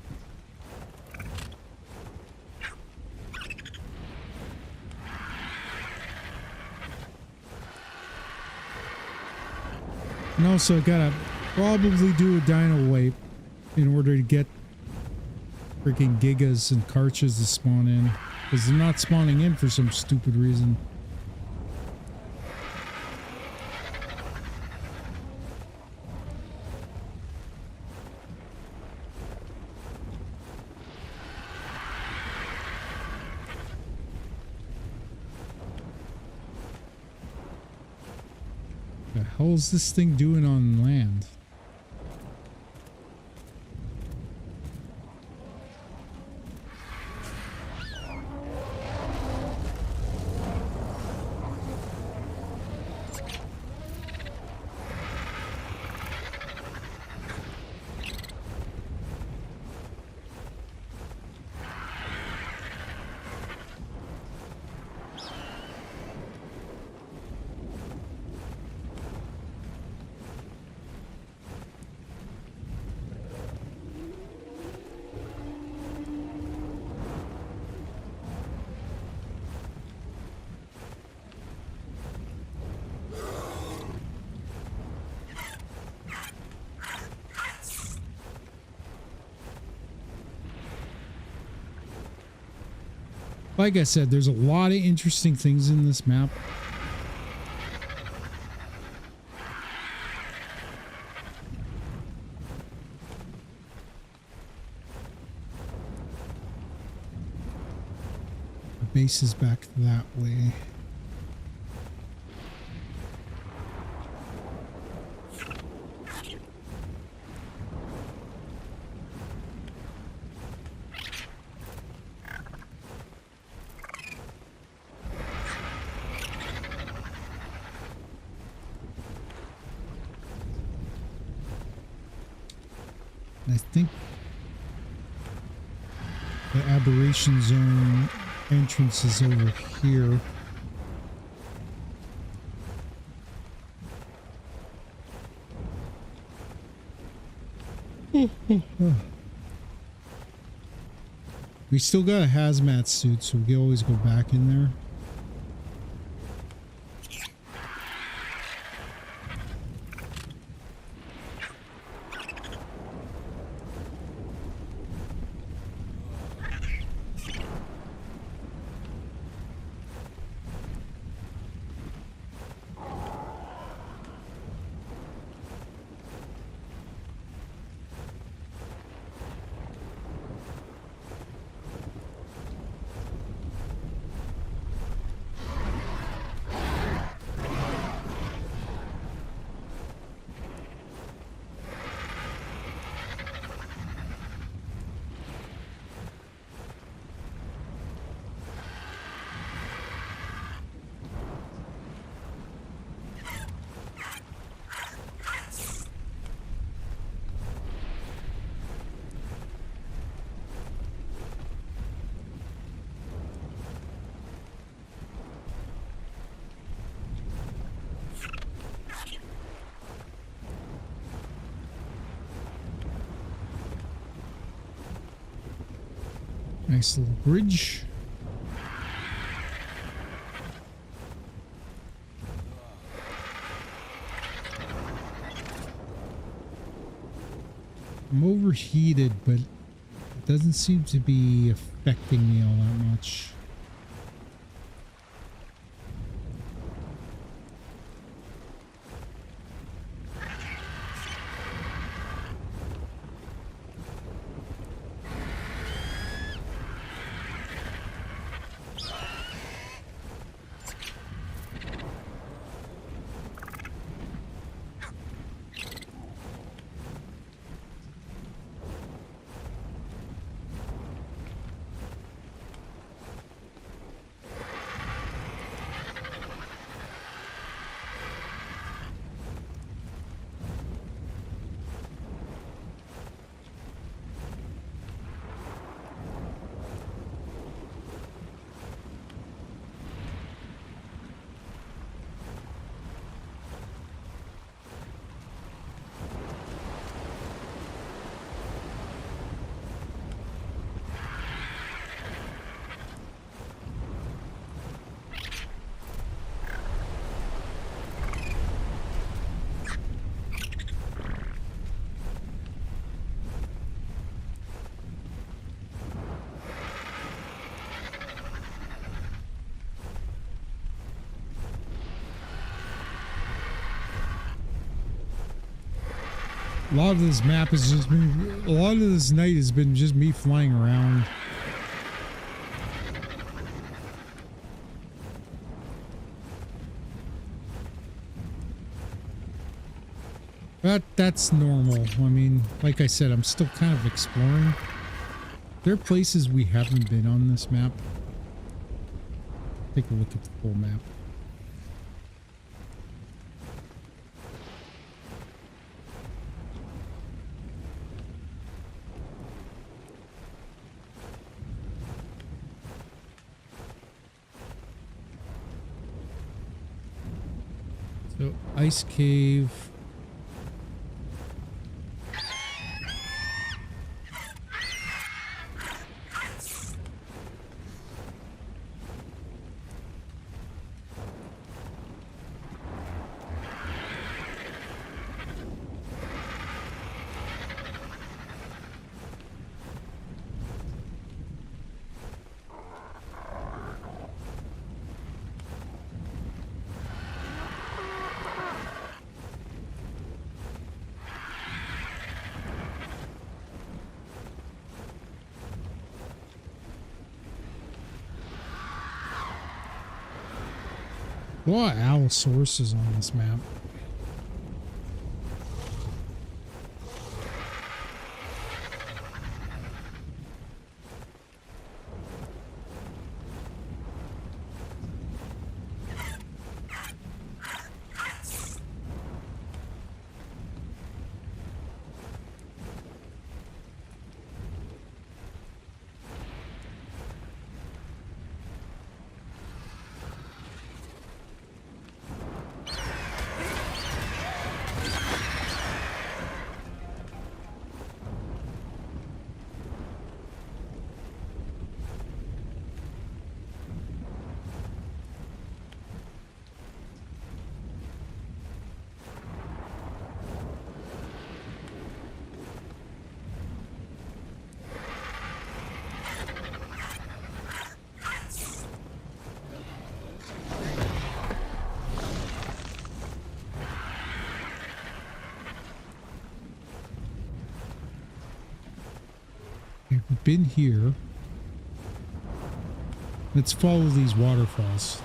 A: And also, I gotta probably do a dino wipe in order to get freaking gigas and carches to spawn in, because they're not spawning in for some stupid reason. The hell is this thing doing on land? Like I said, there's a lot of interesting things in this map. The base is back that way. I think the aberration zone entrance is over here. We still got a hazmat suit, so we can always go back in there. Nice little bridge. I'm overheated, but it doesn't seem to be affecting me all that much. A lot of this map has just been, a lot of this night has been just me flying around. That's normal. I mean, like I said, I'm still kind of exploring. There are places we haven't been on this map. Take a look at the full map. So, ice cave. A lot of Allosauruses on this map. We've been here. Let's follow these waterfalls.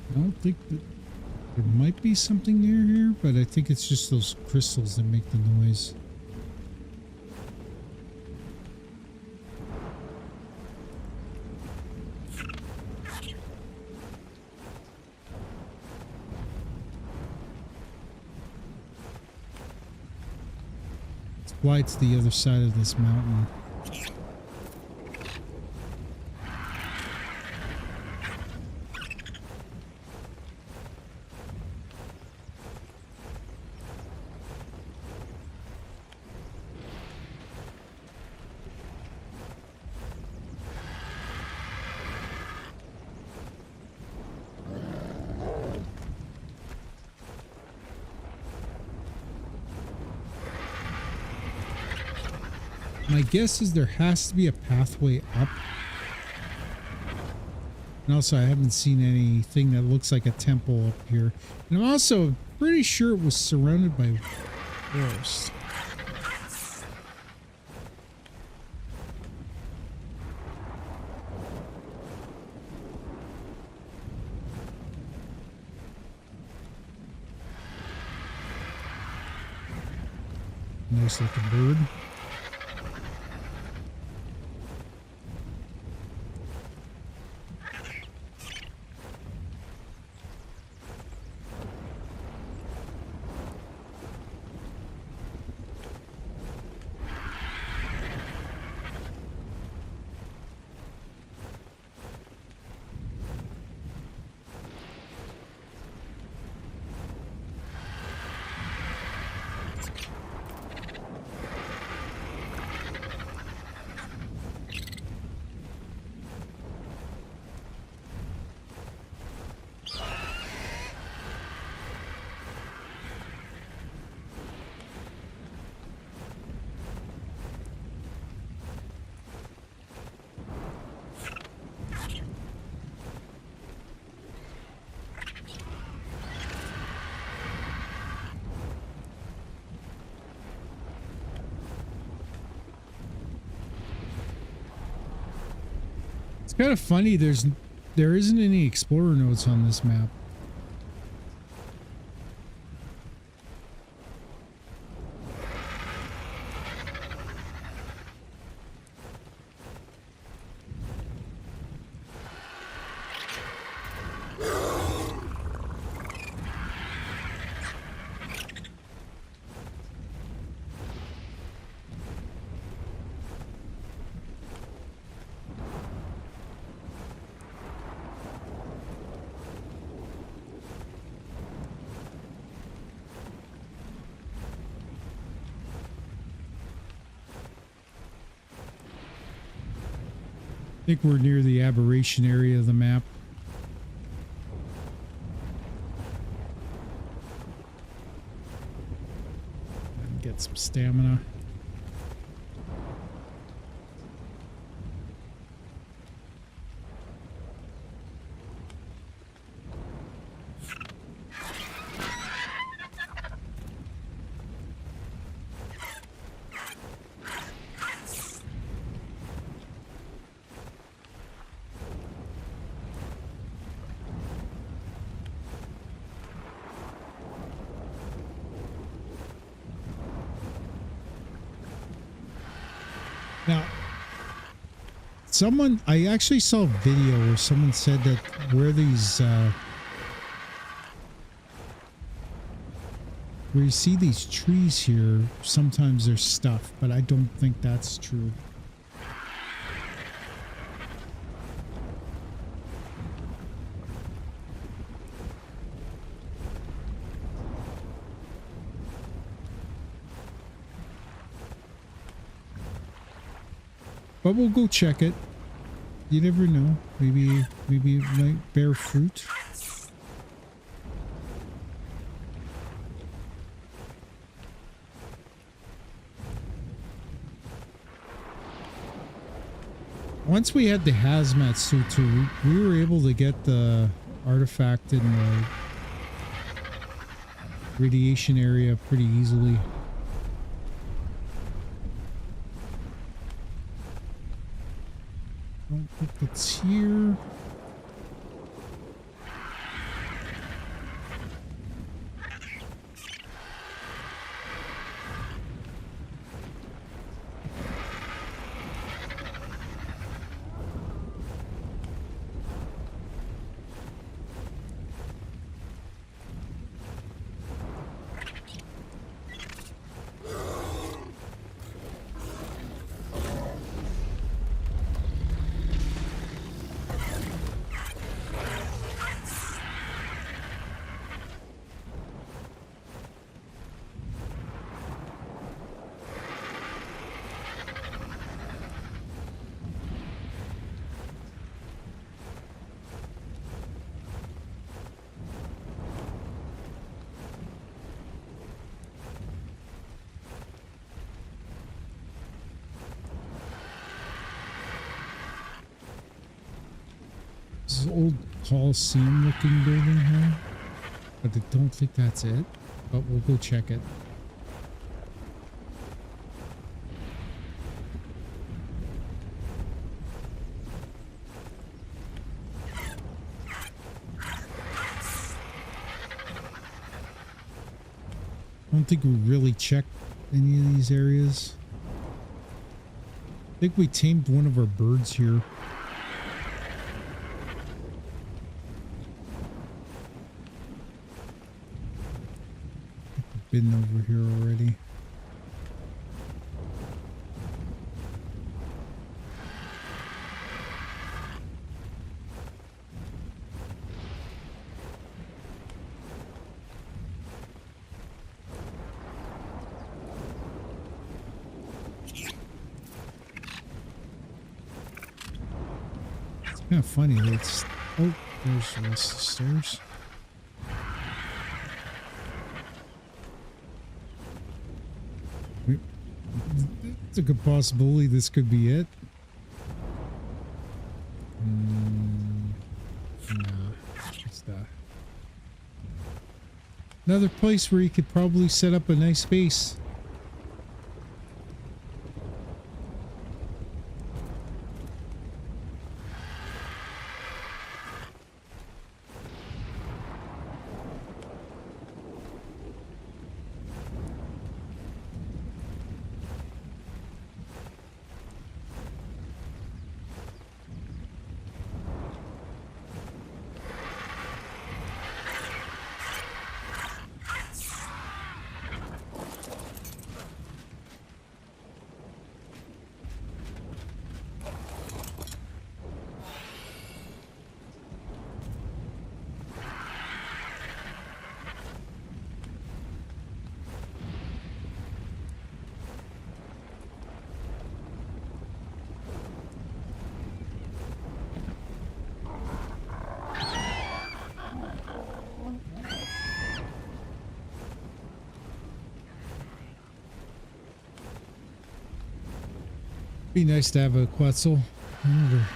A: I don't think that there might be something near here, but I think it's just those crystals that make the noise. Let's fly to the other side of this mountain. My guess is there has to be a pathway up. And also I haven't seen anything that looks like a temple up here. And I'm also pretty sure it was surrounded by forest. Nice looking bird. It's kind of funny, there isn't any explorer notes on this map. think we're near the aberration area of the map. And get some stamina. Now, I actually saw a video where someone said that where you see these trees here, sometimes there's stuff, but I don't think that's true. But we'll go check it. You never know. Maybe it might bear fruit. Once we had the hazmat suit too, we were able to get the artifact in the radiation area pretty easily. I don't think it's here. This is old Coliseum looking building here, but I don't think that's it, but we'll go check it. I don't think we really checked any of these areas. I think we tamed one of our birds here. Been over here already. It's kind of funny. It's oh, there's the rest of the stairs. It's a good possibility this could be it. No, it's that. Another place where you could probably set up a nice base. Be nice to have a Quetzal. I've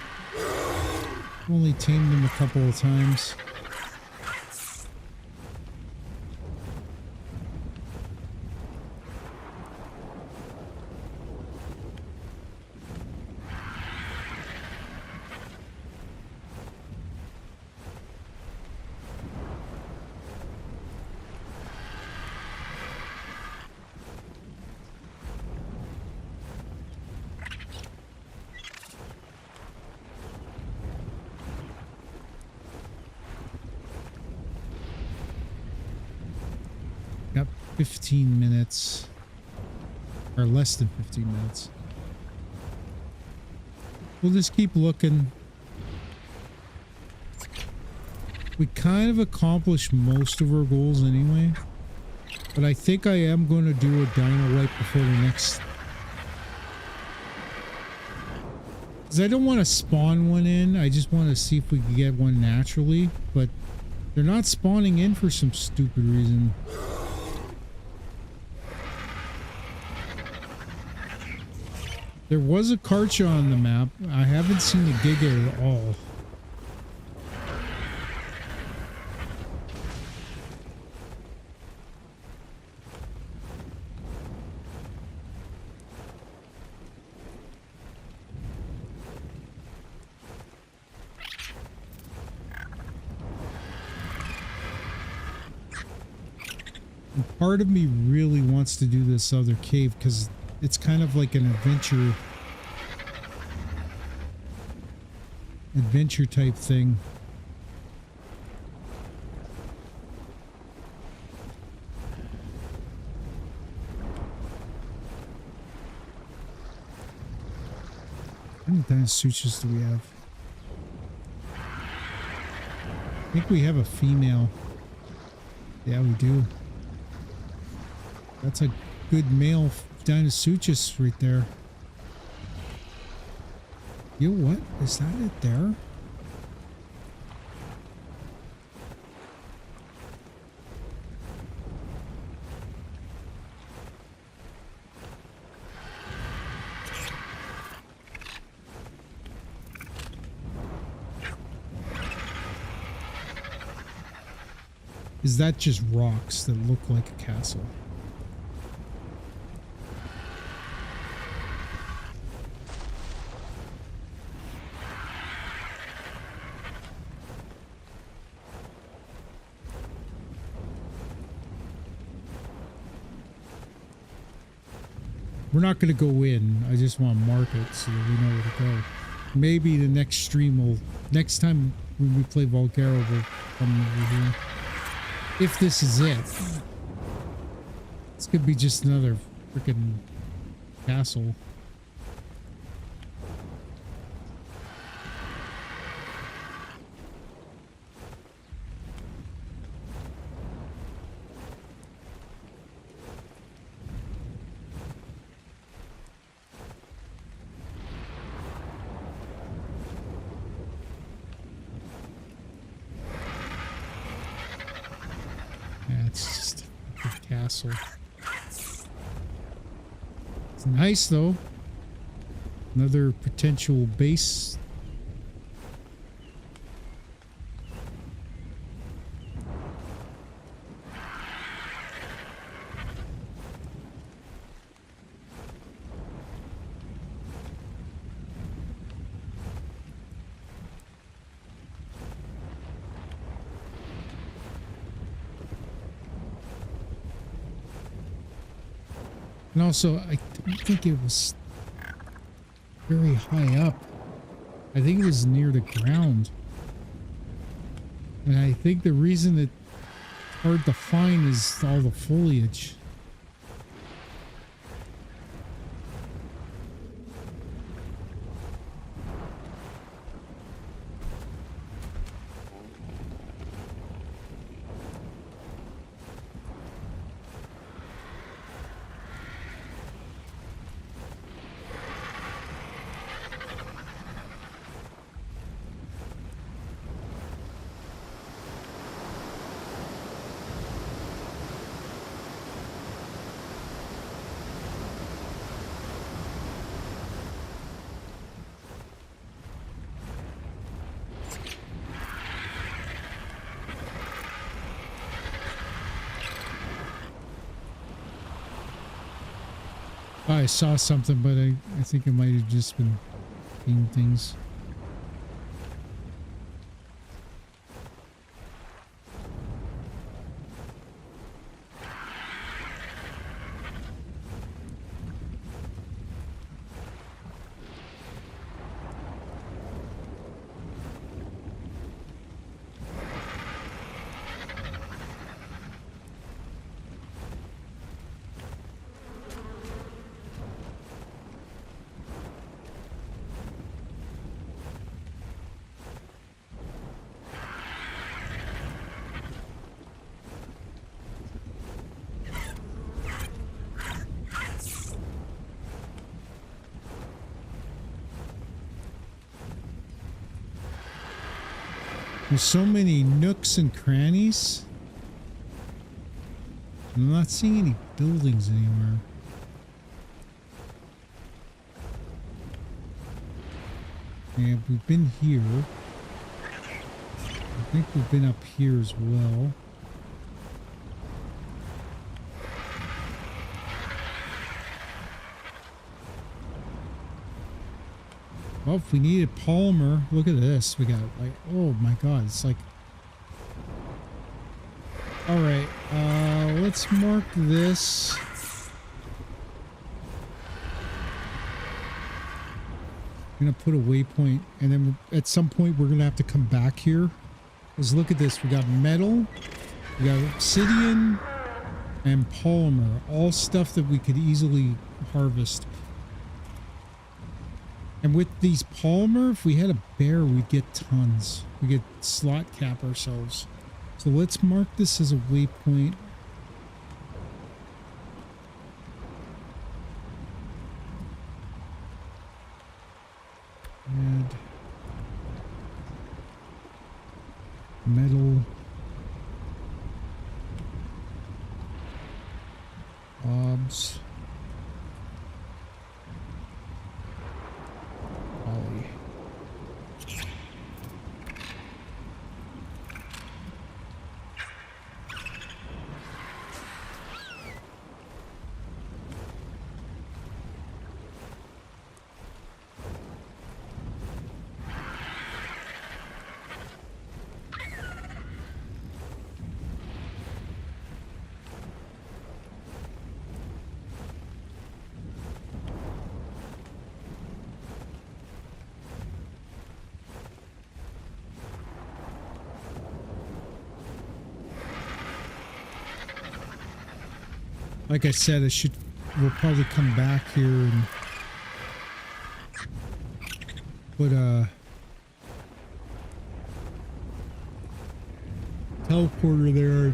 A: only tamed him a couple of times. Got 15 minutes. Or less than 15 minutes. We'll just keep looking. We kind of accomplished most of our goals anyway. But I think I am going to do a dino wipe before the next... Because I don't want to spawn one in. I just want to see if we can get one naturally. But they're not spawning in for some stupid reason. There was a Karcha on the map. I haven't seen the Giga at all. And part of me really wants to do this other cave because it's kind of like an adventure type thing. How many dinosaurs do we have? I think we have a female. Yeah, we do. That's a good male Dinosuchus right there. Yo, what? Is that it there? Is that just rocks that look like a castle? We're not going to go in. I just want to mark it so that we know where to go. Maybe the next stream will... Next time when we play Valguero, we'll come over here. If this is it. This could be just another freaking castle. It's just a castle. It's nice though. Another potential base. And also, I don't think it was very high up. I think it was near the ground. And I think the reason it's hard to find is all the foliage. I saw something, but I think it might have just been being things. There's so many nooks and crannies. I'm not seeing any buildings anywhere. And we've been here. I think we've been up here as well. Well, if we needed polymer, look at this. We got like, oh my god, it's like. All right, let's mark this. I'm gonna put a waypoint, and then at some point we're gonna have to come back here. Because look at this, we got metal, we got obsidian, and polymer, all stuff that we could easily harvest. And with these polymer, if we had a bear, we'd get tons. We could slot cap ourselves. So let's mark this as a waypoint. Add metal. Obs. Ollie. Like I said, we'll probably come back here and put a teleporter there.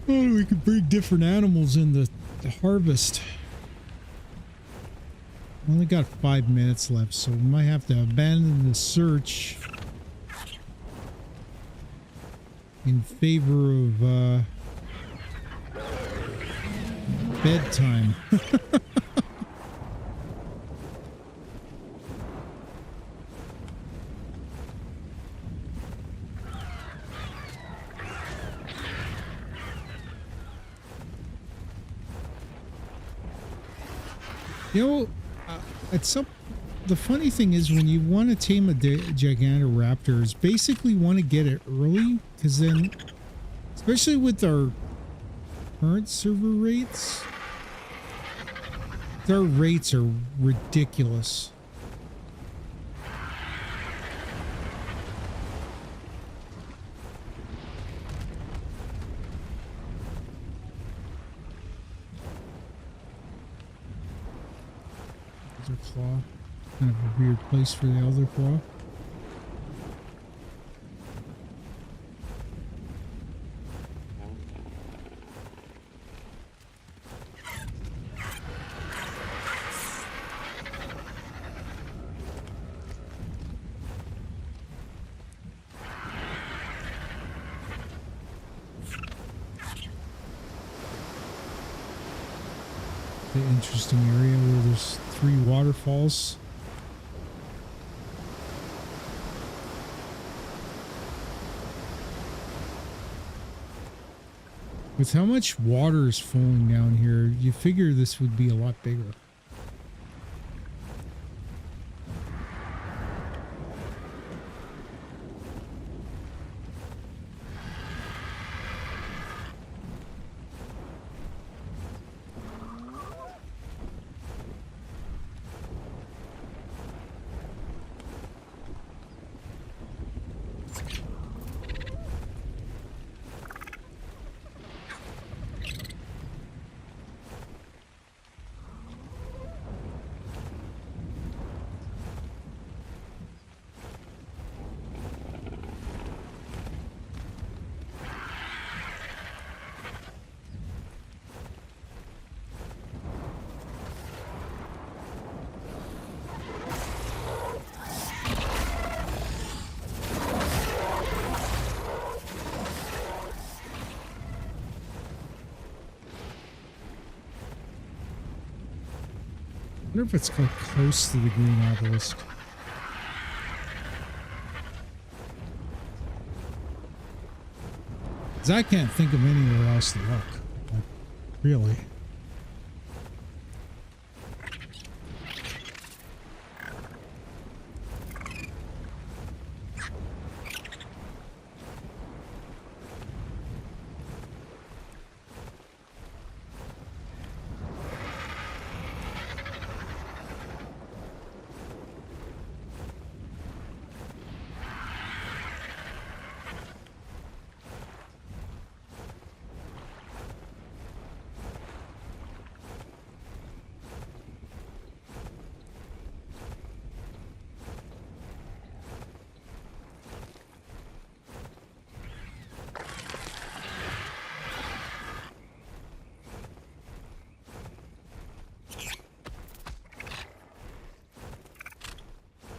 A: Oh, we could bring different animals in to harvest. We only got 5 minutes left, so we might have to abandon the search in favor of bedtime. You know, the funny thing is when you want to tame a Gigantoraptor, is basically want to get it early, because then, especially with our current server rates, their rates are ridiculous. There's a claw. Kind of a weird place for the elder claw. The interesting area where there's 3 waterfalls. With how much water is flowing down here, you figure this would be a lot bigger. I wonder if it's like close to the green obelisk. Because I can't think of anywhere else to look. Like, really.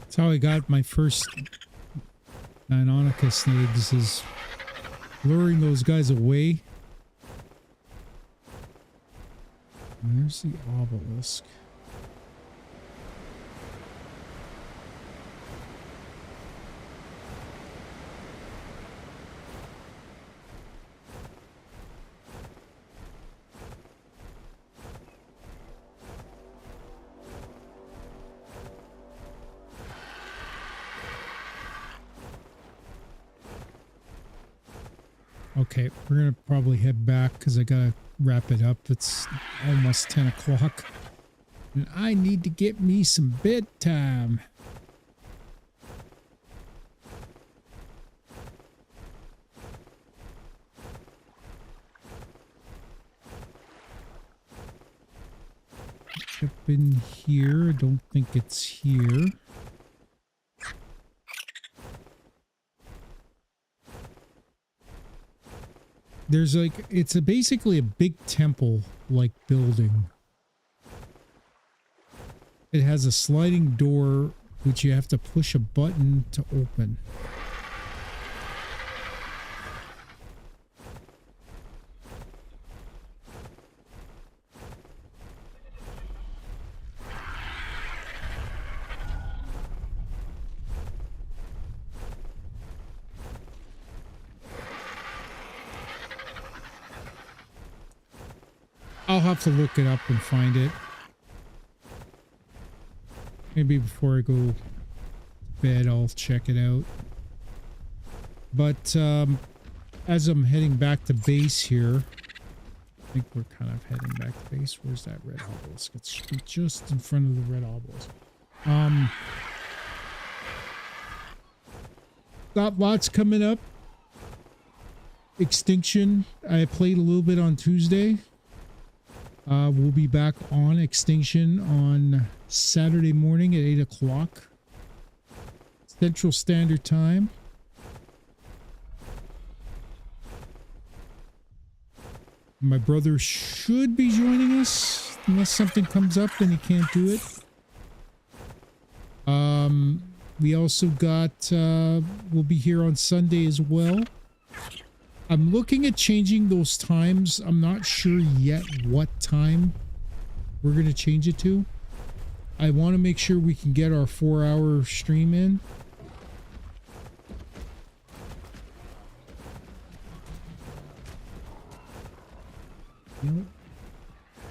A: That's how I got my first Ninonica snakes, is luring those guys away. And there's the obelisk. Okay, we're gonna probably head back because I gotta wrap it up. It's almost 10 o'clock. And I need to get me some bedtime. Up in here, I don't think it's here. There's like, it's basically a big temple like building. It has a sliding door which you have to push a button to open. I'll have to look it up and find it. Maybe before I go to bed, I'll check it out. But as I'm heading back to base here, I think we're kind of heading back to base. Where's that red obelisk? It's just in front of the red obelisk. Got lots coming up. Extinction. I played a little bit on Tuesday. We'll be back on Extinction on Saturday morning at 8 o'clock Central Standard Time. My brother should be joining us unless something comes up and he can't do it. We also got, we'll be here on Sunday as well. I'm looking at changing those times. I'm not sure yet what time we're going to change it to. I want to make sure we can get our 4-hour stream in. You know,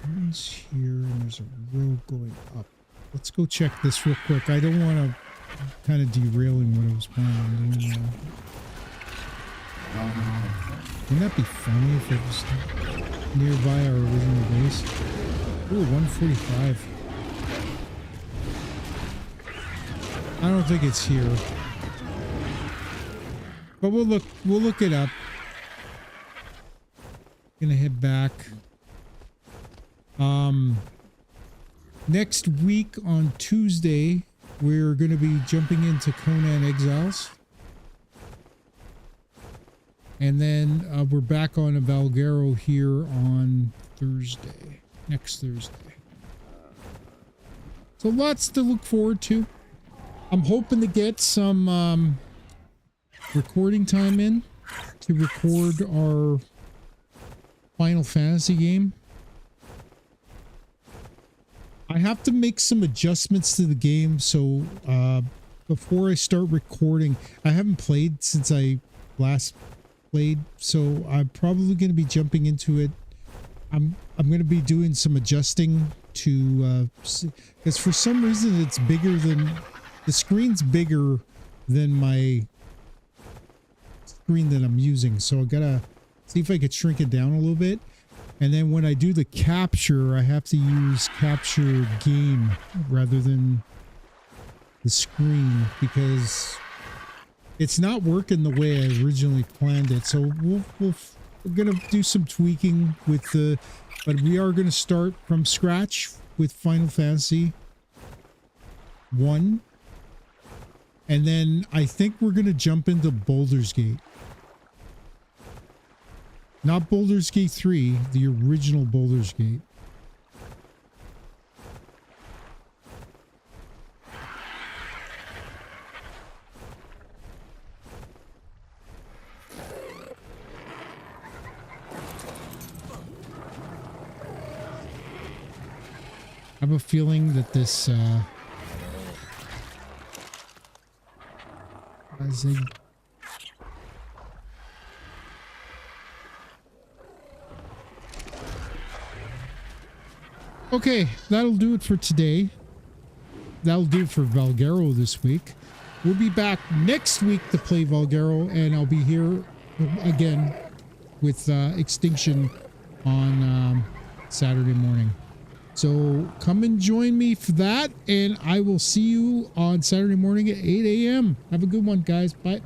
A: one's here and there's a road going up. Let's go check this real quick. I don't want to kind of derailing what I was planning on doing now. Wouldn't that be funny if it was nearby our original base? Ooh, 145. I don't think it's here. But we'll look it up. Gonna head back. Next week on Tuesday, we're gonna be jumping into Conan Exiles. And then we're back on a Valguero here on Thursday. Next Thursday. So lots to look forward to. I'm hoping to get some recording time in to record our Final Fantasy game. I have to make some adjustments to the game, so before I start recording, I haven't played since I last played, so I'm probably going to be jumping into it. I'm going to be doing some adjusting to because for some reason it's bigger than the screen's bigger than my screen that I'm using, so I gotta see if I could shrink it down a little bit. And then when I do the capture, I have to use capture game rather than the screen because it's not working the way I originally planned it. So we're gonna do some tweaking with the, but we are gonna start from scratch with Final Fantasy 1. And then I think we're gonna jump into Baldur's Gate. Not Baldur's Gate 3, the original Baldur's Gate. I have a feeling that this okay, that'll do it for today. That'll do it for Valguero this week. We'll be back next week to play Valguero, and I'll be here again with Extinction on Saturday morning. So come and join me for that, and I will see you on Saturday morning at 8 a.m. Have a good one, guys. Bye.